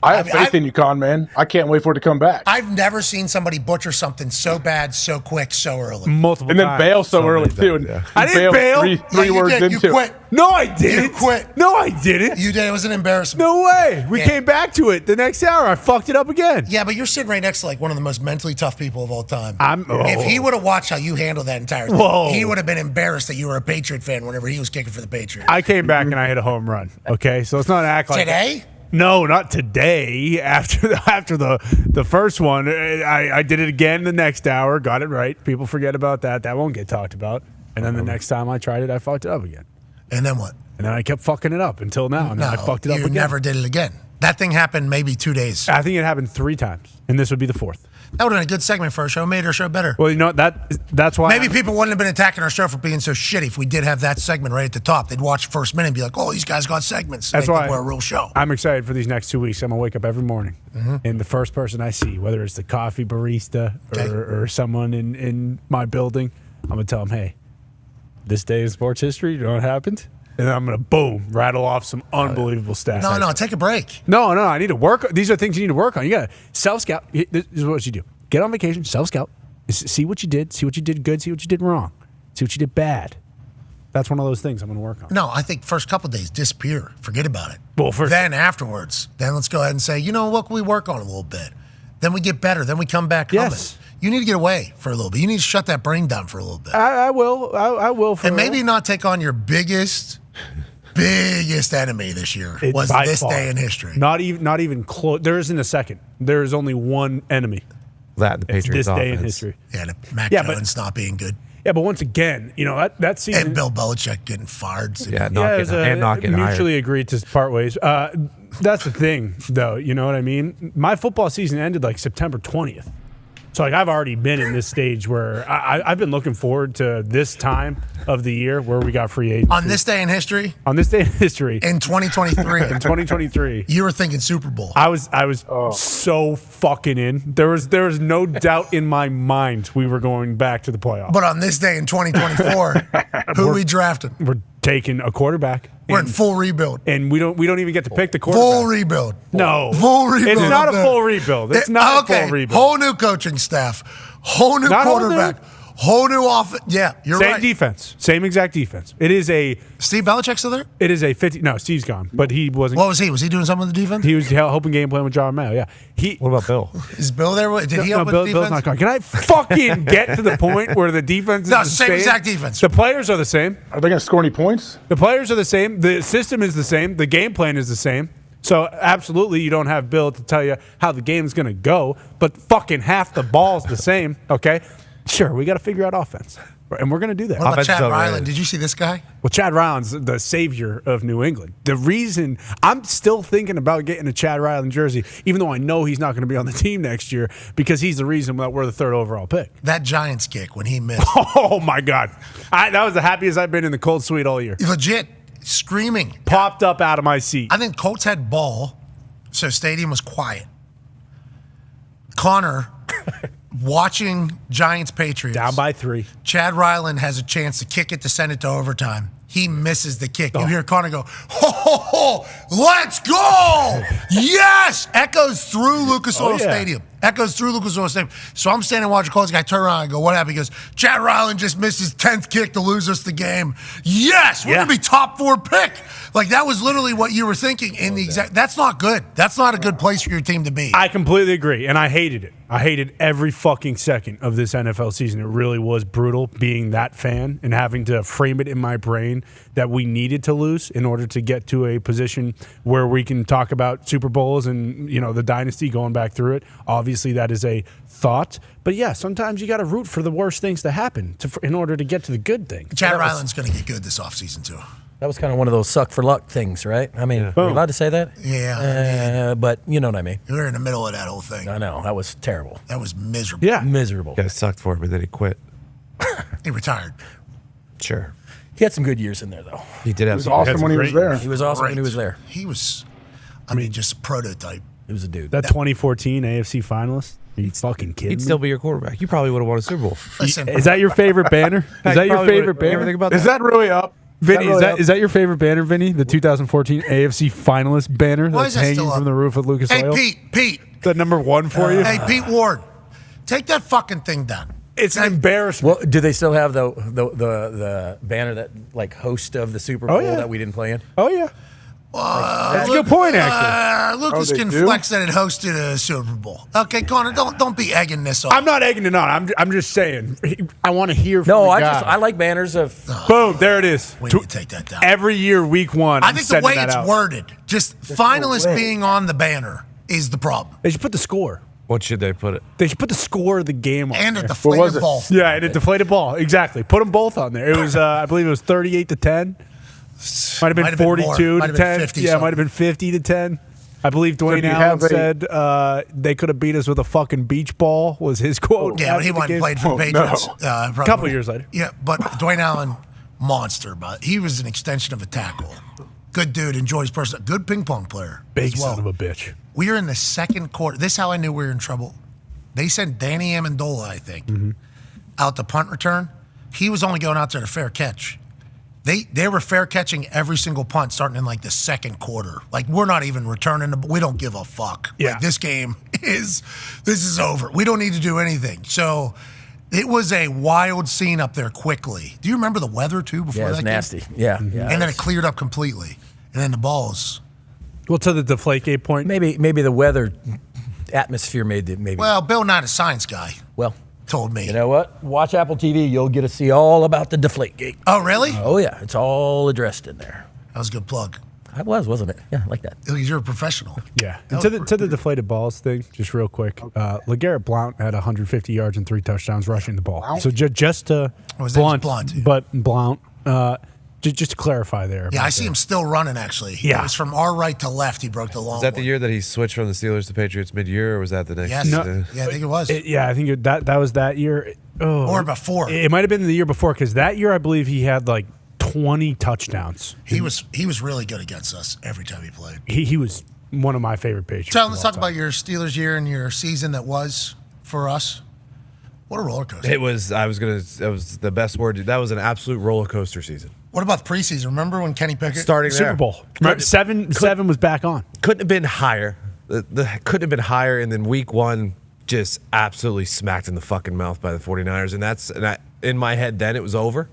I have faith in you, Con man. I can't wait for it to come back. I've never seen somebody butcher something so bad, so quick, so early. Multiple And then times. bail so early too. And I he didn't bail. Three Yeah, you words did. You into quit. No, I didn't. You quit. No, I didn't. You did. It was an embarrassment. No way. We Yeah. came back to it the next hour. I fucked it up again. Yeah, but you're sitting right next to like one of the most mentally tough people of all time. Oh. If he would have watched how you handled that entire thing, Whoa. he would have been embarrassed that you were a Patriot fan whenever he was kicking for the Patriots. I came back and I hit a home run. Okay, so let's not act like Today? No, not today. After the first one, I did it again the next hour. Got it right. People forget about that. That won't get talked about. And then the next time I tried it, I fucked it up again. And then what? And then I kept fucking it up until now. And then I fucked it up you again. never did it again. That thing happened maybe 2 days. I think it happened 3 times, and this would be the 4th. That would have been a good segment for our show. Made our show better. Well, you know that's why. Maybe people wouldn't have been attacking our show for being so shitty if we did have that segment right at the top. They'd watch first minute and be like, "Oh, these guys got segments." That's They why think we're a real show. I'm excited for these next 2 weeks. I'm gonna wake up every morning, and the first person I see, whether it's the coffee barista or someone in my building, I'm gonna tell them, "Hey, this day in sports history, you know what happened?" And then I'm gonna boom rattle off some unbelievable stats. No, take a break. No, I need to work. These are things you need to work on. You gotta self scout. This is what you do. Get on vacation, self scout. See what you did. See what you did good. See what you did wrong. See what you did bad. That's one of those things I'm going to work on. No, I think first couple of days, disappear. Forget about it. Well, then afterwards, then let's go ahead and say, you know, what can we work on a little bit? Then we get better. Then we come back. Yes. Humming. You need to get away for a little bit. You need to shut that brain down for a little bit. I will. I will. And maybe not take on your biggest enemy this year was by this far. day in history. Not even close. There isn't a second. There is only one enemy. That the Patriots this day in offense. history. Yeah, Mac Yeah, Jones not being good. Yeah, but once again, that season. And Bill Belichick getting fired. Not getting mutually hired. agreed to part ways. That's the thing, though. You know what I mean? My football season ended like September 20th. So I've already been in this stage where I've been looking forward to this time of the year where we got free agents. On this day in history? On this day in history. In 2023. In 2023. You were thinking Super Bowl. I was so fucking in. There was no doubt in my mind we were going back to the playoffs. But on this day in 2024, who are we drafting? We're taking a quarterback. We're in full rebuild. And we don't even get to pick the quarterback. Full rebuild. No. Full rebuild. It's not up a there. full rebuild. It's not a full rebuild. Whole new coaching staff. Whole new Not whole quarterback. Whole new offense. Yeah, you're Same right. defense. Same exact defense. It is a Steve Belichick still there? It is a 50. No, Steve's gone. But he wasn't. What was he? Was he doing something with the defense? He was helping game plan with John Mayo. Yeah. What about Bill? Is Bill there? Did he help with Bill, the Bill's defense? not gone. Can I fucking get to the point where the defense is No, the same exact defense. The players are the same. Are they going to score any points? The players are the same. The system is the same. The game plan is the same. So absolutely, you don't have Bill to tell you how the game's going to go, but fucking half the ball's the same. Okay, sure, we got to figure out offense, and we're going to do that. What about Chad Ryland? Did you see this guy? Well, Chad Ryland's the savior of New England. The reason I'm still thinking about getting a Chad Ryland jersey, even though I know he's not going to be on the team next year, because he's the reason that we're the 3rd overall pick. That Giants kick when he missed. Oh my God, that was the happiest I've been in the cold suite all year. Legit. Screaming. Popped up out of my seat. I think Colts had ball, so stadium was quiet. Connor, watching Giants-Patriots. Down by 3. Chad Ryland has a chance to kick it to send it to overtime. He misses the kick. You hear Connor go, ho, ho, ho, let's go! Yes! Echoes through Lucas Oil Stadium. Echoes through Lucas Oil Stadium. So I'm standing watching Colts guy turn around and go, what happened? He goes, Chad Ryland just missed his 10th kick to lose us the game. Yes! We're going to be top 4 pick. Like, that was literally what you were thinking in the exact. That's not good. That's not a good place for your team to be. I completely agree, and I hated it. I hated every fucking second of this NFL season. It really was brutal being that fan and having to frame it in my brain that we needed to lose in order to get to a position where we can talk about Super Bowls and, the dynasty going back through it. Obviously, that is a thought. But, yeah, sometimes you got to root for the worst things to happen in order to get to the good things. Chad Ryland's going to get good this offseason, too. That was kind of one of those suck for luck things, right? I mean, are you allowed to say that? Yeah. But you know what I mean. We were in the middle of that whole thing. I know. That was terrible. That was miserable. Yeah. Miserable. Guy sucked for it, but then he quit. He retired. Sure. He had some good years in there, though. He did have. He was awesome when he was there. He was awesome when he was there. He was, just a prototype. He was a dude. That 2014 AFC finalist? Are you fucking kidding He'd me? still be your quarterback. You probably would have won a Super Bowl. Listen, Is that your favorite banner? Is that your favorite banner? Think about Is that really up? Vinny, really up? is that your favorite banner, Vinny? The 2014 AFC finalist banner Why that's is that hanging still from up? the roof of Lucas Hey, Oil? Pete. Is that number 1 for you? Hey, Pete Ward. Take that fucking thing down. It's an embarrassment. Well, do they still have the banner that like host of the Super Bowl that we didn't play in? Oh, yeah. That's a good point, actually. Lucas they can do? flex that it hosted a Super Bowl. Okay, Connor, don't be egging this on. I'm not egging it on. I'm just saying. I want to hear from No, the I guy. like banners of. Boom, there it is. We need to take that down. Every year, week 1, I I'm think the sending way that it's out. worded, just finalists being on the banner is the problem. They should put the score. What should they put it? They should put the score of the game on And a there. deflated ball. Yeah, and a deflated ball. Exactly. Put them both on there. It was, I believe it was 38-10. Might have been 42 Might to have been 10. 50 Yeah, something. might have been 50 to 10. I believe Dwayne do you Allen have a- said they could have beat us with a fucking beach ball, was his quote. Yeah, but he after the went game. and played for the Patriots. A couple years later. Yeah, but Dwayne Allen, monster. But he was an extension of a tackle. Good dude, enjoys his person. Good ping pong player. Big as well. son of a bitch. We were in the second quarter. This is how I knew we were in trouble. They sent Danny Amendola, I think, out to punt return. He was only going out there to fair catch. They were fair catching every single punt starting in like the second quarter. Like, we're not even returning. We don't give a fuck. Yeah. Like, this game this is over. We don't need to do anything. So it was a wild scene up there quickly. Do you remember the weather too before Yeah, that it's game? nasty. Yeah, yeah. And then it cleared up completely. And then the balls. Well, to the Deflategate point. Maybe the weather atmosphere made it. Maybe. Well, Bill not a science guy. Well, told me. You know what? Watch Apple TV. You'll get to see all about the Deflategate. Oh, really? Oh, yeah. It's all addressed in there. That was a good plug. It was, wasn't it? Yeah, I like that. You're a professional. Yeah. And to the deflated balls thing, just real quick, LeGarrette Blount had 150 yards and 3 touchdowns rushing the ball. So just to Blount, but Blount, just to clarify there. Yeah, I see him still running, actually. Yeah. It was from our right to left. He broke the long Was that the year that he switched from the Steelers to Patriots mid-year, or was that the next? Yes. season? Yeah, I think it was. I think that was that year. Oh, Or before. It might have been the year before, because that year I believe he had like 20 touchdowns. He was really good against us every time he played. He was one of my favorite Patriots. So let's talk about your Steelers year and your season that was for us. What a roller coaster. It was. That was the best word. That was an absolute roller coaster season. What about the preseason? Remember when Kenny Pickett Starting Super there. Bowl. Remember, seven was back on. Couldn't have been higher. Couldn't have been higher. And then week 1, just absolutely smacked in the fucking mouth by the 49ers. And in my head, then it was over.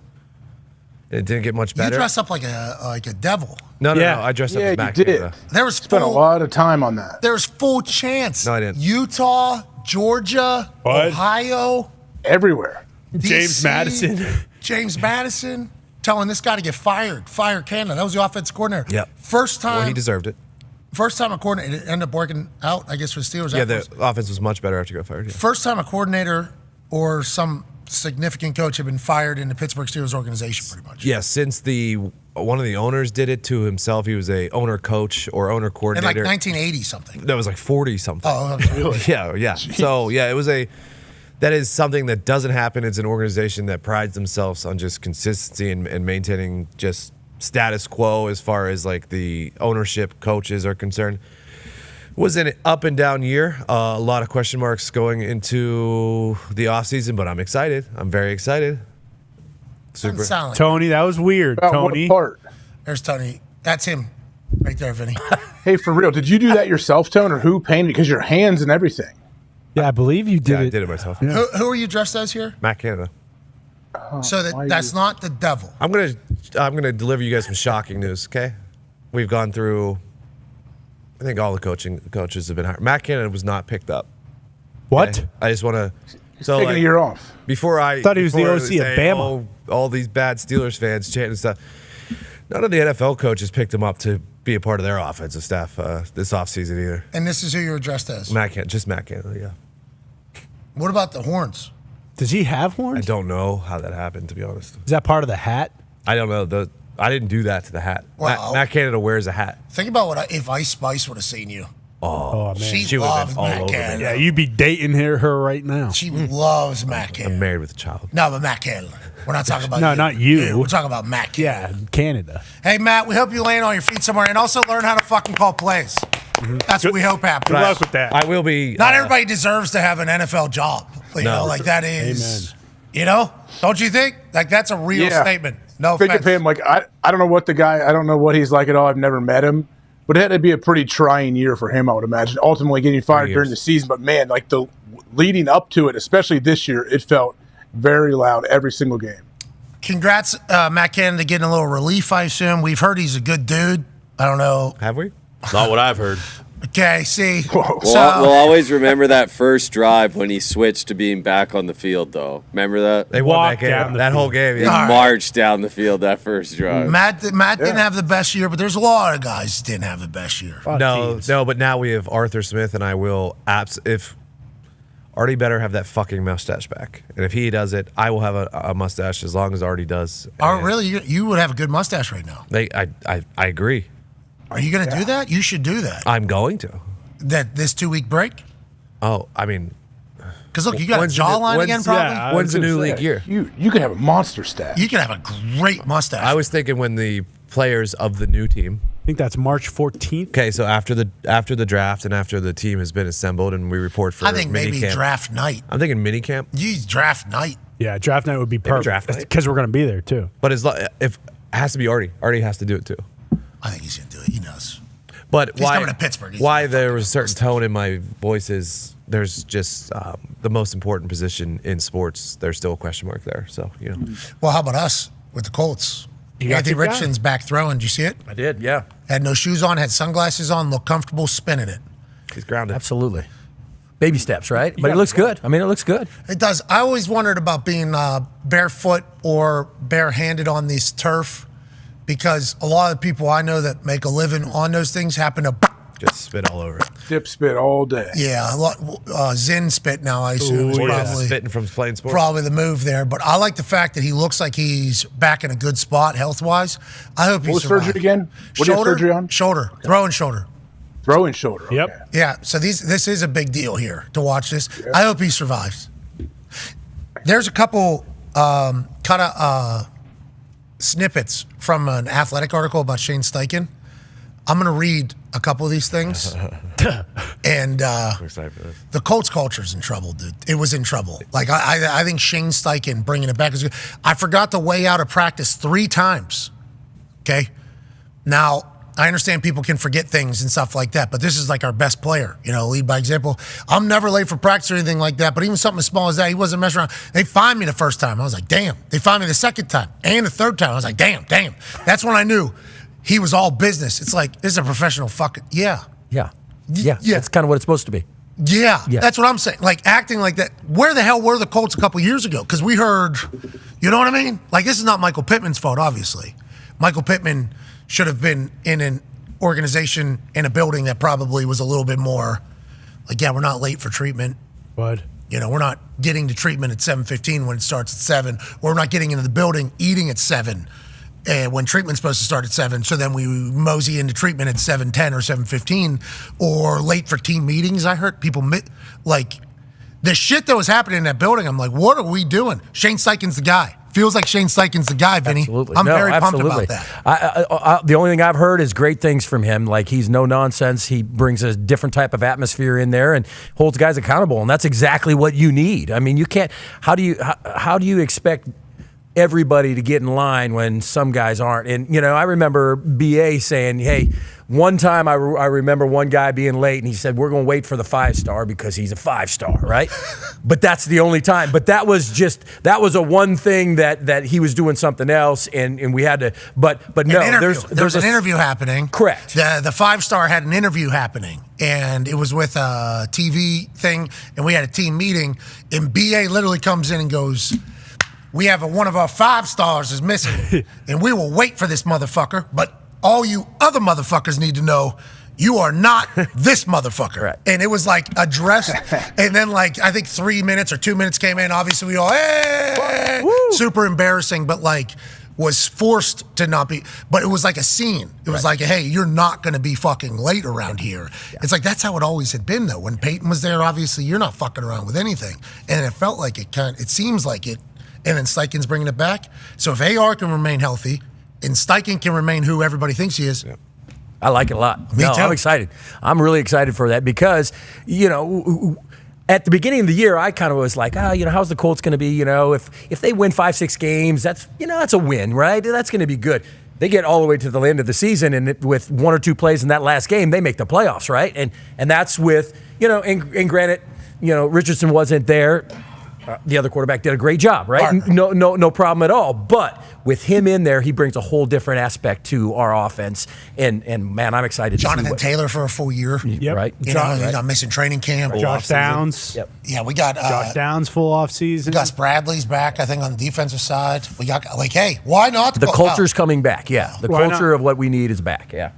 And it didn't get much better. You dressed up like a devil. No. I dressed up as Mac. you did. There was Spent a lot of time on that. There was full chance. No, I didn't. Utah, Georgia, Ohio, everywhere. James Madison. James Madison telling this guy to get fired. Fire Canada. That was the offense coordinator. Yep. First time. Well, he deserved it. First time a coordinator, it ended up working out, I guess, for the Steelers. Yeah, the offense was much better after he got fired. Yeah. First time a coordinator or some significant coach had been fired in the Pittsburgh Steelers organization, pretty much. Yeah, since one of the owners did it to himself. He was a owner coach or owner In coordinator. like 1980 something. That was like 40 something. Oh, really? Yeah. Jeez. So yeah, that is something that doesn't happen. It's an organization that prides themselves on just consistency and maintaining just status quo as far as like the ownership, coaches are concerned. It was an up and down year. A lot of question marks going into the offseason, but I'm excited. I'm very excited. Super. Sound like Tony, that was weird. Tony. There's Tony. That's him right there, Vinny. Hey, for real, did you do that yourself, Tone, or who painted it? Because your hands and everything. Yeah, I believe you did it. I did it myself. Who are you dressed as here? Matt Canada. So that's not the devil. I'm gonna deliver you guys some shocking news. Okay, we've gone through. I think all the coaches have been hired. Matt Canada was not picked up. What? Okay? I just want to. So taking a year off. Before I thought he was the before OC they of say, Bama. "Oh, all these bad Steelers fans chanting and stuff. None of the NFL coaches picked him up to be a part of their offensive staff this offseason either. And this is who you were dressed as. Just Matt Canada, yeah. What about the horns? Does he have I horns? don't know how that happened, to be honest. Is that part of the hat? I don't know. I didn't do that to the hat. Wow. Matt Canada wears a hat. Think about if Ice Spice would have seen you. Oh, man. She would've loves been all Matt over me. Canada. Yeah, you'd be dating her right now. She loves Matt Canada. I'm married with a child. No, but Matt Canada. We're not talking about No, you. not you. Yeah, we're talking about Matt Canada. Yeah, Canada. Hey, Matt, we hope you land on your feet somewhere and also learn how to fucking call plays. That's what we hope happens. Good luck with that. I will be. Not everybody deserves to have an NFL job. You know, like that is, you know, don't you think? Like that's a real statement. No Think offense. of him like I don't know what I don't know what he's like at all. I've never met him, but it had to be a pretty trying year for him, I would imagine. Ultimately getting fired during the season, but man, like the leading up to it, especially this year, it felt very loud every single game. Congrats, Matt Canada, getting a little relief, I assume. We've heard he's a good dude. I don't know. Have we? Not what I've heard. Okay, see. We'll always remember that first drive when he switched to being back on the field, though. Remember that? They won that game. That whole game. He Yeah. marched down the field that first drive. Matt didn't have the best year, but there's a lot of guys that didn't have the best year. No, but now we have Arthur Smith, and I will if Artie better have that fucking mustache back, and if he does it, I will have a mustache as long as Artie does. Oh, really? You would have a good mustache right now. I agree. Are you going to do that? You should do that. I'm going to. This 2-week break? Oh, I mean, because look, you got a jawline again, probably. Yeah, when's the new league year? You could have a monster stash. You can have a great mustache. I was thinking when the players of the new team. I think that's March 14th. Okay, so after the draft and after the team has been assembled and we report for I think maybe minicamp. draft night. I'm thinking minicamp. Use draft night. Yeah, draft night would be perfect. Draft night. Because we're going to be there, too. But if it has to be Artie. Artie has to do it, too. I think he's going to do it. He knows. But He's coming to Pittsburgh. He's why there was a certain tone in my voice is there's just the most important position in sports. There's still a question mark there. So, you know. Well, how about us with the Colts? Anthony Richardson's back throwing. Did you see it? I did, yeah. Had no shoes on, had sunglasses on, looked comfortable spinning it. He's grounded. Absolutely. Baby steps, right? But it looks good. I mean, it looks good. It does. I always wondered about being barefoot or barehanded on this turf because a lot of the people I know that make a living on those things happen to just spit all over it. Dip spit all day. Yeah, a lot. Zen spit now, I assume. Is probably spitting from playing sports. Probably the move there. But I like the fact that he looks like he's back in a good spot health-wise. I hope he What was survives. surgery again? What do you have surgery on? Shoulder. Throwing shoulder. Throwing shoulder. Yep. Okay. Yeah, so this is a big deal here to watch this. I hope he survives. There's a couple snippets from an Athletic article about Shane Steichen. I'm going to read a couple of these things. And I'm excited for this. the Colts culture is in trouble, dude. It was in trouble. Like, I think Shane Steichen bringing it back is good. I forgot the way out of practice 3 times. Okay? Now, I understand people can forget things and stuff like that, but this is like our best player, lead by example. I'm never late for practice or anything like that, but even something as small as that, he wasn't messing around. They fined me the first time. I was like, damn. They fined me the second time and the third time. I was like, damn. That's when I knew he was all business. It's like, this is a professional fucking, yeah. Yeah. That's kind of what it's supposed to be. Yeah, that's what I'm saying. Like, acting like that. Where the hell were the Colts a couple years ago? Because we heard, you know what I mean? Like, this is not Michael Pittman's fault, obviously. Michael Pittman should have been in an organization, in a building that probably was a little bit more like, yeah, we're not late for treatment. Bud. We're not getting to treatment at 7:15 when it starts at 7. We're not getting into the building eating at 7 when treatment's supposed to start at 7. So then we mosey into treatment at 7:10 or 7:15 or late for team meetings. I heard people like the shit that was happening in that building. I'm like, what are we doing? Shane Steichen's the guy. Feels like Shane Steichen's the guy, Vinny. Absolutely. I'm very absolutely. pumped about that. The only thing I've heard is great things from him. Like, he's no nonsense. He brings a different type of atmosphere in there and holds guys accountable. And that's exactly what you need. I mean, you can't. How do you expect everybody to get in line when some guys aren't? And I remember BA saying, "Hey." One time I remember one guy being late and he said, we're going to wait for the 5-star because he's a 5-star, right? But that's the only time. But that was a one thing that he was doing something else and we had to, but no. There's an interview happening. Correct. The 5-star had an interview happening and it was with a TV thing and we had a team meeting and BA literally comes in and goes, we have one of our 5-stars is missing and we will wait for this motherfucker, but all you other motherfuckers need to know, you are not this motherfucker. Right. And it was like addressed. And then I think 3 minutes or 2 minutes came in. Obviously we all, hey, super embarrassing, but was forced to not be. But it was like a scene. It was like, hey, you're not going to be fucking late around here. Yeah. It's like, that's how it always had been though. When Peyton was there, obviously you're not fucking around with anything. And it felt like it seems like it. And then Steichen's bringing it back. So if AR can remain healthy, and Steichen can remain who everybody thinks he is. Yeah. I like it a lot. Me too. I'm excited. I'm really excited for that because, at the beginning of the year, I kind of was like, how's the Colts going to be? If they win 5-6 games, that's a win, right? That's going to be good. They get all the way to the end of the season, and with 1 or 2 plays in that last game, they make the playoffs, right? And that's with, and granted, Richardson wasn't there. The other quarterback did a great job, right? No problem at all. But with him in there, he brings a whole different aspect to our offense. And man, I'm excited. Jonathan Taylor for a full year, right? He's not missing training camp. Josh Downs. Yep. Yeah, we got Josh Downs full off season. Gus Bradley's back, I think, on the defensive side. We got hey, why not? The culture's coming back. Yeah, the culture of what we need is back. Yeah.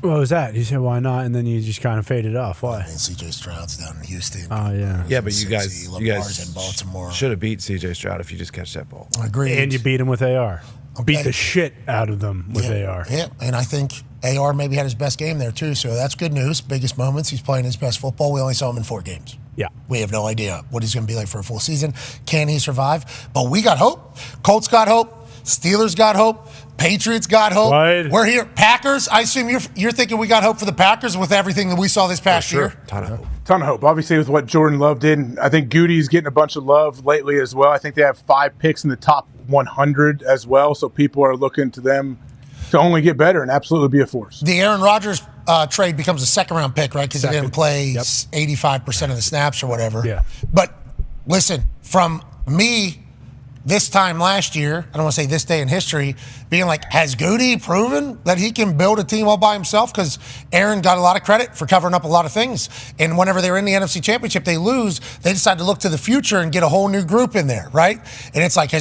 What was that? You said why not, and then you just kind of faded off. Why? And CJ Stroud's down in Houston. Oh yeah. Yeah, but you guys in Baltimore should have beat CJ Stroud if you just catch that ball. Agreed. And you beat him with AR. Okay. Beat the shit out of them with AR. Yeah, and I think AR maybe had his best game there too. So that's good news. Biggest moments. He's playing his best football. We only saw him in 4 games. Yeah. We have no idea what he's going to be like for a full season. Can he survive? But we got hope. Colts got hope. Steelers got hope. Patriots got hope. What? We're here. Packers. I assume you're thinking we got hope for the Packers with everything that we saw this past year. Ton of hope. Ton of hope. Obviously, with what Jordan Love did, and I think Goody's getting a bunch of love lately as well. I think they have 5 picks in the top 100 as well, so people are looking to them to only get better and absolutely be a force. The Aaron Rodgers trade becomes a second-round pick, right? Because he didn't play 85% of the snaps or whatever. Yeah. But listen, from me this time last year, I don't want to say this day in history, being like, has Goody proven that he can build a team all by himself? Because Aaron got a lot of credit for covering up a lot of things. And whenever they were in the NFC Championship, they lose. They decide to look to the future and get a whole new group in there, right? And it's like,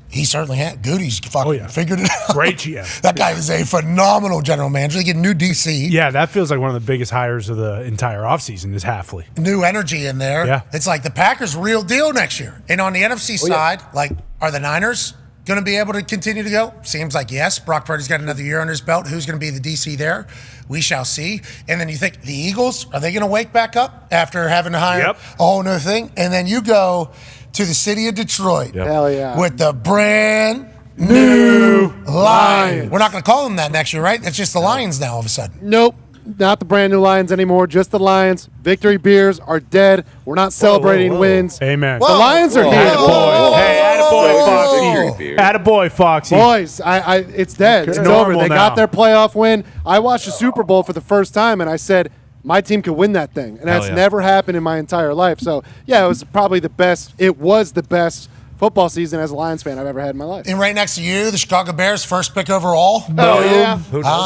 he certainly had. Goody's fucking figured it out. Great GM. That guy is a phenomenal general manager. They get a new DC. Yeah, that feels like one of the biggest hires of the entire offseason is Halfley. New energy in there. Yeah. It's like the Packers' real deal next year. And on the NFC side, like, are the Niners going to be able to continue to go? Seems like yes. Brock Purdy's got another year under his belt. Who's going to be the DC there? We shall see. And then you think the Eagles, are they going to wake back up after having to hire a whole new thing? And then you go to the city of Detroit. Hell yeah. With the brand new Lions. We're not going to call them that next year, right? It's just the Lions now all of a sudden. Nope. Not the brand new Lions anymore, just the Lions. Victory beers are dead. We're not celebrating wins. Amen. The Lions are here. Attaboy, Foxy. Attaboy, Foxy. Boys, it's dead. It's over. They got their playoff win. I watched the Super Bowl for the first time, and I said, my team could win that thing. And that's never happened in my entire life. So, yeah, it was probably the best. It was the best football season as a Lions fan I've ever had in my life. And right next to you, the Chicago Bears, first pick overall. Oh, yeah.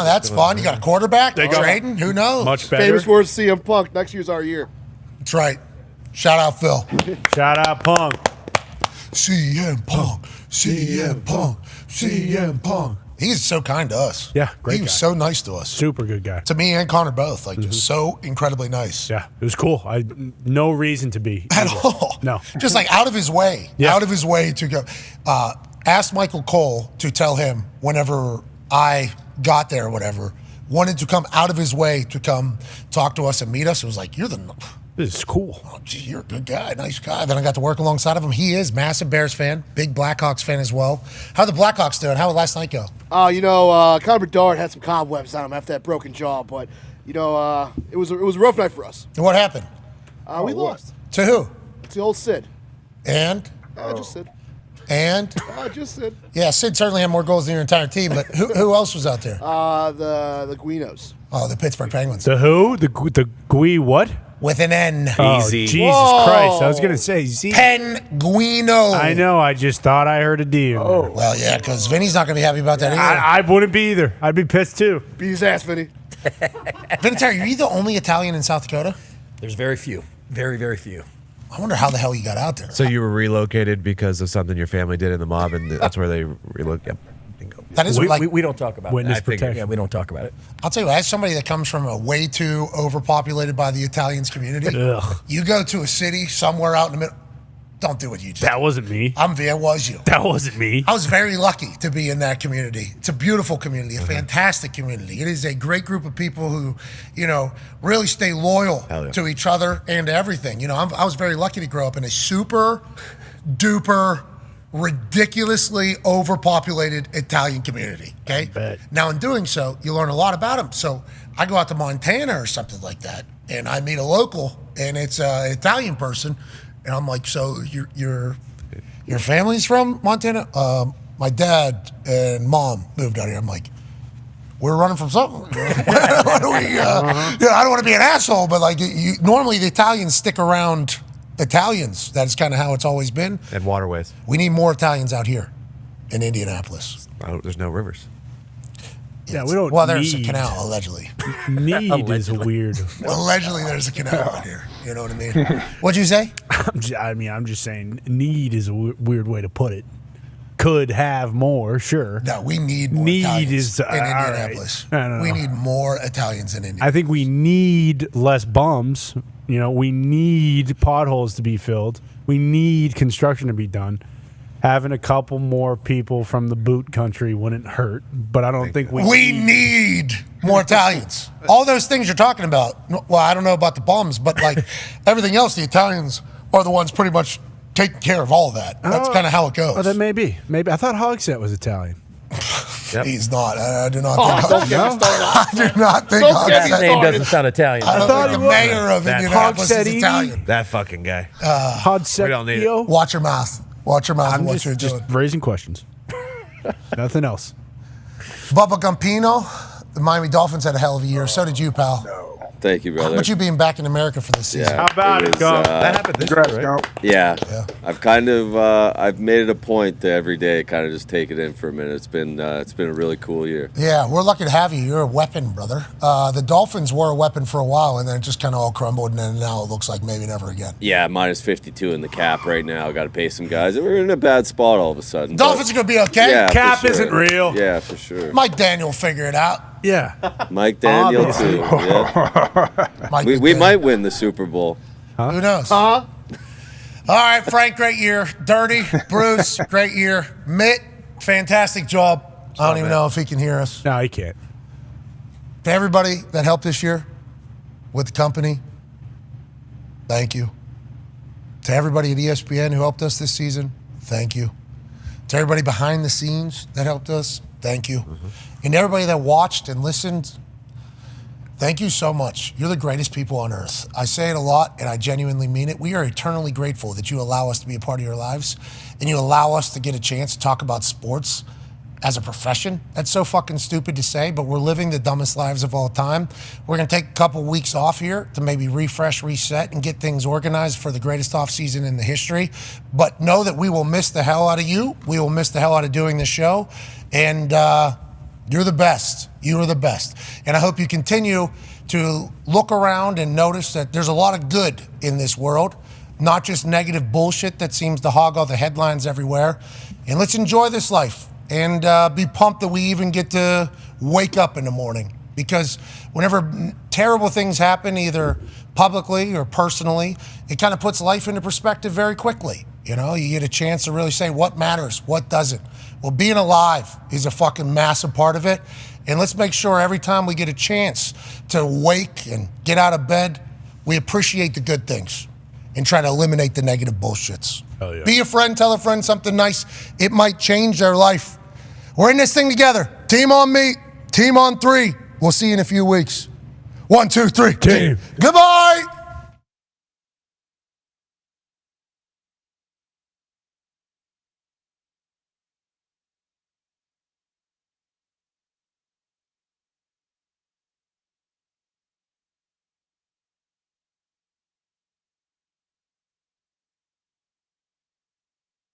That's fun. You got a quarterback. They're trading. Who knows? Much better. Famous words, CM Punk. Next year's our year. That's right. Shout out, Phil. Shout out, Punk. CM Punk. CM Punk. CM Punk. He's so kind to us. Yeah, great He was guy. so nice to us. Super good guy. To me and Connor both. Like, just so incredibly nice. Yeah, it was cool. No reason to be. At all. No. Just like out of his way. Yeah. Out of his way to go. Asked Michael Cole to tell him whenever I got there or whatever, wanted to come out of his way to come talk to us and meet us. It was like, this is cool. Oh, gee, you're a good guy, nice guy. Then I got to work alongside of him. He is massive Bears fan, big Blackhawks fan as well. How are the Blackhawks doing? How did last night go? Connor Bedard had some cobwebs on him after that broken jaw, but it was a rough night for us. And what happened? We lost. To who? To the old Sid. And? Just Sid. And? Just Sid. Yeah, Sid certainly had more goals than your entire team, but who else was out there? The Guinos. Oh, the Pittsburgh Penguins. The who? The Gui what? With an N. Oh, Jesus Christ. I was going to say Z. Penguino. I know. I just thought I heard a D. Oh. Well, yeah, because Vinny's not going to be happy about that either. I wouldn't be either. I'd be pissed too. Beat his ass, Vinny. Vinatieri, are you the only Italian in South Dakota? There's very few. Very, very few. I wonder how the hell you got out there. So you were relocated because of something your family did in the mob, and that's where they relocated. Yep. Bingo. That is we don't talk about witness that. protection. Yeah, we don't talk about it. I'll tell you, as somebody that comes from a way too overpopulated by the Italians community, you go to a city somewhere out in the middle. Don't do what you just That wasn't me. It was you. That wasn't me. I was very lucky to be in that community. It's a beautiful community, a fantastic community. It is a great group of people who, really stay loyal to each other and to everything. I was very lucky to grow up in a super duper ridiculously overpopulated Italian community. Okay. Now, in doing so, you learn a lot about them. So I go out to Montana or something like that, and I meet a local, and it's an Italian person, and I'm like, "So your family's from Montana?" My dad and mom moved out here. I'm like, "We're running from something." I don't want to be an asshole, but normally the Italians stick around Italians. That's kind of how it's always been. And waterways. We need more Italians out here in Indianapolis. There's no rivers. Yeah, we don't. Well, there's a canal, allegedly. Need is weird. Allegedly, there's a canal out here. You know what I mean? What'd you say? I'm just saying, need is a weird way to put it. Could have more, sure. No, we need more Italians in Indianapolis. Right. We need more Italians in Indianapolis. I think we need less bums. We need potholes to be filled. We need construction to be done. Having a couple more people from the boot country wouldn't hurt, but I don't think we need more Italians. All those things you're talking about. Well, I don't know about the bums, but everything else, the Italians are the ones pretty much taking care of all of that. That's kind of how it goes. Oh, that may be. Maybe I thought Hogsett was Italian. He's not. I do not think. Don't get me started. I do not think His name doesn't sound Italian. I don't think the mayor of Indianapolis is Italian. That fucking guy. We don't need it. Watch your mouth. Watch your mouth. I'm what you're just doing. raising questions. Nothing else. Bubba Gumpino, the Miami Dolphins had a hell of a year. So did you, pal. Thank you, brother. How about you being back in America for this season? Yeah, How about it, was, Gump? That happened this year, right? Yeah. I've kind of I've made it a point to every day kind of just take it in for a minute. It's been a really cool year. Yeah, we're lucky to have you. You're a weapon, brother. The Dolphins were a weapon for a while, and then it just kind of all crumbled, and then now it looks like maybe never again. Yeah, minus 52 in the cap right now. Got to pay some guys. We're in a bad spot all of a sudden. Dolphins are going to be okay. Yeah, Cap for sure. isn't real. Yeah, for sure. Mike Daniel will figure it out. Yeah. Mike Daniel too. Yeah. We might win the Super Bowl. Who knows? All right, Frank, great year. Dirty, Bruce, great year. Mitt, fantastic job. I don't even know if he can hear us. No, he can't. To everybody that helped this year with the company, thank you. To everybody at ESPN who helped us this season, thank you. To everybody behind the scenes that helped us, thank you. And everybody that watched and listened, thank you so much. You're the greatest people on earth. I say it a lot, and I genuinely mean it. We are eternally grateful that you allow us to be a part of your lives, and you allow us to get a chance to talk about sports as a profession. That's so fucking stupid to say, but we're living the dumbest lives of all time. We're going to take a couple weeks off here to maybe refresh, reset, and get things organized for the greatest offseason in the history. But know that we will miss the hell out of you. We will miss the hell out of doing this show. And you're the best. You are the best. And I hope you continue to look around and notice that there's a lot of good in this world, not just negative bullshit that seems to hog all the headlines everywhere. And let's enjoy this life and be pumped that we even get to wake up in the morning. Because whenever terrible things happen, either publicly or personally, it kind of puts life into perspective very quickly. You know, you get a chance to really say what matters, what doesn't. Well, being alive is a fucking massive part of it. And let's make sure every time we get a chance to wake and get out of bed, we appreciate the good things and try to eliminate the negative bullshits. Hell yeah. Be a friend, tell a friend something nice. It might change their life. We're in this thing together. Team on me, team on three. We'll see you in a few weeks. 1, 2, 3. Team. Goodbye.